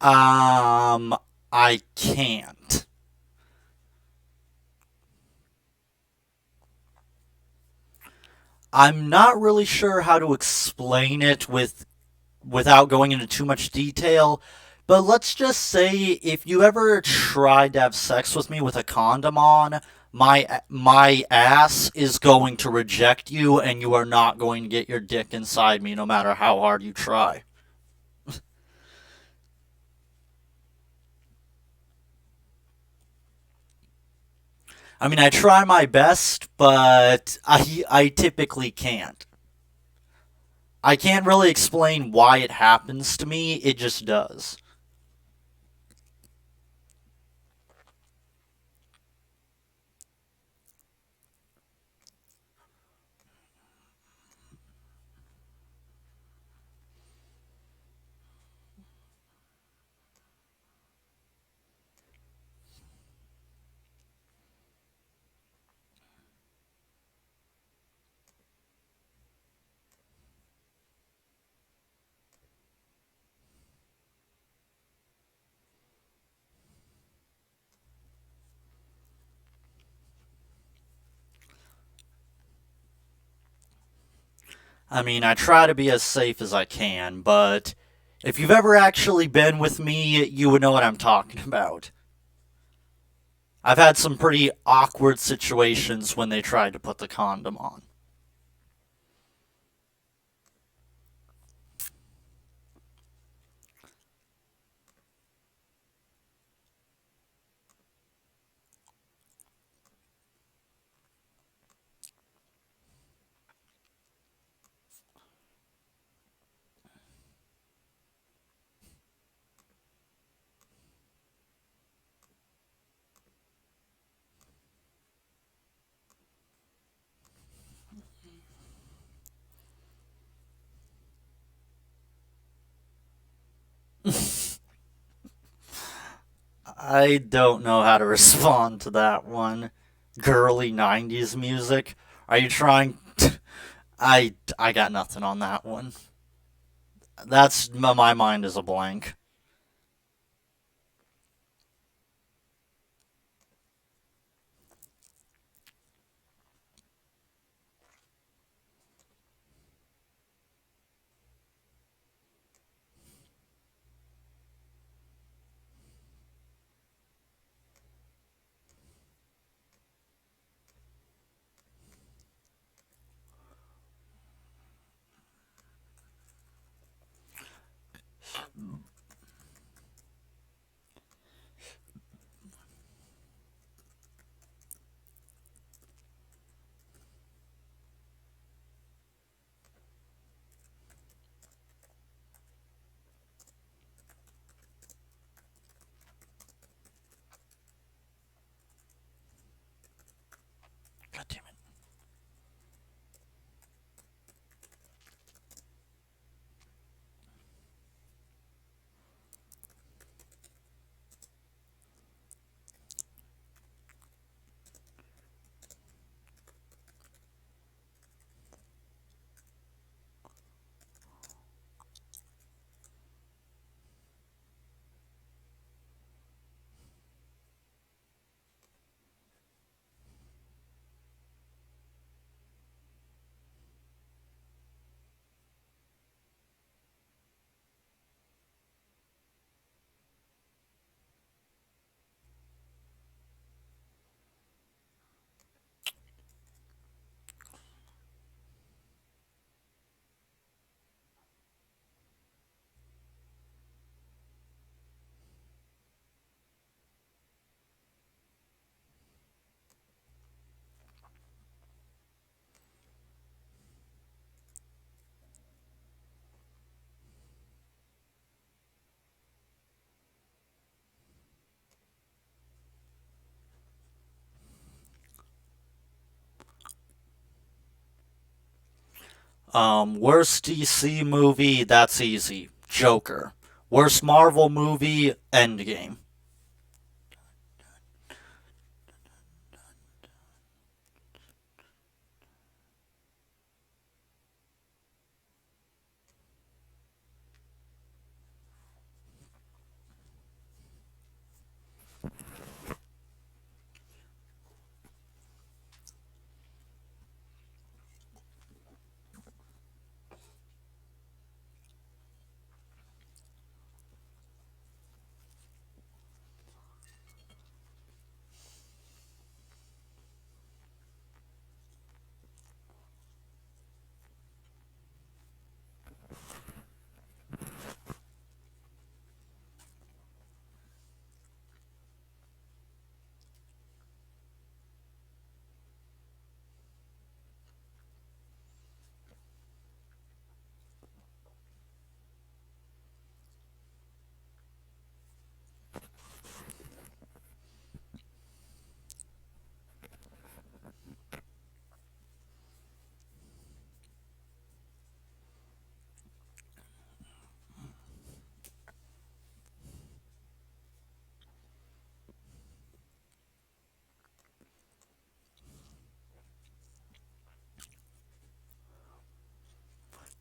Um, I can't. I'm not really sure how to explain it without going into too much detail, but let's just say if you ever tried to have sex with me with a condom on, my ass is going to reject you and you are not going to get your dick inside me no matter how hard you try. I mean, I try my best, but I typically can't. I can't really explain why it happens to me, it just does. I mean, I try to be as safe as I can, but if you've ever actually been with me, you would know what I'm talking about. I've had some pretty awkward situations when they tried to put the condom on. I don't know how to respond to that one. Girly 90s music? Are you trying? I got nothing on that one. That's my mind is a blank. God damn it. Worst DC movie, that's easy. Joker. Worst Marvel movie, Endgame.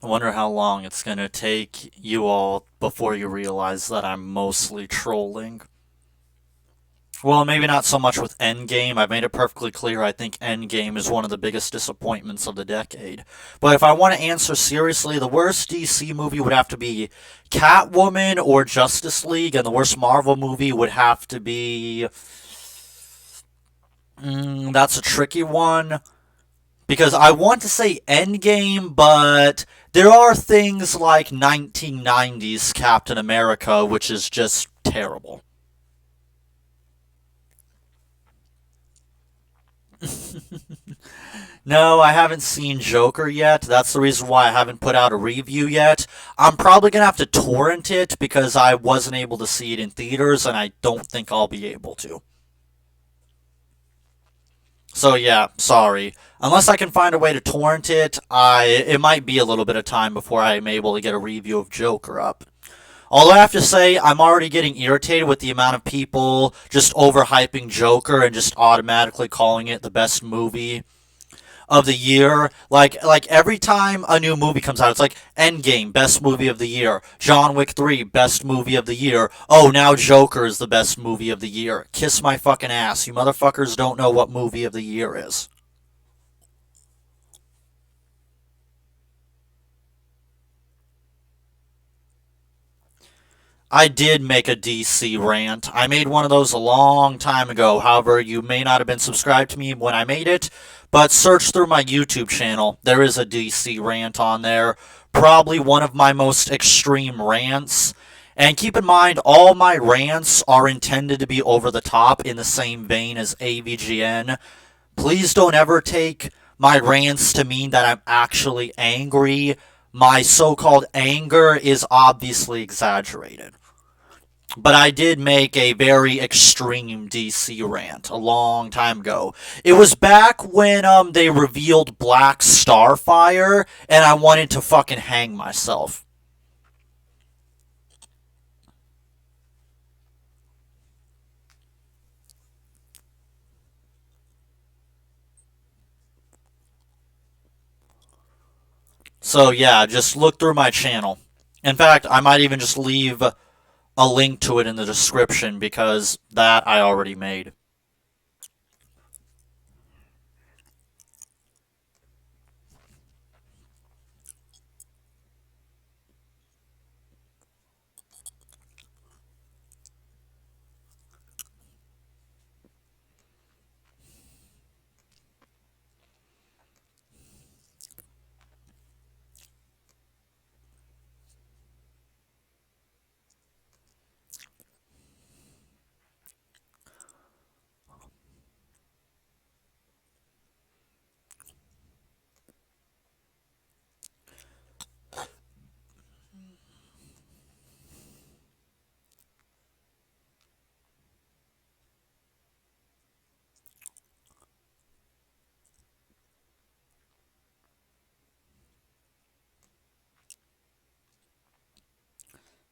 I wonder how long it's gonna take you all before you realize that I'm mostly trolling. Well, maybe not so much with Endgame. I've made it perfectly clear I think Endgame is one of the biggest disappointments of the decade. But if I want to answer seriously, the worst DC movie would have to be Catwoman or Justice League, and the worst Marvel movie would have to be. That's a tricky one. Because I want to say Endgame, but there are things like 1990s Captain America, which is just terrible. No, I haven't seen Joker yet. That's the reason why I haven't put out a review yet. I'm probably going to have to torrent it because I wasn't able to see it in theaters, and I don't think I'll be able to. So yeah, sorry. Unless I can find a way to torrent it, it might be a little bit of time before I am able to get a review of Joker up. Although I have to say, I'm already getting irritated with the amount of people just overhyping Joker and just automatically calling it the best movie of the year. Like every time a new movie comes out, it's like Endgame, best movie of the year. John Wick 3, best movie of the year. Oh, now Joker is the best movie of the year. Kiss my fucking ass. You motherfuckers don't know what movie of the year is. I did make a DC rant. I made one of those a long time ago. However, you may not have been subscribed to me when I made it, but search through my YouTube channel. There is a DC rant on there. Probably one of my most extreme rants. And keep in mind, all my rants are intended to be over the top in the same vein as AVGN. Please don't ever take my rants to mean that I'm actually angry. My so called anger is obviously exaggerated. But I did make a very extreme DC rant a long time ago. It was back when they revealed Black Starfire, and I wanted to fucking hang myself. So yeah, just look through my channel. In fact, I might even just leave a link to it in the description because that I already made.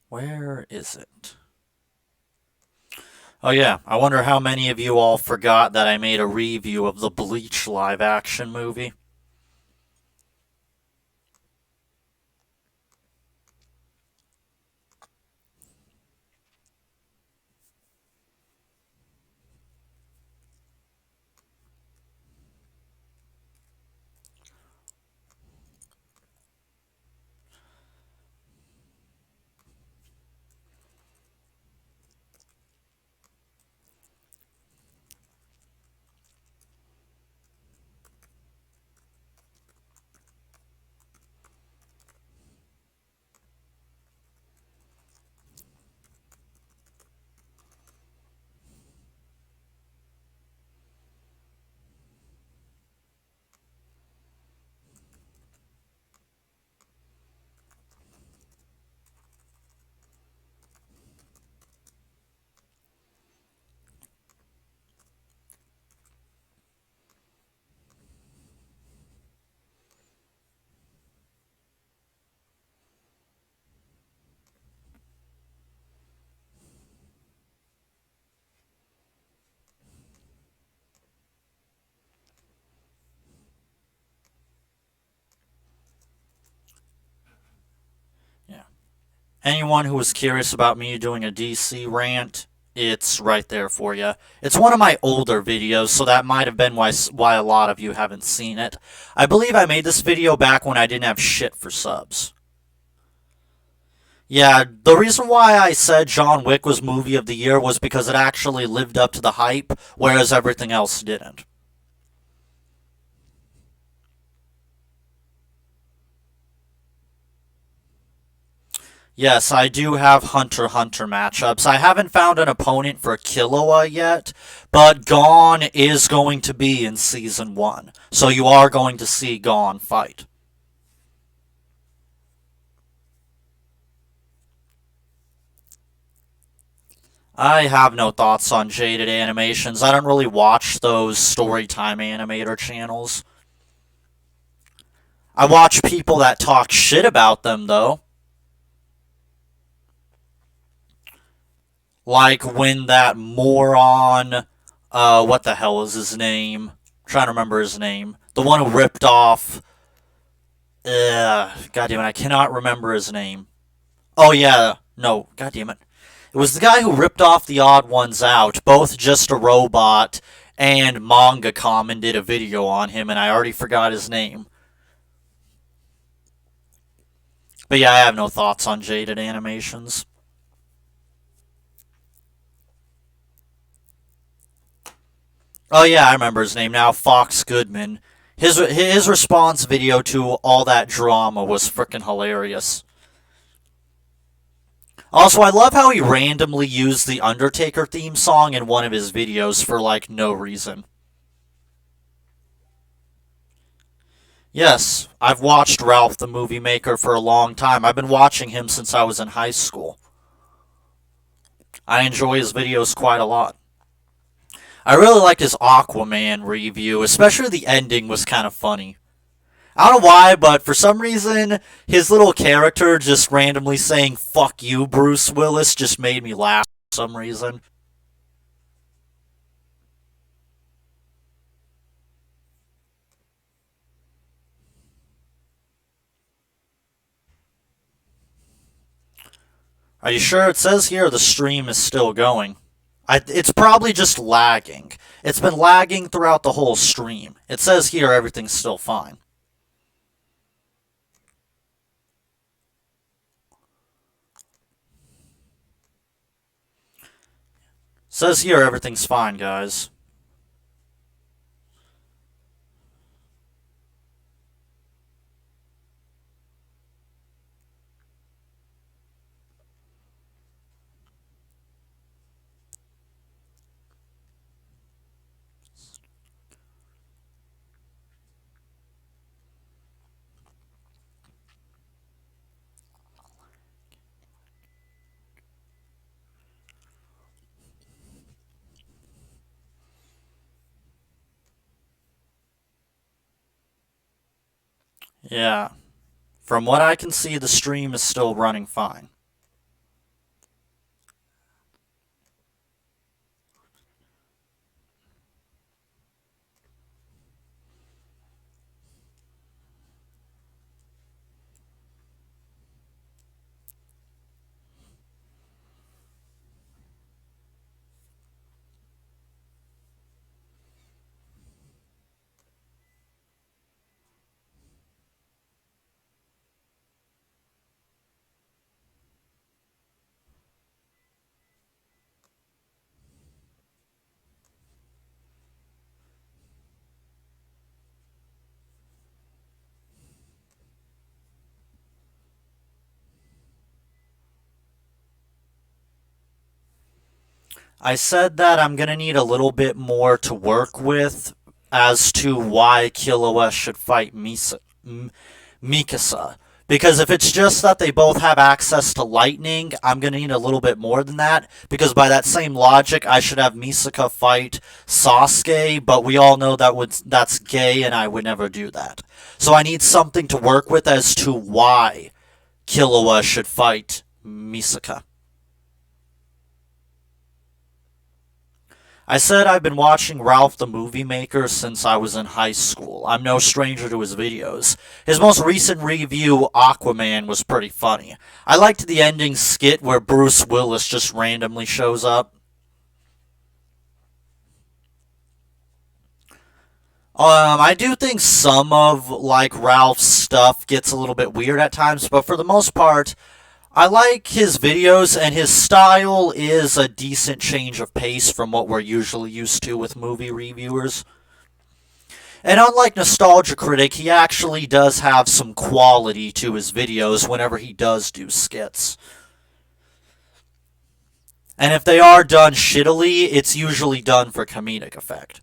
Where is it? Oh yeah, I wonder how many of you all forgot that I made a review of the Bleach live action movie. Anyone who was curious about me doing a DC rant, it's right there for you. It's one of my older videos, so that might have been why a lot of you haven't seen it. I believe I made this video back when I didn't have shit for subs. Yeah, the reason why I said John Wick was Movie of the Year was because it actually lived up to the hype, whereas everything else didn't. Yes, I do have Hunter x Hunter matchups. I haven't found an opponent for Killua yet, but Gon is going to be in Season 1, so you are going to see Gon fight. I have no thoughts on Jaded Animations. I don't really watch those Storytime animator channels. I watch people that talk shit about them, though. Like when that moron, what the hell is his name? I'm trying to remember his name. The one who ripped off, God damn it, I cannot remember his name. Oh yeah, no, god damn it. It was the guy who ripped off the Odd Ones Out, both Just a Robot and Manga Common did a video on him, and I already forgot his name. But yeah, I have no thoughts on Jaded Animations. Oh yeah, I remember his name now, Fox Goodman. His response video to all that drama was frickin' hilarious. Also, I love how he randomly used the Undertaker theme song in one of his videos for, like, no reason. Yes, I've watched Ralph the Movie Maker for a long time. I've been watching him since I was in high school. I enjoy his videos quite a lot. I really liked his Aquaman review, especially the ending was kind of funny. I don't know why, but for some reason, his little character just randomly saying, "Fuck you, Bruce Willis," just made me laugh for some reason. Are you sure? It says here the stream is still going. It's probably just lagging. It's been lagging throughout the whole stream. It says here everything's still fine. Says here everything's fine, guys. Yeah. From what I can see, the stream is still running fine. I said that I'm going to need a little bit more to work with as to why Killua should fight Mikasa. Because if it's just that they both have access to lightning, I'm going to need a little bit more than that. Because by that same logic, I should have Misaka fight Sasuke, but we all know that's gay and I would never do that. So I need something to work with as to why Killua should fight Misaka. I said I've been watching Ralph the Movie Maker since I was in high school. I'm no stranger to his videos. His most recent review, Aquaman, was pretty funny. I liked the ending skit where Bruce Willis just randomly shows up. I do think some of like Ralph's stuff gets a little bit weird at times, but for the most part, I like his videos, and his style is a decent change of pace from what we're usually used to with movie reviewers. And unlike Nostalgia Critic, he actually does have some quality to his videos whenever he does do skits. And if they are done shittily, it's usually done for comedic effect.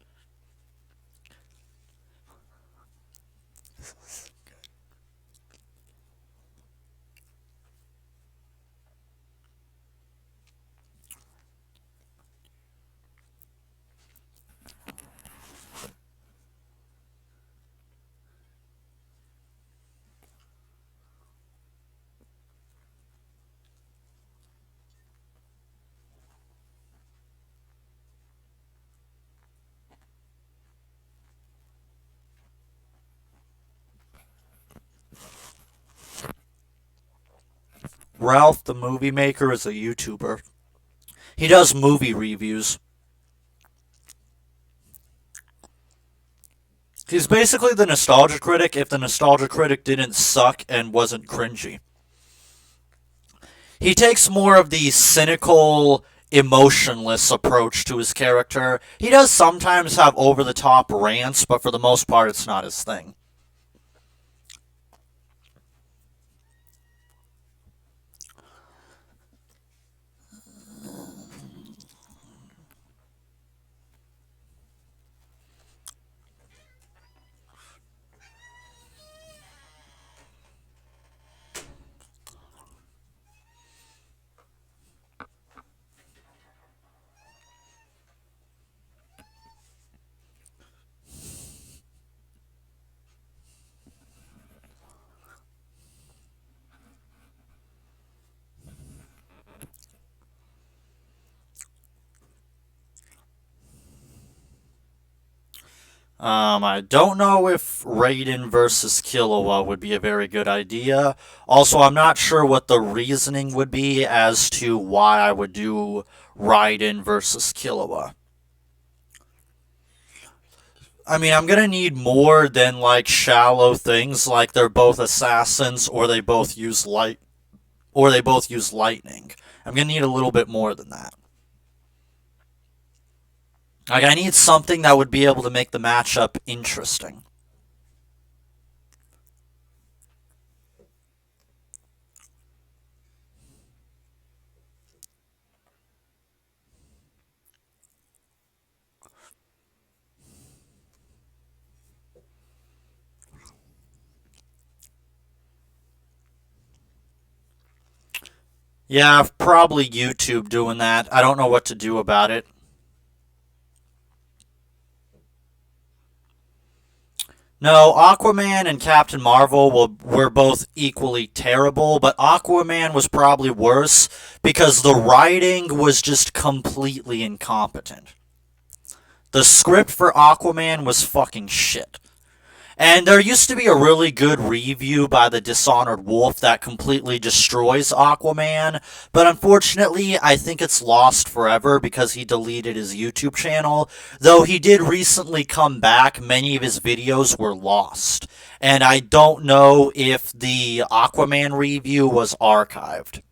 Ralph the Movie Maker is a YouTuber. He does movie reviews. He's basically the Nostalgia Critic if the Nostalgia Critic didn't suck and wasn't cringy. He takes more of the cynical, emotionless approach to his character. He does sometimes have over the top rants, but for the most part, it's not his thing. I don't know if Raiden versus Killua would be a very good idea. Also, I'm not sure what the reasoning would be as to why I would do Raiden versus Killua. I mean, I'm gonna need more than like shallow things like they're both assassins or they both use lightning. I'm gonna need a little bit more than that. Like I need something that would be able to make the matchup interesting. Yeah, probably YouTube doing that. I don't know what to do about it. No, Aquaman and Captain Marvel were both equally terrible, but Aquaman was probably worse because the writing was just completely incompetent. The script for Aquaman was fucking shit. And there used to be a really good review by the Dishonored Wolf that completely destroys Aquaman, but unfortunately, I think it's lost forever because he deleted his YouTube channel. Though he did recently come back, many of his videos were lost. And I don't know if the Aquaman review was archived.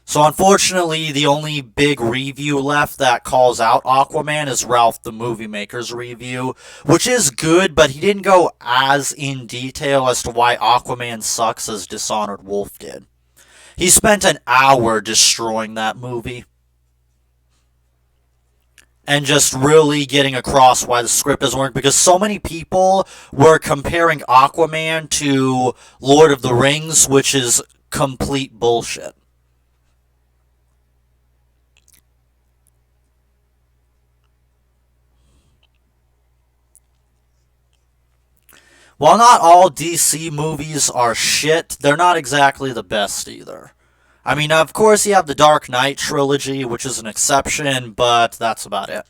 So unfortunately, the only big review left that calls out Aquaman is Ralph the Movie Maker's review, which is good, but he didn't go as in detail as to why Aquaman sucks as Dishonored Wolf did. He spent an hour destroying that movie and just really getting across why the script doesn't work because so many people were comparing Aquaman to Lord of the Rings, which is complete bullshit. While not all DC movies are shit, they're not exactly the best either. I mean, of course, you have the Dark Knight trilogy, which is an exception, but that's about it.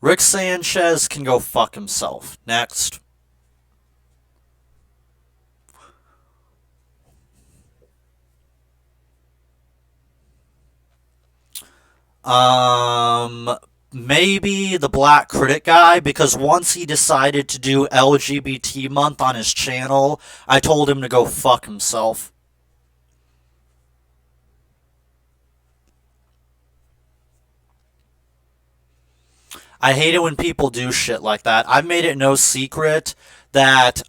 Rick Sanchez can go fuck himself. Next. Maybe the Black Critic guy, because once he decided to do LGBT month on his channel, I told him to go fuck himself. I hate it when people do shit like that. I've made it no secret that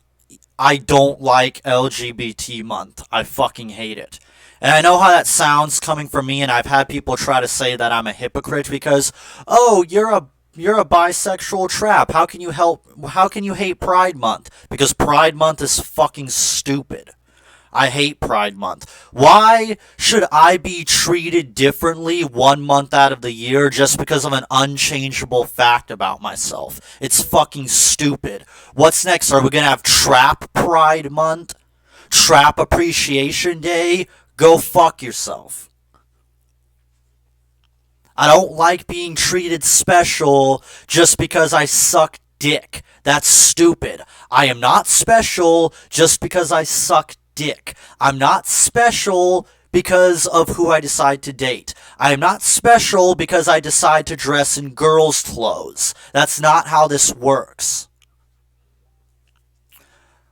I don't like LGBT month. I fucking hate it. And I know how that sounds coming from me, and I've had people try to say that I'm a hypocrite because, oh, you're a bisexual trap. How can you hate Pride Month? Because Pride Month is fucking stupid. I hate Pride Month. Why should I be treated differently 1 month out of the year just because of an unchangeable fact about myself? It's fucking stupid. What's next? Are we gonna have Trap Pride Month? Trap Appreciation Day? Go fuck yourself. I don't like being treated special just because I suck dick. That's stupid. I am not special just because I suck dick. I'm not special because of who I decide to date. I am not special because I decide to dress in girls' clothes. That's not how this works.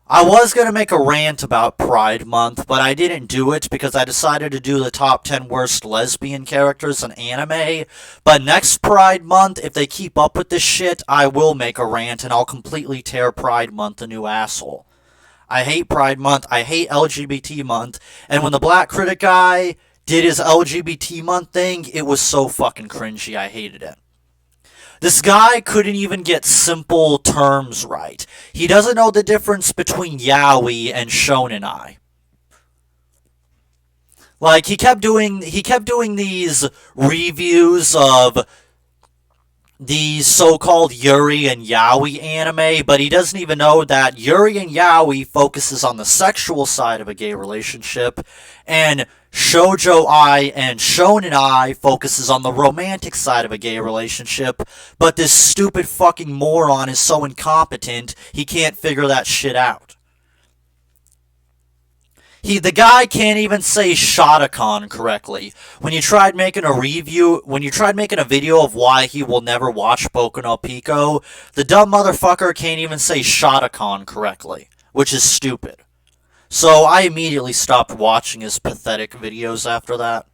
I was going to make a rant about Pride Month, but I didn't do it because I decided to do the top 10 worst lesbian characters in anime. But next Pride Month, if they keep up with this shit, I will make a rant and I'll completely tear Pride Month a new asshole. I hate Pride Month, I hate LGBT Month, and when the Black Critic guy did his LGBT Month thing, it was so fucking cringy, I hated it. This guy couldn't even get simple terms right. He doesn't know the difference between yaoi and shonenai. Like he kept doing these reviews of the so-called Yuri and Yaoi anime, but he doesn't even know that Yuri and Yaoi focuses on the sexual side of a gay relationship, and Shoujo Ai and Shonen Ai focuses on the romantic side of a gay relationship, but this stupid fucking moron is so incompetent, he can't figure that shit out. The guy can't even say Shotokan correctly. When you tried making a video of why he will never watch Boku no Pico, the dumb motherfucker can't even say Shotokan correctly, which is stupid. So I immediately stopped watching his pathetic videos after that.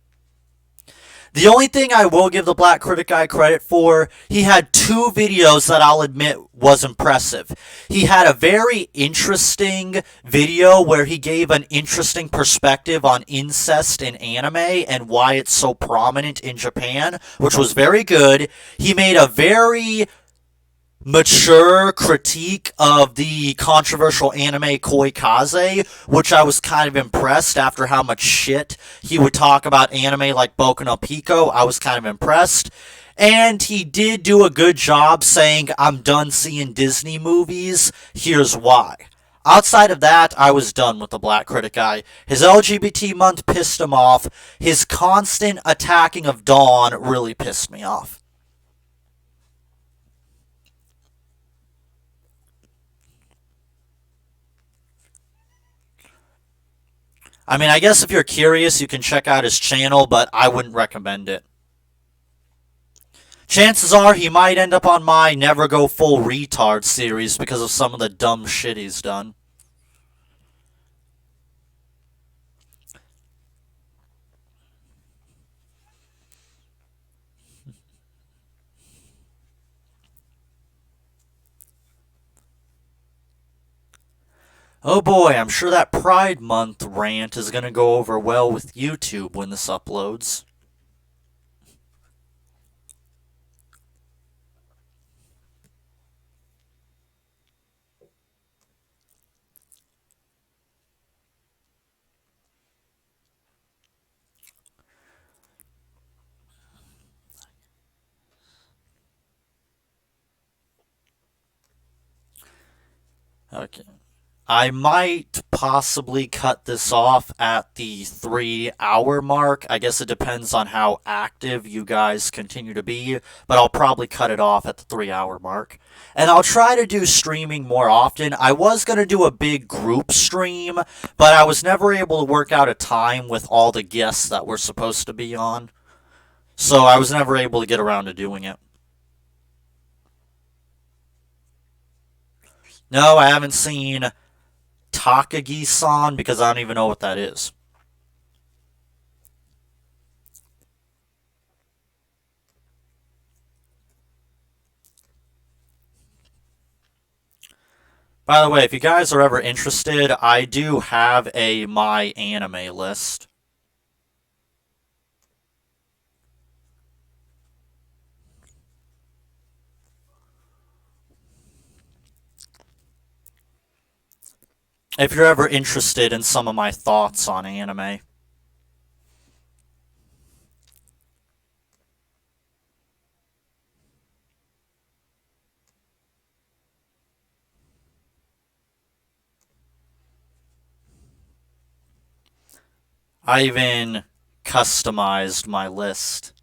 The only thing I will give the Black Critic guy credit for, he had two videos that I'll admit was impressive. He had a very interesting video where he gave an interesting perspective on incest in anime and why it's so prominent in Japan, which was very good. He made a very mature critique of the controversial anime Koi Kaze, which I was kind of impressed after how much shit he would talk about anime like Boku no Pico. I was kind of impressed. And he did do a good job saying, I'm done seeing Disney movies, here's why. Outside of that, I was done with the Black Critic guy. His LGBT month pissed him off. His constant attacking of Dawn really pissed me off. I mean, I guess if you're curious, you can check out his channel, but I wouldn't recommend it. Chances are he might end up on my Never Go Full Retard series because of some of the dumb shit he's done. Oh boy, I'm sure that Pride Month rant is going to go over well with YouTube when this uploads. Okay. I might possibly cut this off at the 3 hour mark. I guess it depends on how active you guys continue to be, but I'll probably cut it off at the 3 hour mark. And I'll try to do streaming more often. I was going to do a big group stream, but I was never able to work out a time with all the guests that were supposed to be on. So I was never able to get around to doing it. No, I haven't seen Takagi-san because I don't even know what that is. By the way, if you guys are ever interested, I do have a My Anime list. If you're ever interested in some of my thoughts on anime. I even customized my list.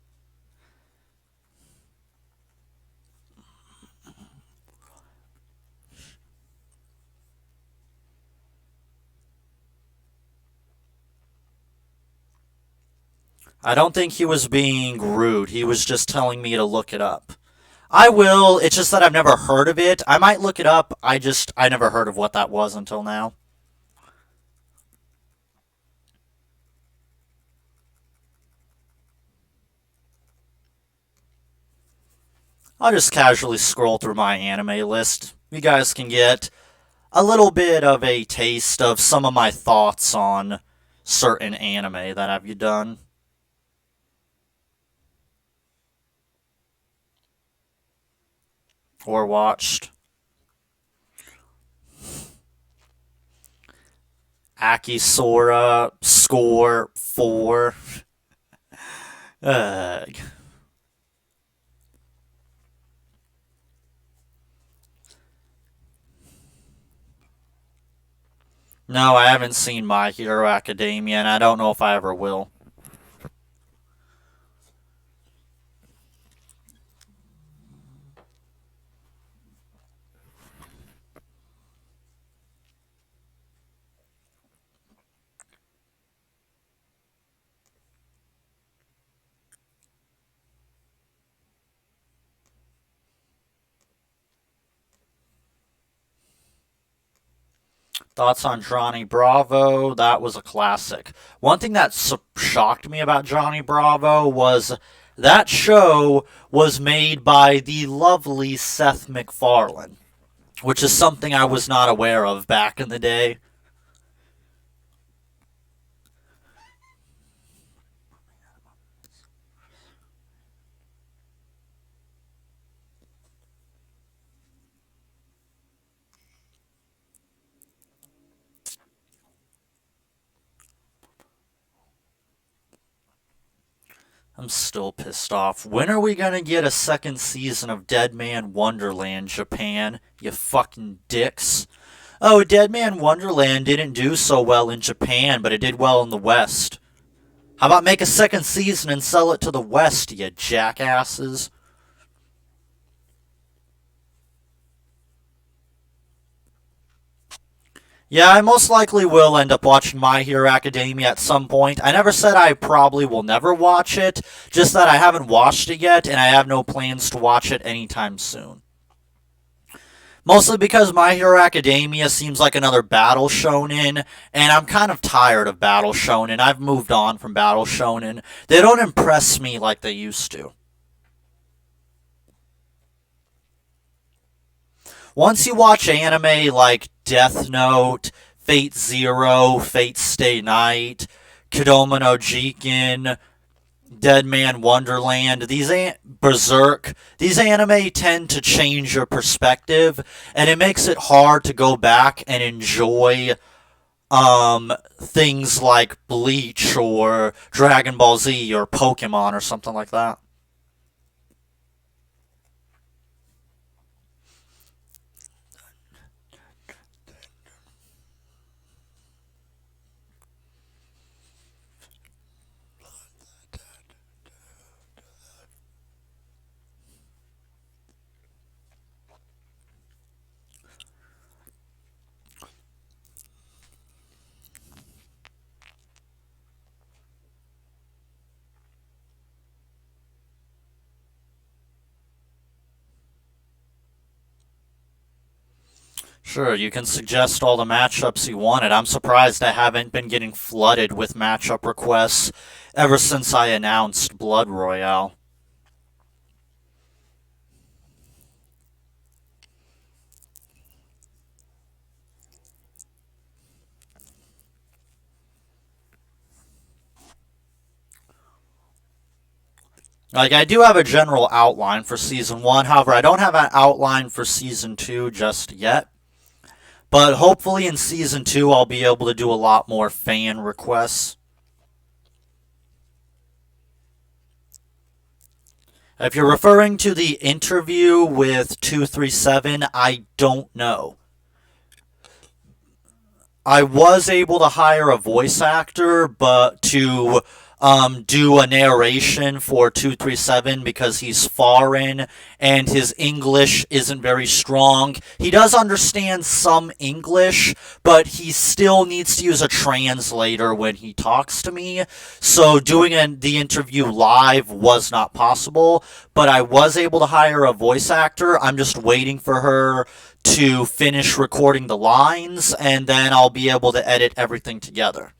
I don't think he was being rude. He was just telling me to look it up. I will. It's just that I've never heard of it. I might look it up. I never heard of what that was until now. I'll just casually scroll through my anime list. You guys can get a little bit of a taste of some of my thoughts on certain anime that I've done or watched. Akisora score 4. Ugh. No, I haven't seen My Hero Academia, and I don't know if I ever will. Thoughts on Johnny Bravo? That was a classic. One thing that shocked me about Johnny Bravo was that show was made by the lovely Seth MacFarlane, which is something I was not aware of back in the day. I'm still pissed off. When are we gonna get a second season of Dead Man Wonderland, Japan? You fucking dicks. Oh, Dead Man Wonderland didn't do so well in Japan, but it did well in the West. How about make a second season and sell it to the West, you jackasses? Yeah, I most likely will end up watching My Hero Academia at some point. I never said I probably will never watch it, just that I haven't watched it yet, and I have no plans to watch it anytime soon. Mostly because My Hero Academia seems like another battle shonen, and I'm kind of tired of battle shonen. I've moved on from battle shonen. They don't impress me like they used to. Once you watch anime like Death Note, Fate Zero, Fate Stay Night, Kodomo no Jiken, Dead Man Wonderland, Berserk, these anime tend to change your perspective, and it makes it hard to go back and enjoy things like Bleach or Dragon Ball Z or Pokemon or something like that. Sure, you can suggest all the matchups you wanted. I'm surprised I haven't been getting flooded with matchup requests ever since I announced Blood Royale. Like, I do have a general outline for Season 1, however, I don't have an outline for Season 2 just yet. But hopefully in Season 2, I'll be able to do a lot more fan requests. If you're referring to the interview with 237, I don't know. I was able to hire a voice actor, but to do a narration for 237 because he's foreign and his English isn't very strong. He does understand some English, but he still needs to use a translator when he talks to me. So doing the interview live was not possible, but I was able to hire a voice actor. I'm just waiting for her to finish recording the lines, and then I'll be able to edit everything together.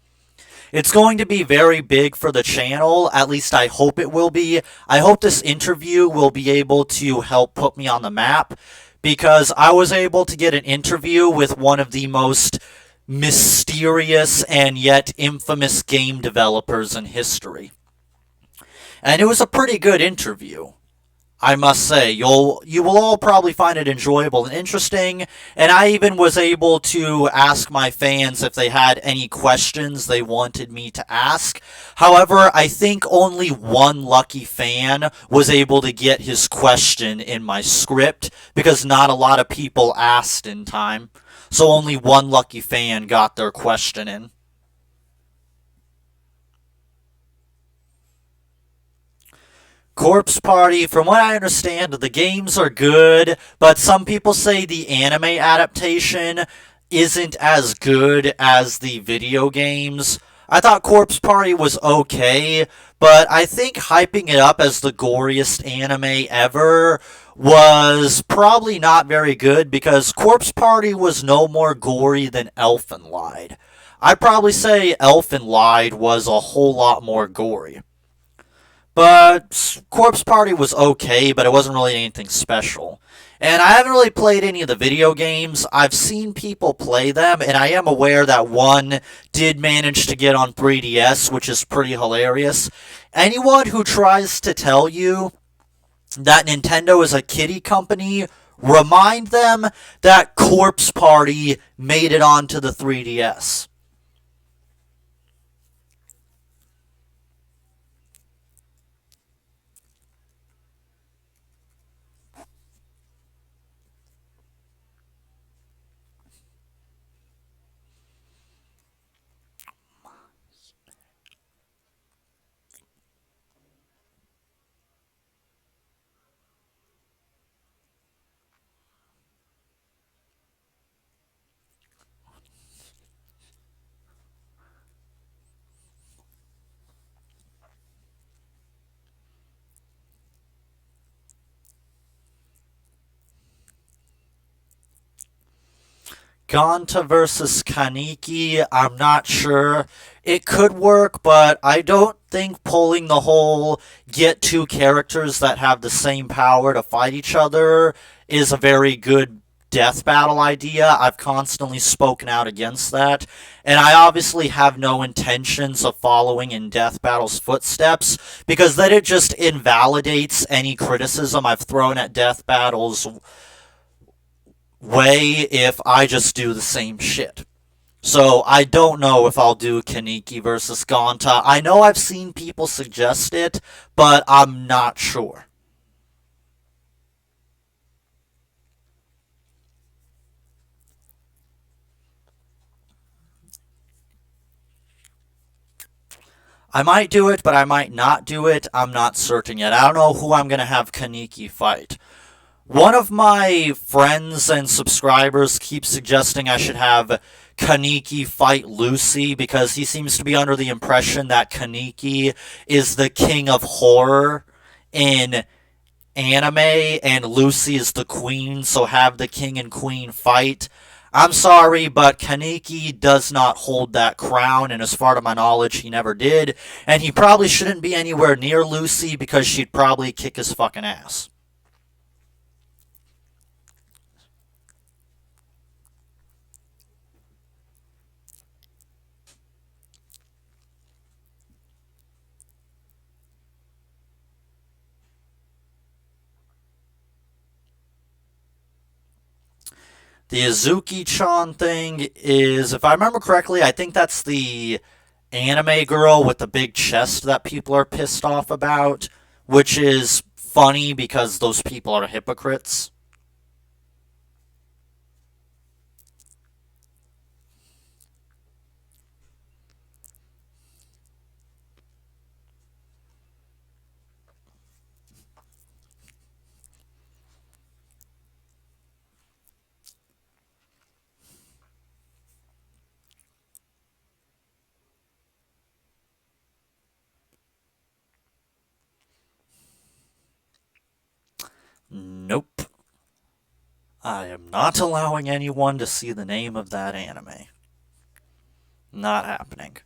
It's going to be very big for the channel, at least I hope it will be. I hope this interview will be able to help put me on the map, because I was able to get an interview with one of the most mysterious and yet infamous game developers in history. And it was a pretty good interview, I must say. You will all probably find it enjoyable and interesting, and I even was able to ask my fans if they had any questions they wanted me to ask. However, I think only one lucky fan was able to get his question in my script, because not a lot of people asked in time. So only one lucky fan got their question in. Corpse Party, from what I understand, the games are good, but some people say the anime adaptation isn't as good as the video games. I thought Corpse Party was okay, but I think hyping it up as the goriest anime ever was probably not very good, because Corpse Party was no more gory than Elfenlied. I'd probably say Elfenlied was a whole lot more gory. But Corpse Party was okay, but it wasn't really anything special. And I haven't really played any of the video games. I've seen people play them, and I am aware that one did manage to get on 3DS, which is pretty hilarious. Anyone who tries to tell you that Nintendo is a kiddie company, remind them that Corpse Party made it onto the 3DS. Gonta versus Kaneki, I'm not sure. It could work, but I don't think pulling the whole get two characters that have the same power to fight each other is a very good death battle idea. I've constantly spoken out against that, and I obviously have no intentions of following in Death Battle's footsteps, because then it just invalidates any criticism I've thrown at Death Battle's way if I just do the same shit. So I don't know if I'll do Kaneki versus Gonta. I know I've seen people suggest it, but I'm not sure. I might do it, but I might not do it. I'm not certain yet. I don't know who I'm going to have Kaneki fight. One of my friends and subscribers keeps suggesting I should have Kaneki fight Lucy, because he seems to be under the impression that Kaneki is the king of horror in anime, and Lucy is the queen, so have the king and queen fight. I'm sorry, but Kaneki does not hold that crown, and as far to my knowledge, he never did. And he probably shouldn't be anywhere near Lucy because she'd probably kick his fucking ass. The Azuki-chan thing is, if I remember correctly, I think that's the anime girl with the big chest that people are pissed off about, which is funny because those people are hypocrites. Nope. I am not allowing anyone to see the name of that anime. Not happening.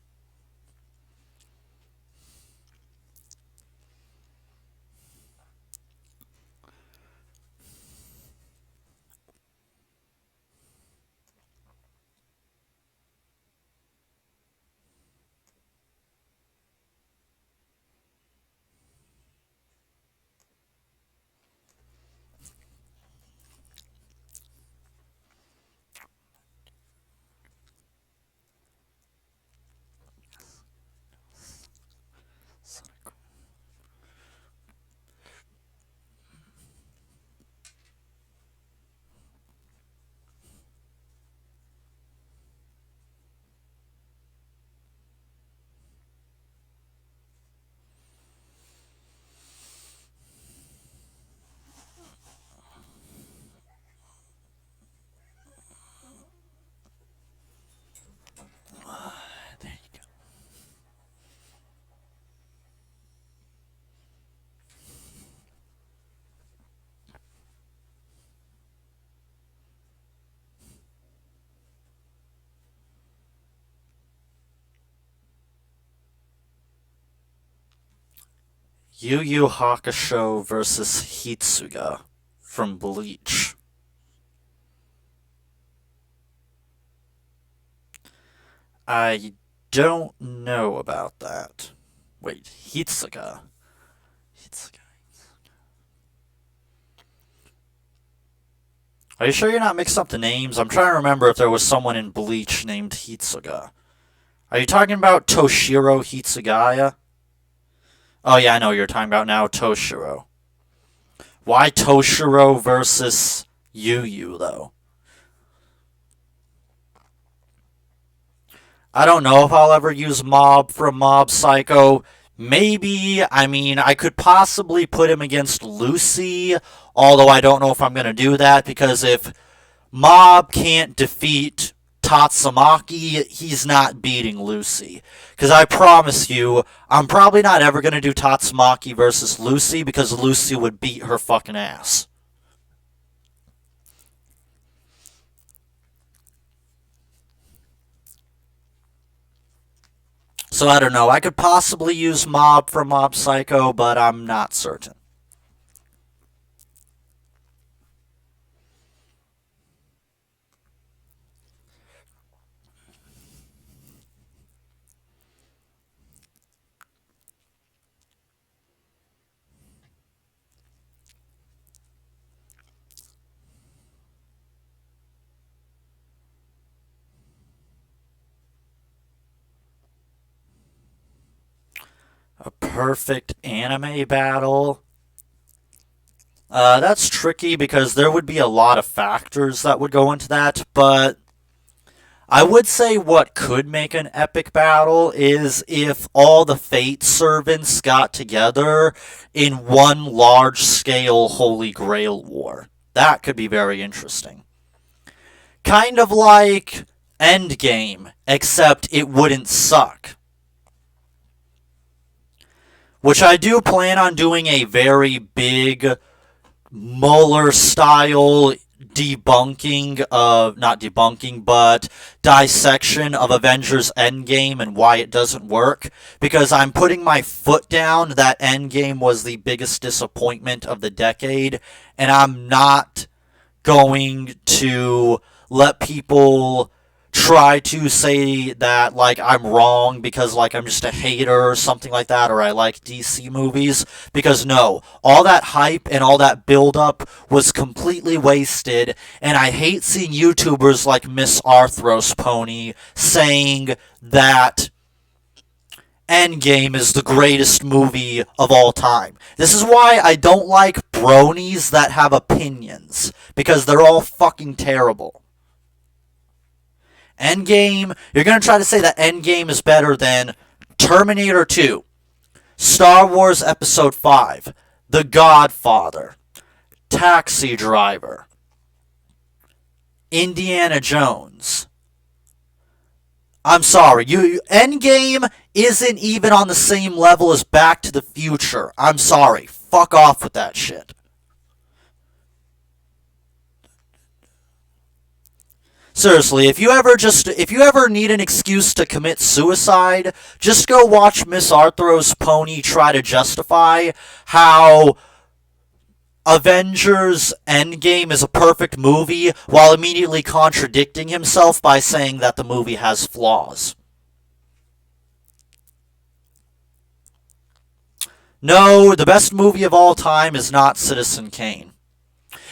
There you go. Yu Yu Hakusho versus Hitsuga from Bleach. I don't know about that. Wait, Hitsuga. Hitsuga. Are you sure you're not mixed up the names? I'm trying to remember if there was someone in Bleach named Hitsuga. Are you talking about Toshiro Hitsugaya? Oh yeah, I know what you're talking about now, Toshiro. Why Toshiro versus Yu Yu, though? I don't know if I'll ever use Mob from Mob Psycho. Maybe, I mean, I could possibly put him against Lucy, although I don't know if I'm going to do that, because if Mob can't defeat Tatsumaki, he's not beating Lucy. Because I promise you, I'm probably not ever going to do Tatsumaki versus Lucy, because Lucy would beat her fucking ass. So I don't know. I could possibly use Mob from Mob Psycho, but I'm not certain. A perfect anime battle. That's tricky because there would be a lot of factors that would go into that, but I would say what could make an epic battle is if all the Fate servants got together in one large scale Holy Grail war. That could be very interesting. Kind of like Endgame, except it wouldn't suck. Which I do plan on doing a very big Mueller style debunking of, not debunking, but dissection of Avengers Endgame and why it doesn't work, because I'm putting my foot down that Endgame was the biggest disappointment of the decade, and I'm not going to let people try to say that, like, I'm wrong because, like, I'm just a hater or something like that, or I like DC movies, because no, all that hype and all that build-up was completely wasted, and I hate seeing YouTubers like Miss Arthros Pony saying that Endgame is the greatest movie of all time. This is why I don't like bronies that have opinions, because they're all fucking terrible. Endgame, you're going to try to say that Endgame is better than Terminator 2, Star Wars Episode 5, The Godfather, Taxi Driver, Indiana Jones. I'm sorry, Endgame isn't even on the same level as Back to the Future. I'm sorry. Fuck off with that shit. Seriously, if you ever need an excuse to commit suicide, just go watch Miss Arthros Pony try to justify how Avengers Endgame is a perfect movie while immediately contradicting himself by saying that the movie has flaws. No, the best movie of all time is not Citizen Kane.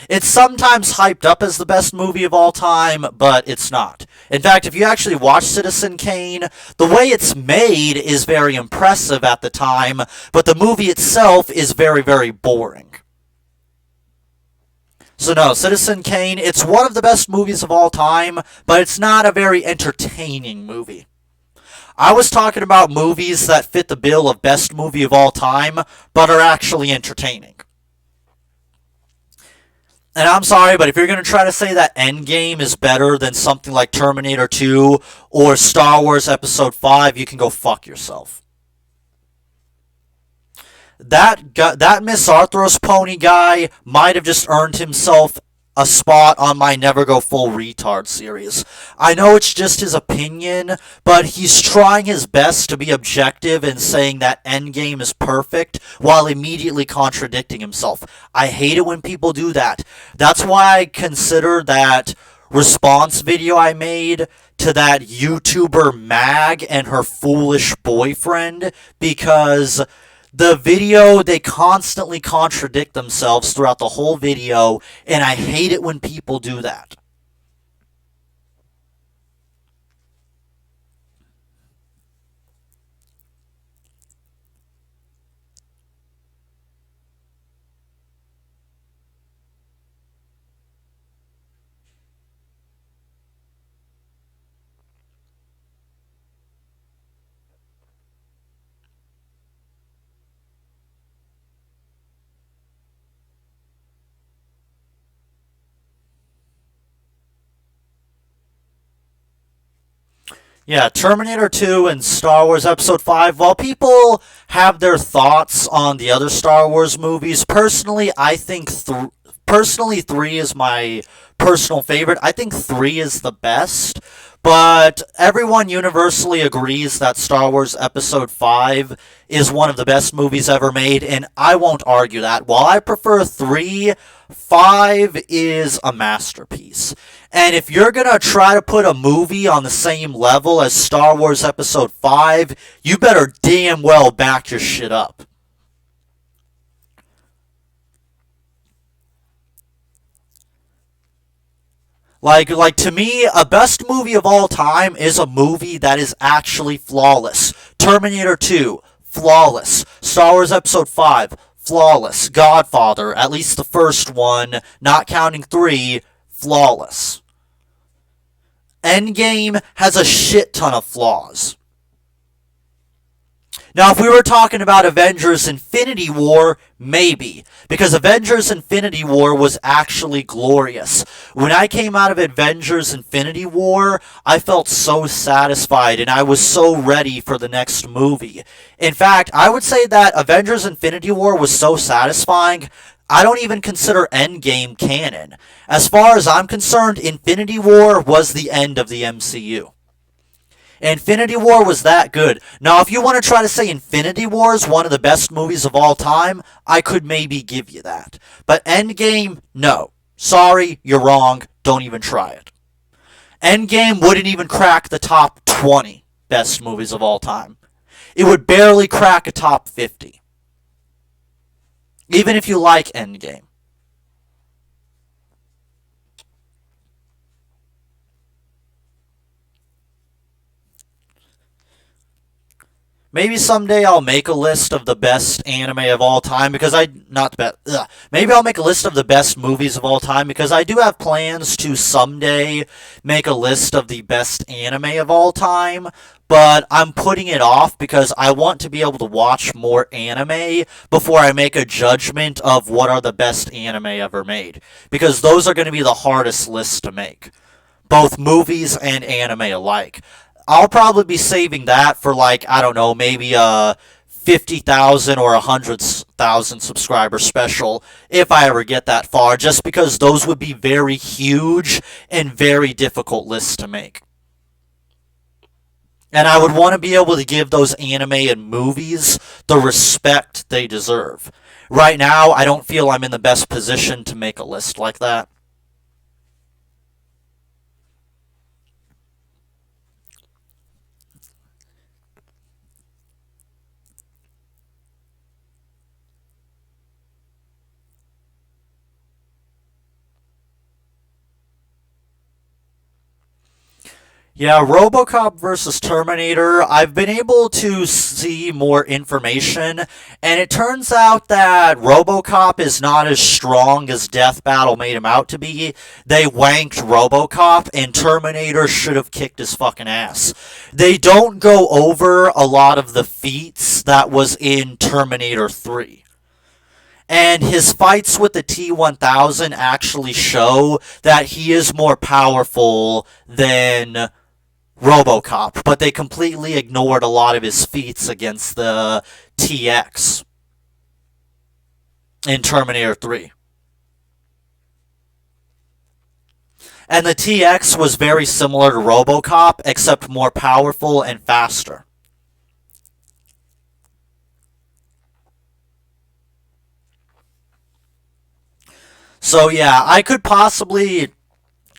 It's sometimes hyped up as the best movie of all time, but it's not. In fact, if you actually watch Citizen Kane, the way it's made is very impressive at the time, but the movie itself is very, very boring. So no, Citizen Kane, it's one of the best movies of all time, but it's not a very entertaining movie. I was talking about movies that fit the bill of best movie of all time, but are actually entertaining. And I'm sorry, but if you're going to try to say that Endgame is better than something like Terminator 2 or Star Wars Episode 5, you can go fuck yourself. That Miss Arthros Pony guy might have just earned himself a spot on my Never Go Full Retard series. I know it's just his opinion, but he's trying his best to be objective in saying that Endgame is perfect while immediately contradicting himself. I hate it when people do that. That's why I consider that response video I made to that YouTuber Mag and her foolish boyfriend, because the video, they constantly contradict themselves throughout the whole video, and I hate it when people do that. Yeah, Terminator 2 and Star Wars Episode 5, while people have their thoughts on the other Star Wars movies, personally, I think 3 is my personal favorite. I think 3 is the best, but everyone universally agrees that Star Wars Episode 5 is one of the best movies ever made, and I won't argue that. While I prefer 3, 5 is a masterpiece. And if you're going to try to put a movie on the same level as Star Wars Episode 5, you better damn well back your shit up. Like to me, a best movie of all time is a movie that is actually flawless. Terminator 2, flawless. Star Wars Episode 5, flawless. Godfather, at least the first one, not counting 3, flawless. Endgame has a shit ton of flaws. Now, if we were talking about Avengers Infinity War, maybe. Because Avengers Infinity War was actually glorious. When I came out of Avengers Infinity War, I felt so satisfied and I was so ready for the next movie. In fact, I would say that Avengers Infinity War was so satisfying, I don't even consider Endgame canon. As far as I'm concerned, Infinity War was the end of the MCU. Infinity War was that good. Now, if you want to try to say Infinity War is one of the best movies of all time, I could maybe give you that. But Endgame, no. Sorry, you're wrong. Don't even try it. Endgame wouldn't even crack the top 20 best movies of all time. It would barely crack a top 50. Even if you like Endgame. Maybe someday I'll make a list of the best anime of all time because I not the best. Maybe I'll make a list of the best movies of all time because I do have plans to someday make a list of the best anime of all time. But I'm putting it off because I want to be able to watch more anime before I make a judgment of what are the best anime ever made. Because those are going to be the hardest lists to make. Both movies and anime alike. I'll probably be saving that for like, I don't know, maybe a 50,000 or 100,000 subscriber special if I ever get that far, just because those would be very huge and very difficult lists to make. And I would want to be able to give those anime and movies the respect they deserve. Right now, I don't feel I'm in the best position to make a list like that. Yeah, RoboCop versus Terminator, I've been able to see more information, and it turns out that RoboCop is not as strong as Death Battle made him out to be. They wanked RoboCop, and Terminator should have kicked his fucking ass. They don't go over a lot of the feats that was in Terminator 3. And his fights with the T-1000 actually show that he is more powerful than RoboCop, but they completely ignored a lot of his feats against the TX in Terminator 3. And the TX was very similar to RoboCop, except more powerful and faster. So yeah, I could possibly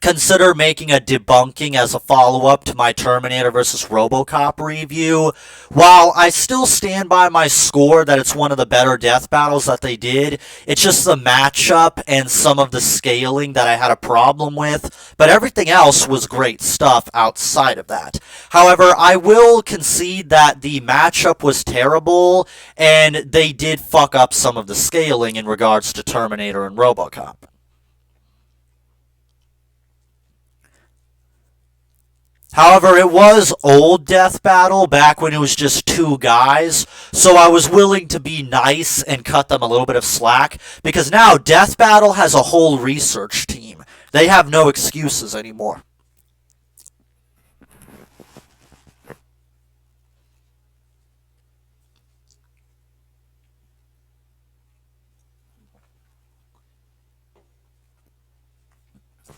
consider making a debunking as a follow-up to my Terminator vs. RoboCop review. While I still stand by my score that it's one of the better death battles that they did, it's just the matchup and some of the scaling that I had a problem with, but everything else was great stuff outside of that. However, I will concede that the matchup was terrible, and they did fuck up some of the scaling in regards to Terminator and RoboCop. However, it was old Death Battle back when it was just two guys, so I was willing to be nice and cut them a little bit of slack, because now Death Battle has a whole research team. They have no excuses anymore.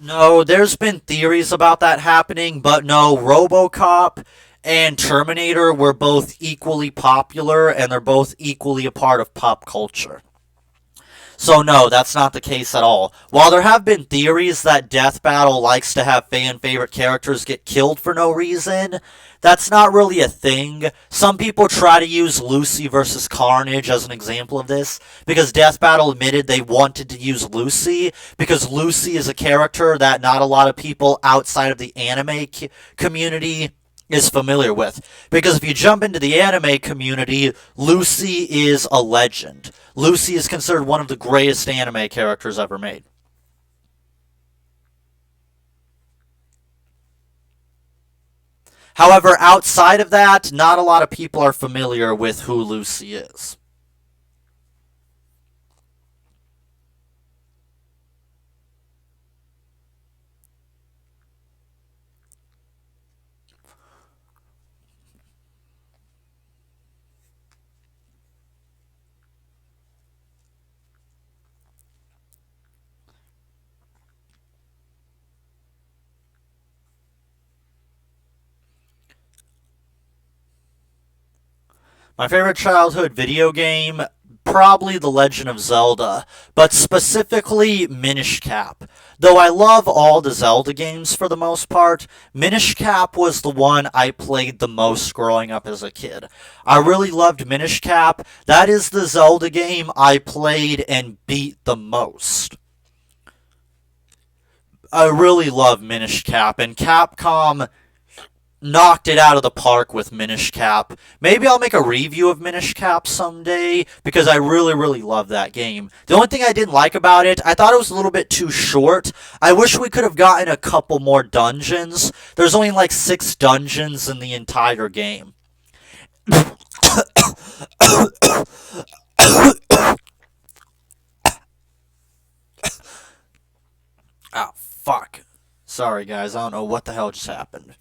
No, there's been theories about that happening, but no, RoboCop and Terminator were both equally popular, and they're both equally a part of pop culture. So no, that's not the case at all. While there have been theories that Death Battle likes to have fan favorite characters get killed for no reason, that's not really a thing. Some people try to use Lucy versus Carnage as an example of this, because Death Battle admitted they wanted to use Lucy, because Lucy is a character that not a lot of people outside of the anime community is familiar with. Because if you jump into the anime community, Lucy is a legend. Lucy is considered one of the greatest anime characters ever made. However, outside of that, not a lot of people are familiar with who Lucy is. My favorite childhood video game, probably The Legend of Zelda, but specifically Minish Cap. Though I love all the Zelda games for the most part, Minish Cap was the one I played the most growing up as a kid. I really loved Minish Cap. That is the Zelda game I played and beat the most. I really love Minish Cap, and Capcom knocked it out of the park with Minish Cap. Maybe I'll make a review of Minish Cap someday, because I really, really love that game. The only thing I didn't like about it, I thought it was a little bit too short. I wish we could have gotten a couple more dungeons. There's only like 6 dungeons in the entire game. Oh, fuck. Sorry, guys. I don't know what the hell just happened.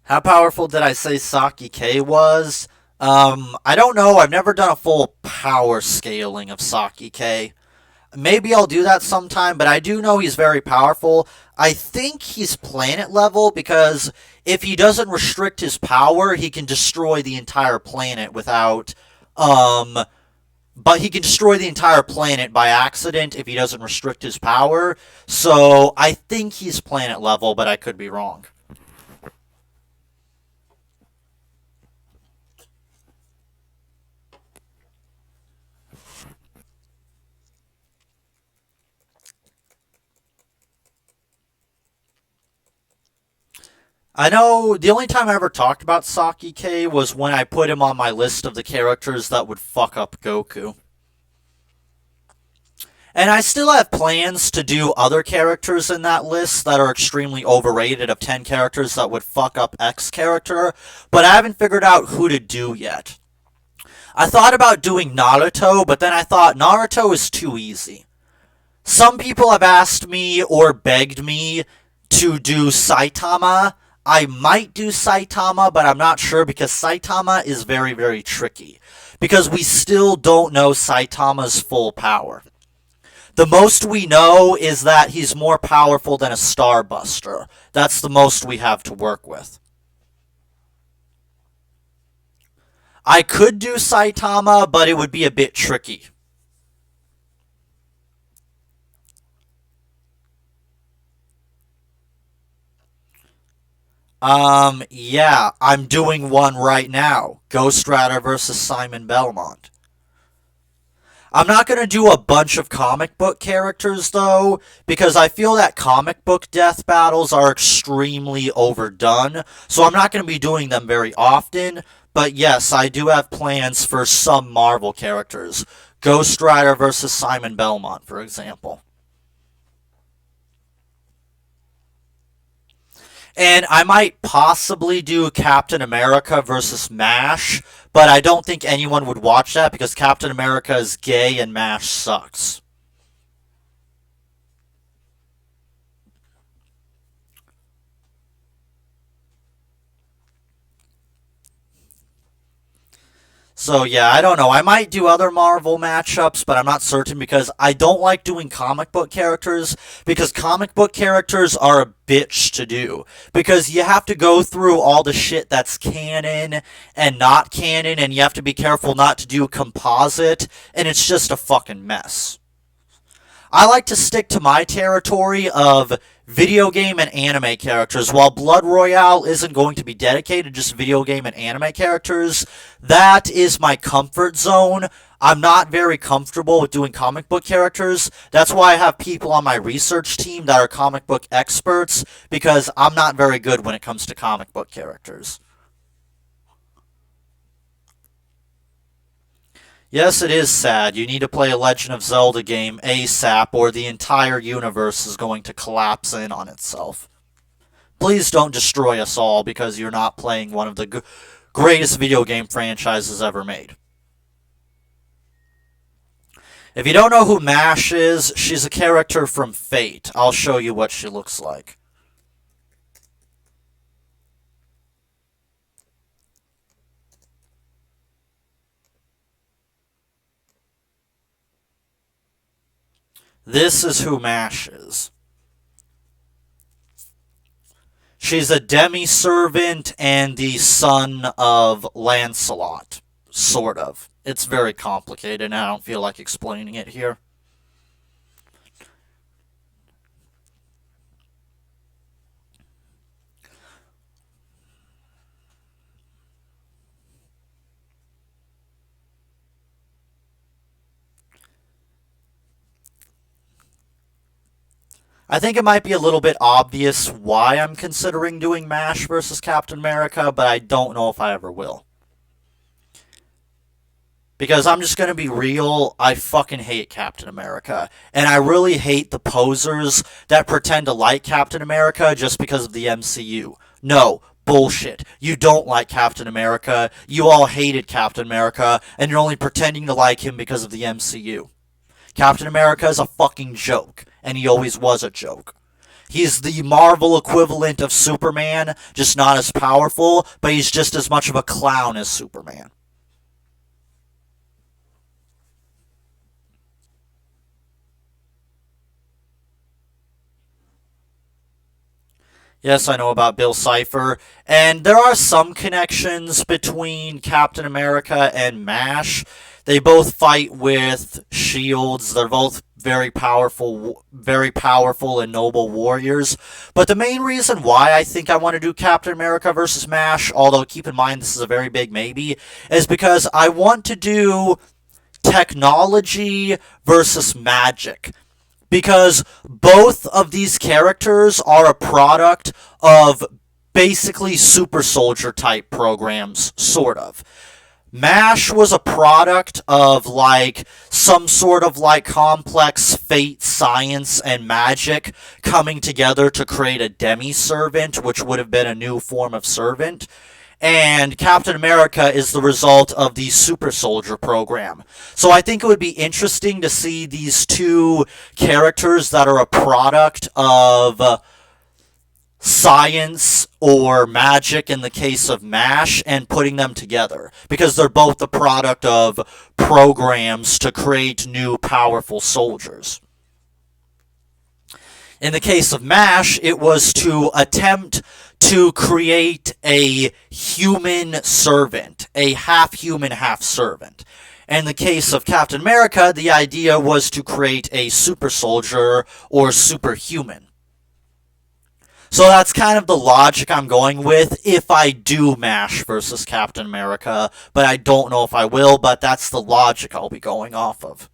How powerful did I say Saki K was? I don't know. I've never done a full power scaling of Saki K. Maybe I'll do that sometime, but I do know he's very powerful. I think he's planet level because if he doesn't restrict his power, he can destroy the entire planet without, but he can destroy the entire planet by accident if he doesn't restrict his power. So I think he's planet level, but I could be wrong. I know the only time I ever talked about Saki K was when I put him on my list of the characters that would fuck up Goku. And I still have plans to do other characters in that list that are extremely overrated of 10 characters that would fuck up X character, but I haven't figured out who to do yet. I thought about doing Naruto, but then I thought Naruto is too easy. Some people have asked me or begged me to do Saitama. I might do Saitama, but I'm not sure because Saitama is very, very tricky. Because we still don't know Saitama's full power. The most we know is that he's more powerful than a Starbuster. That's the most we have to work with. I could do Saitama, but it would be a bit tricky. Yeah, I'm doing one right now. Ghost Rider versus Simon Belmont. I'm not going to do a bunch of comic book characters, though, because I feel that comic book death battles are extremely overdone, so I'm not going to be doing them very often, but yes, I do have plans for some Marvel characters. Ghost Rider versus Simon Belmont, for example. And I might possibly do Captain America versus MASH, but I don't think anyone would watch that because Captain America is gay and MASH sucks. So yeah, I don't know. I might do other Marvel matchups, but I'm not certain because I don't like doing comic book characters because comic book characters are a bitch to do because you have to go through all the shit that's canon and not canon and you have to be careful not to do composite and it's just a fucking mess. I like to stick to my territory of video game and anime characters. While Blood Royale isn't going to be dedicated to just video game and anime characters, that is my comfort zone. I'm not very comfortable with doing comic book characters. That's why I have people on my research team that are comic book experts, because I'm not very good when it comes to comic book characters. Yes, it is sad. You need to play a Legend of Zelda game ASAP or the entire universe is going to collapse in on itself. Please don't destroy us all because you're not playing one of the greatest video game franchises ever made. If you don't know who MASH is, she's a character from Fate. I'll show you what she looks like. This is who MASH is. She's a demi-servant and the son of Lancelot. Sort of. It's very complicated, and I don't feel like explaining it here. I think it might be a little bit obvious why I'm considering doing MASH versus Captain America, but I don't know if I ever will. Because I'm just going to be real, I fucking hate Captain America. And I really hate the posers that pretend to like Captain America just because of the MCU. No, bullshit. You don't like Captain America. You all hated Captain America, and you're only pretending to like him because of the MCU. Captain America is a fucking joke, and he always was a joke. He's the Marvel equivalent of Superman, just not as powerful, but he's just as much of a clown as Superman. Yes, I know about Bill Cipher, and there are some connections between Captain America and MASH. They both fight with shields. They're both very powerful and noble warriors. But the main reason why I think I want to do Captain America versus MASH, although keep in mind this is a very big maybe, is because I want to do technology versus magic. Because both of these characters are a product of basically super soldier type programs, sort of. MASH was a product of like some sort of like complex fate, science, and magic coming together to create a demi-servant, which would have been a new form of servant. And Captain America is the result of the Super Soldier program. So I think it would be interesting to see these two characters that are a product of science or magic in the case of MASH and putting them together. Because they're both the product of programs to create new powerful soldiers. In the case of MASH, it was to attempt to create a human servant, a half-human, half-servant. In the case of Captain America, the idea was to create a super soldier or superhuman. So that's kind of the logic I'm going with if I do MASH versus Captain America, but I don't know if I will, but that's the logic I'll be going off of.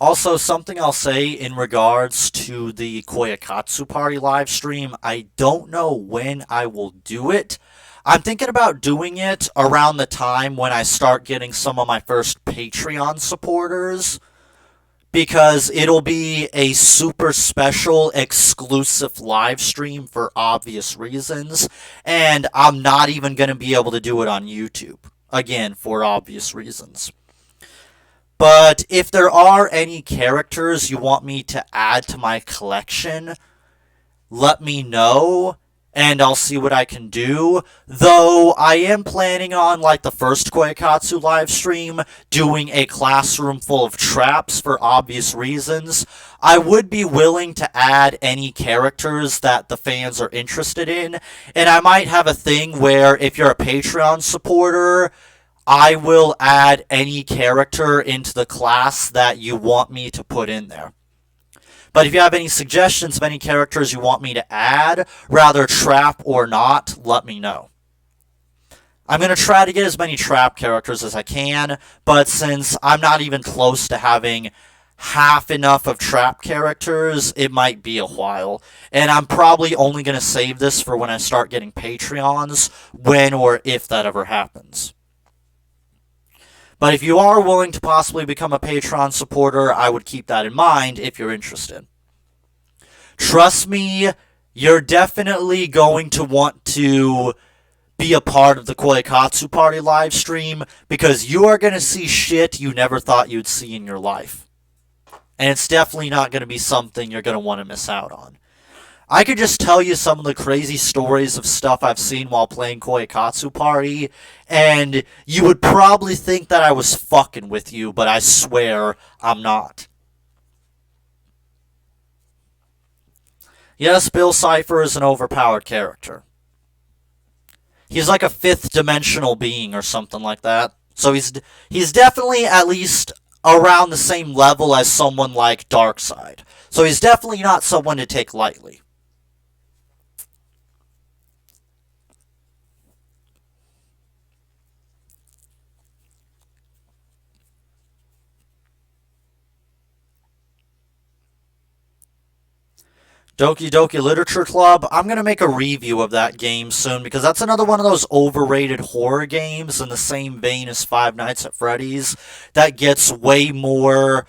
Also, something I'll say in regards to the Koyakatsu Party live stream, I don't know when I will do it. I'm thinking about doing it around the time when I start getting some of my first Patreon supporters, because it'll be a super special, exclusive live stream for obvious reasons, and I'm not even going to be able to do it on YouTube, again, for obvious reasons. But if there are any characters you want me to add to my collection, let me know, and I'll see what I can do. Though I am planning on, like the first Koikatsu live stream, doing a classroom full of traps for obvious reasons. I would be willing to add any characters that the fans are interested in, and I might have a thing where if you're a Patreon supporter, I will add any character into the class that you want me to put in there. But if you have any suggestions of any characters you want me to add, rather trap or not, let me know. I'm going to try to get as many trap characters as I can, but since I'm not even close to having half enough of trap characters, it might be a while. And I'm probably only going to save this for when I start getting Patreons, when or if that ever happens. But if you are willing to possibly become a Patreon supporter, I would keep that in mind if you're interested. Trust me, you're definitely going to want to be a part of the Koikatsu Party live stream, because you are going to see shit you never thought you'd see in your life. And it's definitely not going to be something you're going to want to miss out on. I could just tell you some of the crazy stories of stuff I've seen while playing Koikatsu Party, and you would probably think that I was fucking with you, but I swear I'm not. Yes, Bill Cipher is an overpowered character. He's like a fifth-dimensional being or something like that. So he's definitely at least around the same level as someone like Darkseid. So he's definitely not someone to take lightly. Doki Doki Literature Club, I'm going to make a review of that game soon, because that's another one of those overrated horror games in the same vein as Five Nights at Freddy's that gets way more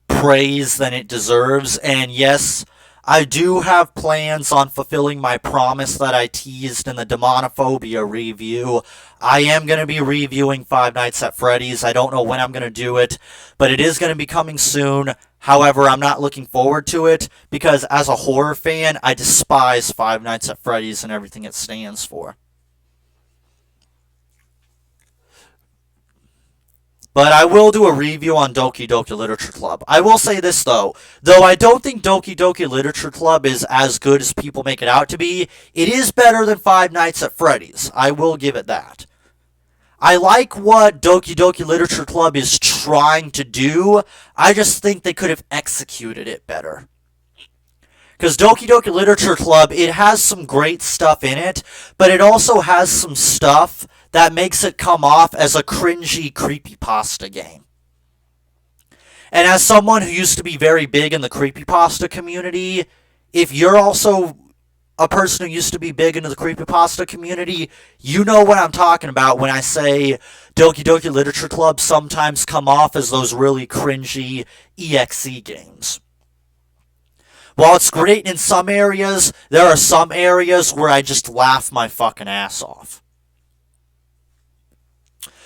praise than it deserves. And yes, I do have plans on fulfilling my promise that I teased in the Demonophobia review. I am going to be reviewing Five Nights at Freddy's. I don't know when I'm going to do it, but it is going to be coming soon. However, I'm not looking forward to it, because as a horror fan, I despise Five Nights at Freddy's and everything it stands for. But I will do a review on Doki Doki Literature Club. I will say this, though I don't think Doki Doki Literature Club is as good as people make it out to be, it is better than Five Nights at Freddy's. I will give it that. I like what Doki Doki Literature Club is trying to do. I just think they could have executed it better. Because Doki Doki Literature Club, it has some great stuff in it, but it also has some stuff that makes it come off as a cringy creepypasta game. And as someone who used to be very big in the creepypasta community, if you're also a person who used to be big into the creepypasta community, you know what I'm talking about when I say Doki Doki Literature Club sometimes come off as those really cringy EXE games. While it's great in some areas, there are some areas where I just laugh my fucking ass off.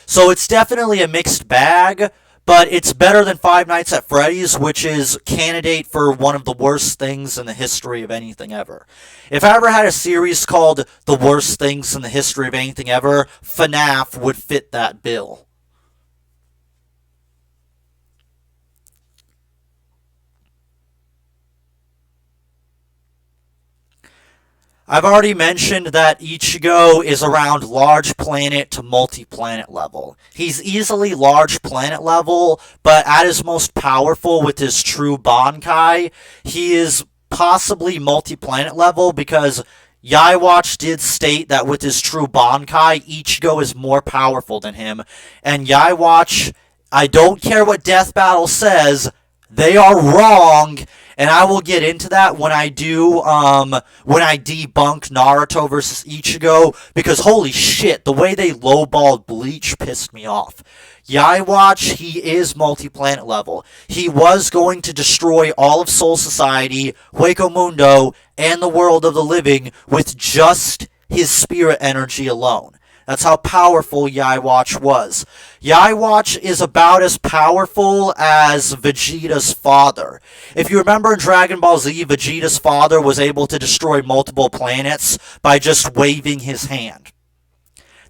So it's definitely a mixed bag, but it's better than Five Nights at Freddy's, which is candidate for one of the worst things in the history of anything ever. If I ever had a series called The Worst Things in the History of Anything Ever, FNAF would fit that bill. I've already mentioned that Ichigo is around large planet to multi-planet level. He's easily large planet level, but at his most powerful with his true Bankai, he is possibly multi-planet level, because Yaiwatch did state that with his true Bankai, Ichigo is more powerful than him. And Yaiwatch, I don't care what Death Battle says, they are wrong. And I will get into that when I debunk Naruto versus Ichigo, because holy shit, the way they lowballed Bleach pissed me off. Yaiwatch, he is multi-planet level. He was going to destroy all of Soul Society, Hueco Mundo, and the world of the living with just his spirit energy alone. That's how powerful Yaiwatch was. Yaiwatch is about as powerful as Vegeta's father. If you remember in Dragon Ball Z, Vegeta's father was able to destroy multiple planets by just waving his hand.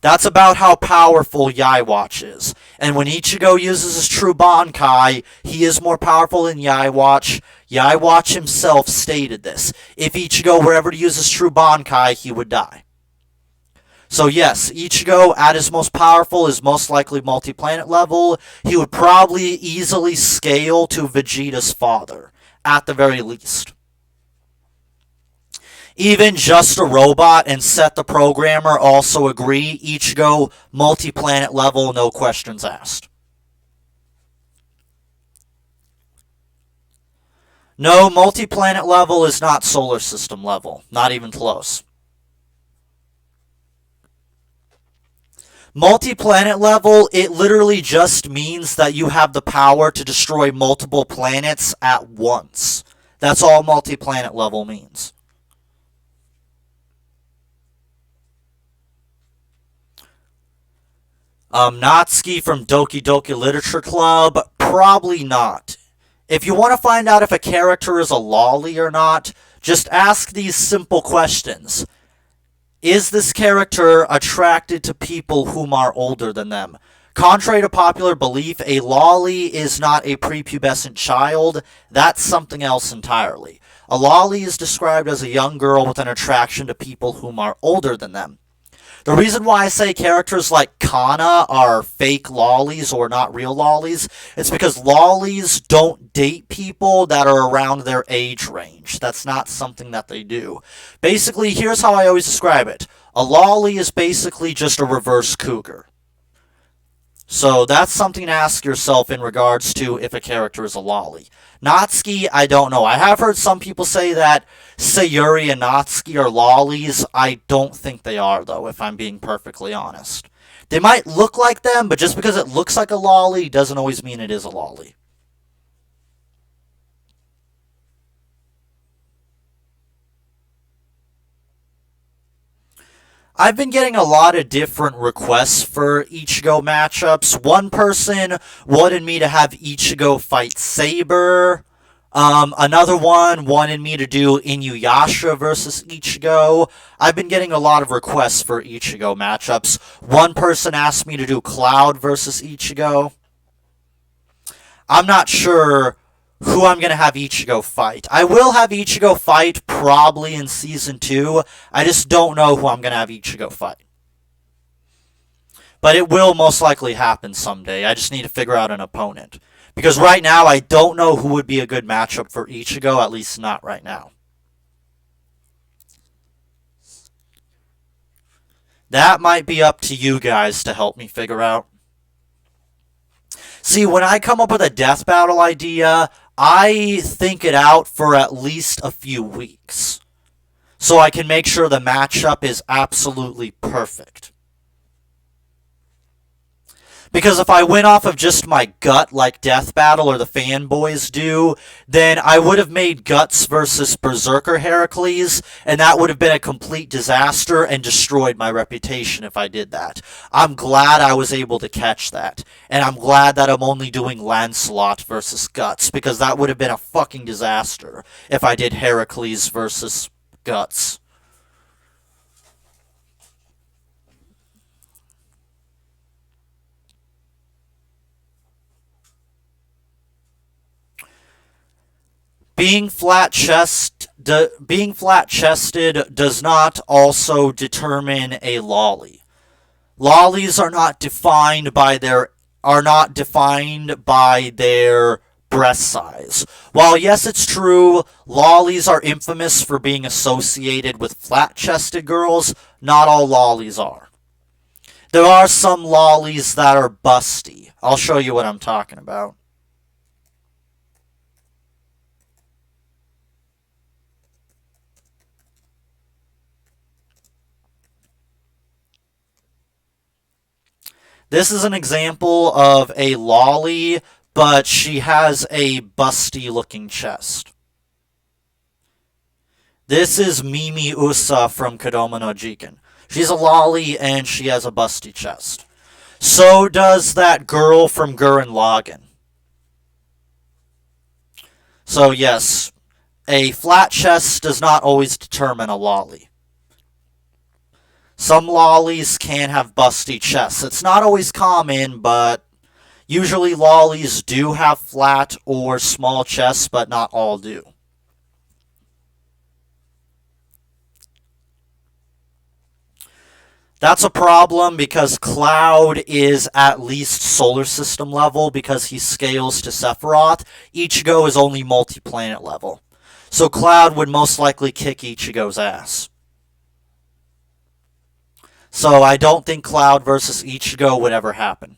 That's about how powerful Yaiwatch is. And when Ichigo uses his true Bankai, he is more powerful than Yaiwatch. Yaiwatch himself stated this. If Ichigo were ever to use his true Bankai, he would die. So yes, Ichigo, at his most powerful, is most likely multi-planet level. He would probably easily scale to Vegeta's father, at the very least. Even Just a Robot and Set the Programmer also agree, Ichigo, multi-planet level, no questions asked. No, multi-planet level is not solar system level, not even close. Multi-planet level, it literally just means that you have the power to destroy multiple planets at once. That's all multi-planet level means. Natsuki from Doki Doki Literature Club, probably not. If you want to find out if a character is a lolly or not, just ask these simple questions. Is this character attracted to people whom are older than them? Contrary to popular belief, a lolly is not a prepubescent child. That's something else entirely. A lolly is described as a young girl with an attraction to people whom are older than them. The reason why I say characters like Kana are fake lollies or not real lollies is because lollies don't date people that are around their age range. That's not something that they do. Basically, here's how I always describe it. A lolly is basically just a reverse cougar. So that's something to ask yourself in regards to if a character is a lolly. Natsuki, I don't know. I have heard some people say that Sayuri and Natsuki are lollies. I don't think they are, though, if I'm being perfectly honest. They might look like them, but just because it looks like a lolly doesn't always mean it is a lolly. I've been getting a lot of different requests for Ichigo matchups. One person wanted me to have Ichigo fight Saber. Another one wanted me to do Inuyasha versus Ichigo. I've been getting a lot of requests for Ichigo matchups. One person asked me to do Cloud versus Ichigo. I'm not sure who I'm going to have Ichigo fight. I will have Ichigo fight probably in Season 2. I just don't know who I'm going to have Ichigo fight. But it will most likely happen someday. I just need to figure out an opponent. Because right now, I don't know who would be a good matchup for Ichigo, at least not right now. That might be up to you guys to help me figure out. See, when I come up with a death battle idea, I think it out for at least a few weeks. So I can make sure the matchup is absolutely perfect. Because if I went off of just my gut like Death Battle or the fanboys do, then I would have made Guts versus Berserker Heracles, and that would have been a complete disaster and destroyed my reputation if I did that. I'm glad I was able to catch that, and I'm glad that I'm only doing Lancelot versus Guts, because that would have been a fucking disaster if I did Heracles versus Guts. Being flat-chested does not also determine a lolly. Lollies are not defined by their breast size. While yes, it's true, lollies are infamous for being associated with flat-chested girls, not all lollies are. There are some lollies that are busty. I'll show you what I'm talking about. This is an example of a lolly, but she has a busty-looking chest. This is Mimi Usa from Kodomo no Jiken. She's a lolly, and she has a busty chest. So does that girl from Gurren Lagann. So yes, a flat chest does not always determine a lolly. Some lollies can have busty chests. It's not always common, but usually lollies do have flat or small chests, but not all do. That's a problem because Cloud is at least solar system level because he scales to Sephiroth. Ichigo is only multi-planet level. So Cloud would most likely kick Ichigo's ass. So I don't think Cloud versus Ichigo would ever happen.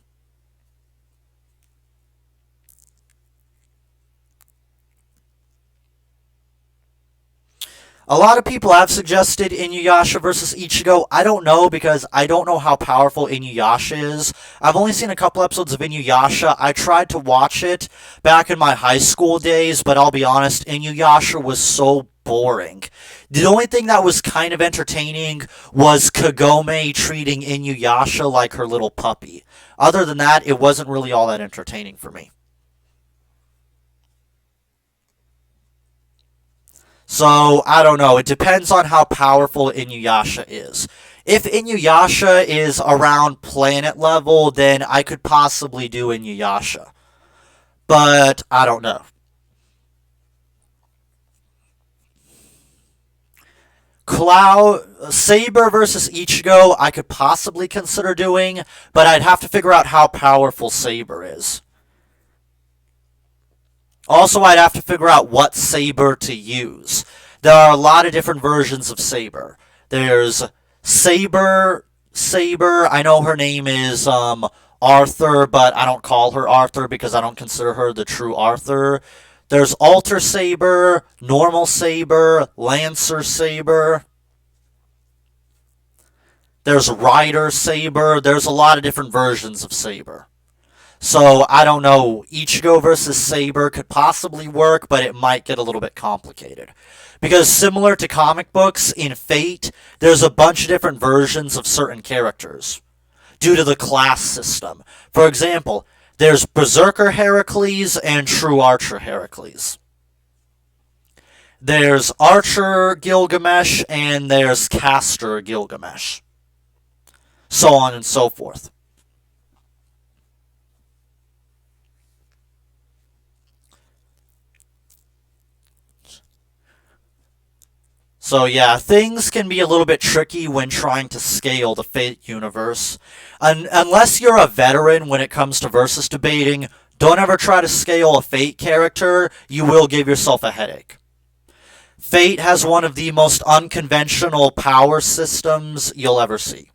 A lot of people have suggested Inuyasha versus Ichigo. I don't know because I don't know how powerful Inuyasha is. I've only seen a couple episodes of Inuyasha. I tried to watch it back in my high school days, but I'll be honest, Inuyasha was so boring. The only thing that was kind of entertaining was Kagome treating Inuyasha like her little puppy. Other than that, it wasn't really all that entertaining for me. So, I don't know. It depends on how powerful Inuyasha is. If Inuyasha is around planet level, then I could possibly do Inuyasha. But, I don't know. Saber versus Ichigo, I could possibly consider doing, but I'd have to figure out how powerful Saber is. Also, I'd have to figure out what Saber to use. There are a lot of different versions of Saber. There's Saber, I know her name is, Arthur, but I don't call her Arthur because I don't consider her the true Arthur. There's Alter Saber, Normal Saber, Lancer Saber. There's Rider Saber. There's a lot of different versions of Saber. So, I don't know. Ichigo versus Saber could possibly work, but it might get a little bit complicated. Because similar to comic books, in Fate, there's a bunch of different versions of certain characters due to the class system. For example, there's Berserker Heracles and True Archer Heracles. There's Archer Gilgamesh and there's Caster Gilgamesh. So on and so forth. So yeah, things can be a little bit tricky when trying to scale the Fate universe. Unless you're a veteran when it comes to versus debating, don't ever try to scale a Fate character, you will give yourself a headache. Fate has one of the most unconventional power systems you'll ever see.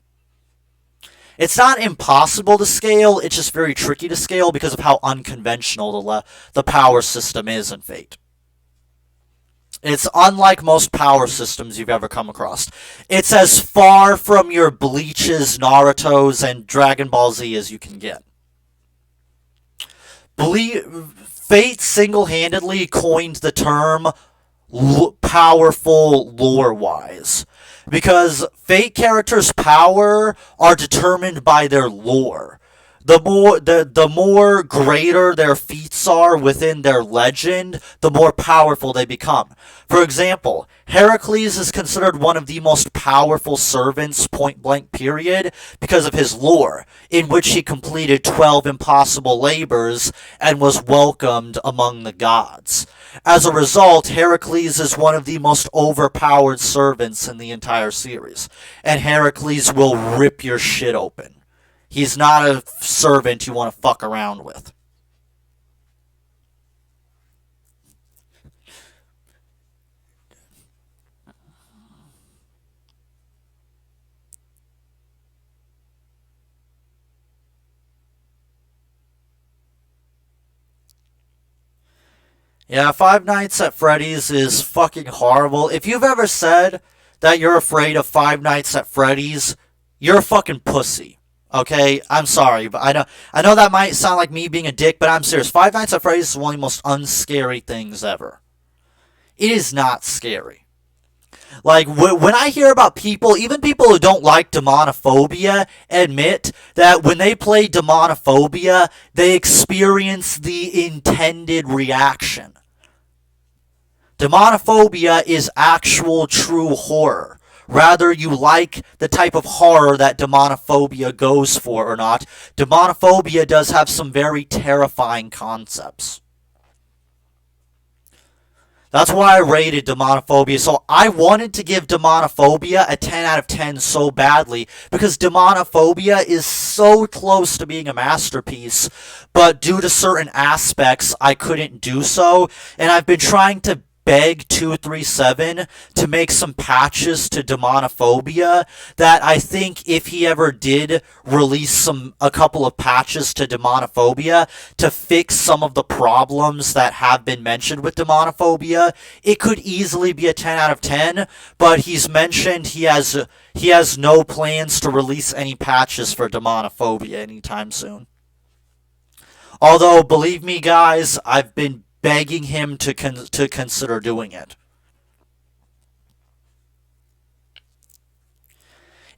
It's not impossible to scale, it's just very tricky to scale because of how unconventional the power system is in Fate. It's unlike most power systems you've ever come across. It's as far from your Bleaches, Narutos, and Dragon Ball Z as you can get. Fate single-handedly coined the term powerful lore-wise. Because Fate characters' power are determined by their lore. The more greater their feats are within their legend, the more powerful they become. For example, Heracles is considered one of the most powerful servants, point blank period, because of his lore, in which he completed 12 impossible labors and was welcomed among the gods. As a result, Heracles is one of the most overpowered servants in the entire series, and Heracles will rip your shit open. He's not a servant you want to fuck around with. Yeah, Five Nights at Freddy's is fucking horrible. If you've ever said that you're afraid of Five Nights at Freddy's, you're a fucking pussy. Okay, I'm sorry, but I know that might sound like me being a dick, but I'm serious. Five Nights at Freddy's is one of the most unscary things ever. It is not scary. Like, when I hear about people, even people who don't like Demonophobia, admit that when they play Demonophobia, they experience the intended reaction. Demonophobia is actual true horror. Rather you like the type of horror that Demonophobia goes for or not, Demonophobia does have some very terrifying concepts. That's why I rated Demonophobia. So I wanted to give Demonophobia a 10 out of 10 so badly, because Demonophobia is so close to being a masterpiece, but due to certain aspects, I couldn't do so, and I've been trying to beg 237 to make some patches to Demonophobia that I think if he ever did release a couple of patches to Demonophobia to fix some of the problems that have been mentioned with Demonophobia, it could easily be a 10 out of 10, but he's mentioned he has no plans to release any patches for Demonophobia anytime soon. Although, believe me guys, I've been begging him to consider doing it.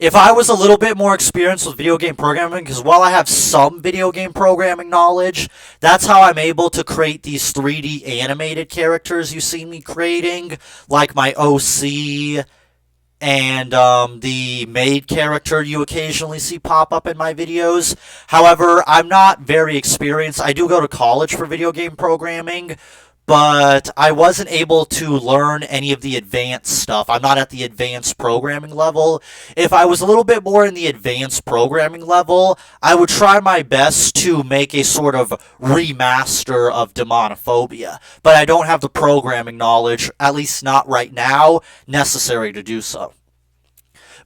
If I was a little bit more experienced with video game programming, because while I have some video game programming knowledge, that's how I'm able to create these 3D animated characters you see me creating, like my OC and the maid character you occasionally see pop up in my videos. However, I'm not very experienced. I do go to college for video game programming, but I wasn't able to learn any of the advanced stuff. I'm not at the advanced programming level. If I was a little bit more in the advanced programming level, I would try my best to make a sort of remaster of Demonophobia. But I don't have the programming knowledge, at least not right now, necessary to do so.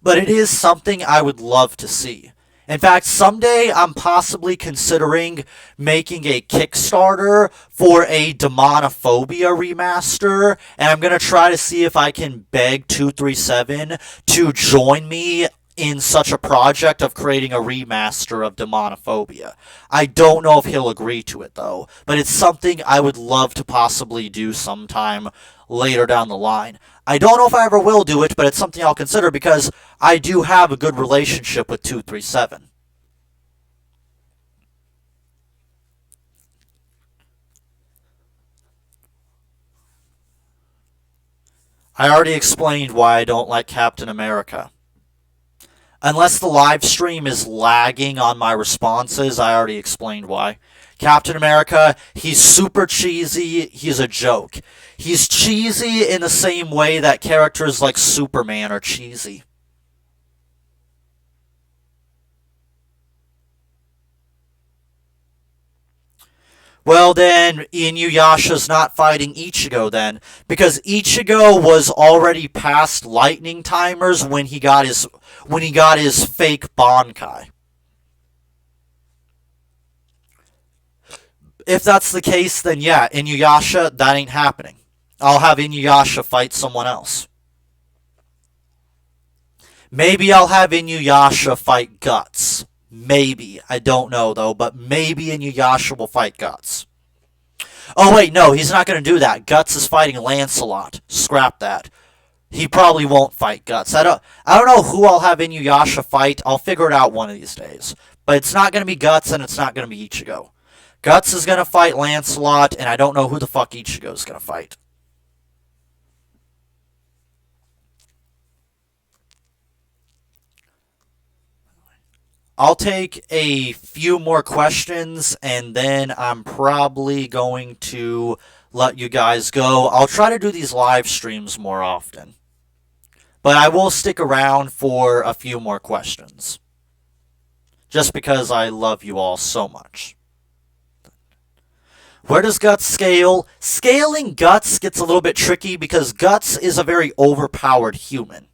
But it is something I would love to see. In fact, someday I'm possibly considering making a Kickstarter for a Demonophobia remaster, and I'm going to try to see if I can beg 237 to join me in such a project of creating a remaster of Demonophobia. I don't know if he'll agree to it, though, but it's something I would love to possibly do sometime later down the line. I don't know if I ever will do it, but it's something I'll consider because I do have a good relationship with 237. I already explained why I don't like Captain America. Unless the live stream is lagging on my responses, I already explained why. Captain America, he's super cheesy, he's a joke. He's cheesy in the same way that characters like Superman are cheesy. Well then, Inuyasha's not fighting Ichigo then, because Ichigo was already past lightning timers when he got his fake Bankai. If that's the case, then yeah, Inuyasha, that ain't happening. I'll have Inuyasha fight someone else. Maybe I'll have Inuyasha fight Guts. Maybe. I don't know, though, but maybe Inuyasha will fight Guts. Oh, wait, no, he's not going to do that. Guts is fighting Lancelot. Scrap that. He probably won't fight Guts. I don't know who I'll have Inuyasha fight. I'll figure it out one of these days. But it's not going to be Guts, and it's not going to be Ichigo. Guts is going to fight Lancelot, and I don't know who the fuck Ichigo is going to fight. I'll take a few more questions, and then I'm probably going to let you guys go. I'll try to do these live streams more often. But I will stick around for a few more questions. Just because I love you all so much. Where does Guts scale? Scaling Guts gets a little bit tricky because Guts is a very overpowered human.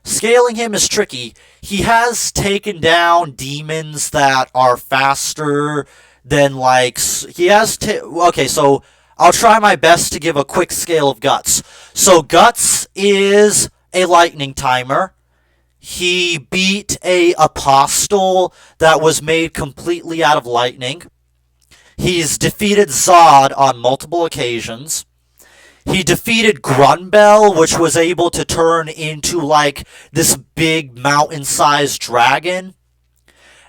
Scaling him is tricky. He has taken down demons that are faster than, like... Okay, so I'll try my best to give a quick scale of Guts. So Guts is a lightning timer. He beat a apostle that was made completely out of lightning. He's defeated Zod on multiple occasions. He defeated Grunbel, which was able to turn into, like, this big mountain-sized dragon.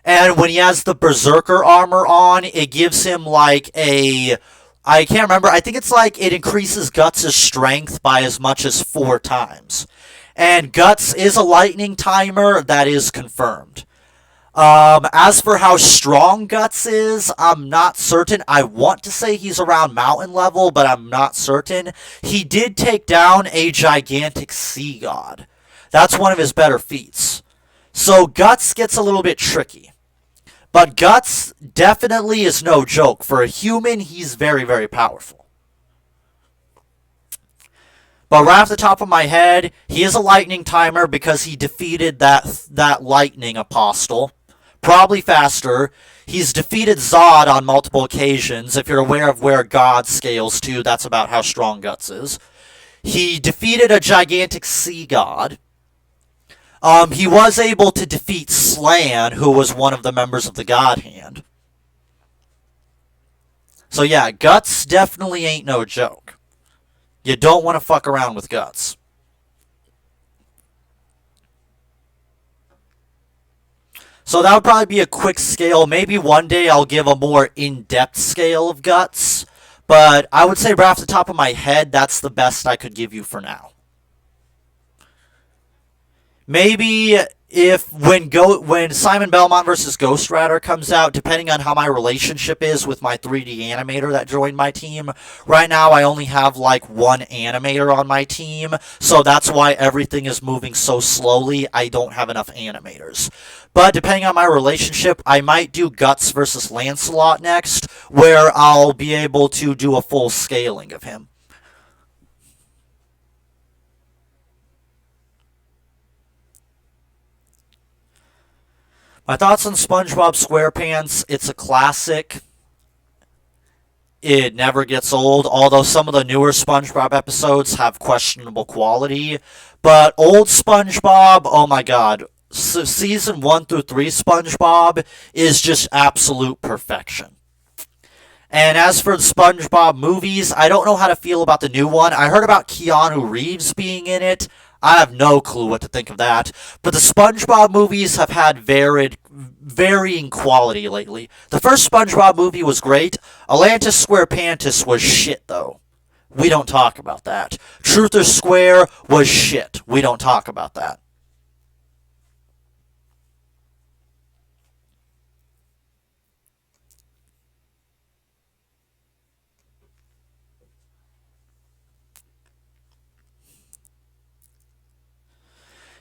And when he has the Berserker armor on, it gives him, like, a... I can't remember. I think it's like it increases Guts' strength by as much as 4 times. And Guts is a lightning timer. That is confirmed. As for how strong Guts is, I'm not certain. I want to say he's around mountain level, but I'm not certain. He did take down a gigantic sea god. That's one of his better feats. So Guts gets a little bit tricky. But Guts definitely is no joke. For a human, he's very, very powerful. But right off the top of my head, he is a lightning timer because he defeated that lightning apostle. Probably faster. He's defeated Zod on multiple occasions. If you're aware of where God scales to, that's about how strong Guts is. He defeated a gigantic sea god. He was able to defeat Slan, who was one of the members of the God Hand. So yeah, Guts definitely ain't no joke. You don't want to fuck around with Guts. So that would probably be a quick scale. Maybe one day I'll give a more in-depth scale of guts. But I would say right off the top of my head, that's the best I could give you for now. Maybe if when Simon Belmont versus Ghost Rider comes out, depending on how my relationship is with my 3D animator that joined my team. Right now I only have like one animator on my team, so that's why everything is moving so slowly. I don't have enough animators. But depending on my relationship, I might do Guts versus Lancelot next, where I'll be able to do a full scaling of him. My thoughts on SpongeBob SquarePants, it's a classic. It never gets old, although some of the newer SpongeBob episodes have questionable quality. But old SpongeBob, oh my god. Season 1 through 3 SpongeBob is just absolute perfection. And as for the SpongeBob movies, I don't know how to feel about the new one. I heard about Keanu Reeves being in it. I have no clue what to think of that. But the SpongeBob movies have had varying quality lately. The first SpongeBob movie was great. Atlantis SquarePantis was shit, though. We don't talk about that. Truth or Square was shit. We don't talk about that.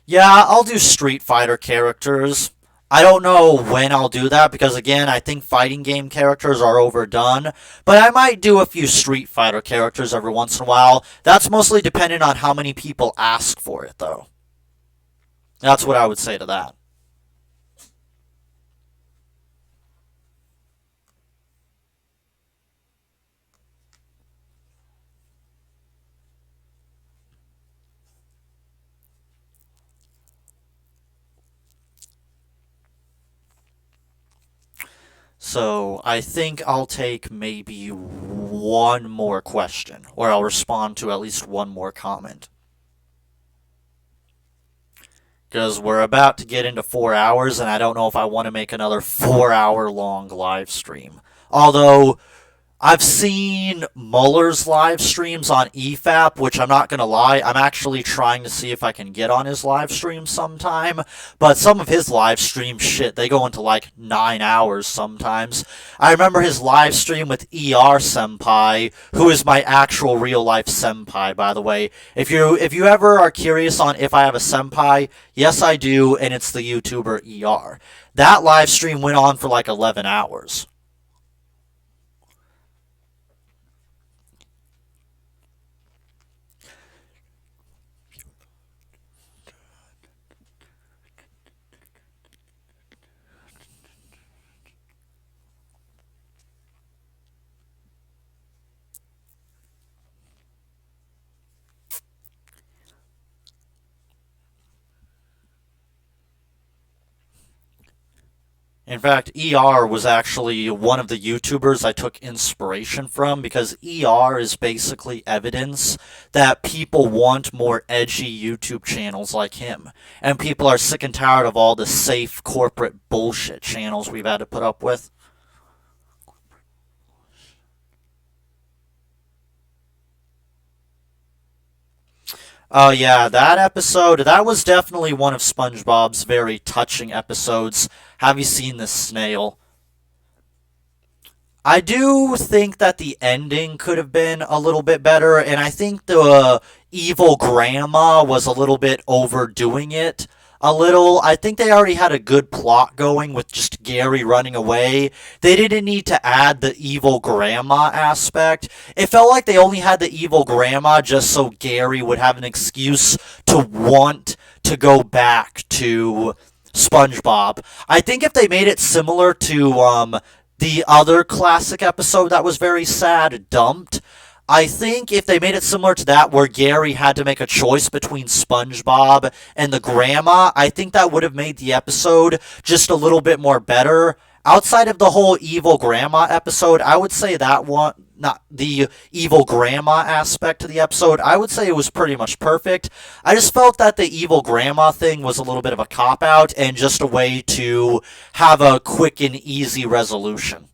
Yeah, I'll do Street Fighter characters. I don't know when I'll do that because, again, I think fighting game characters are overdone. But I might do a few Street Fighter characters every once in a while. That's mostly dependent on how many people ask for it, though. That's what I would say to that. So I think I'll take maybe one more question, or I'll respond to at least one more comment. Because we're about to get into 4 hours, and I don't know if I want to make another 4 hour long live stream. Although I've seen Muller's live streams on EFAP, which I'm not going to lie, I'm actually trying to see if I can get on his live stream sometime. But some of his live streams, shit, they go into like 9 hours sometimes. I remember his live stream with Senpai, who is my actual real life senpai, by the way. If you ever are curious on if I have a senpai, yes I do, and it's the YouTuber That live stream went on for like 11 hours. In fact, was actually one of the YouTubers I took inspiration from because is basically evidence that people want more edgy YouTube channels like him. And people are sick and tired of all the safe corporate bullshit channels we've had to put up with. Oh yeah, that episode, that was definitely one of SpongeBob's very touching episodes. Have you seen this snail? I do think that the ending could have been a little bit better, and I think the evil grandma was a little bit overdoing it. A little. I think they already had a good plot going with just Gary running away. They didn't need to add the evil grandma aspect. It felt like they only had the evil grandma just so Gary would have an excuse to want to go back to SpongeBob. I think if they made it similar to the other classic episode that was very sad, Dumped, I think if they made it similar to that, where Gary had to make a choice between SpongeBob and the grandma, I think that would have made the episode just a little bit more better. Outside of the whole evil grandma episode, I would say that one, not the evil grandma aspect of the episode, I would say it was pretty much perfect. I just felt that the evil grandma thing was a little bit of a cop-out and just a way to have a quick and easy resolution.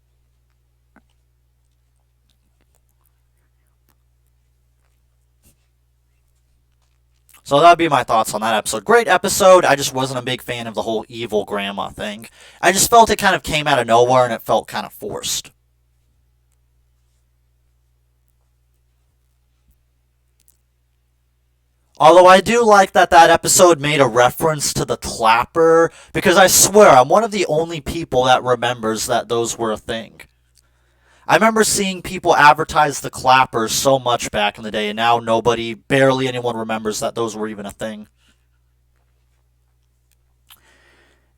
So that would be my thoughts on that episode. Great episode. I just wasn't a big fan of the whole evil grandma thing. I just felt it kind of came out of nowhere and it felt kind of forced. Although I do like that that episode made a reference to the clapper, because I swear I'm one of the only people that remembers that those were a thing. I remember seeing people advertise the clappers so much back in the day, and now nobody, barely anyone remembers that those were even a thing.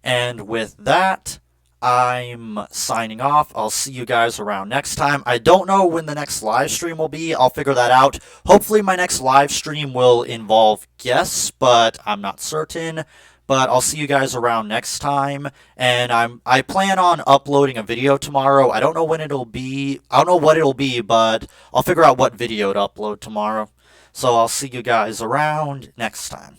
And with that, I'm signing off. I'll see you guys around next time. I don't know when the next live stream will be. I'll figure that out. Hopefully my next live stream will involve guests, but I'm not certain. But I'll see you guys around next time. And I plan on uploading a video tomorrow. I don't know when it'll be. I don't know what it'll be, but I'll figure out what video to upload tomorrow. So I'll see you guys around next time.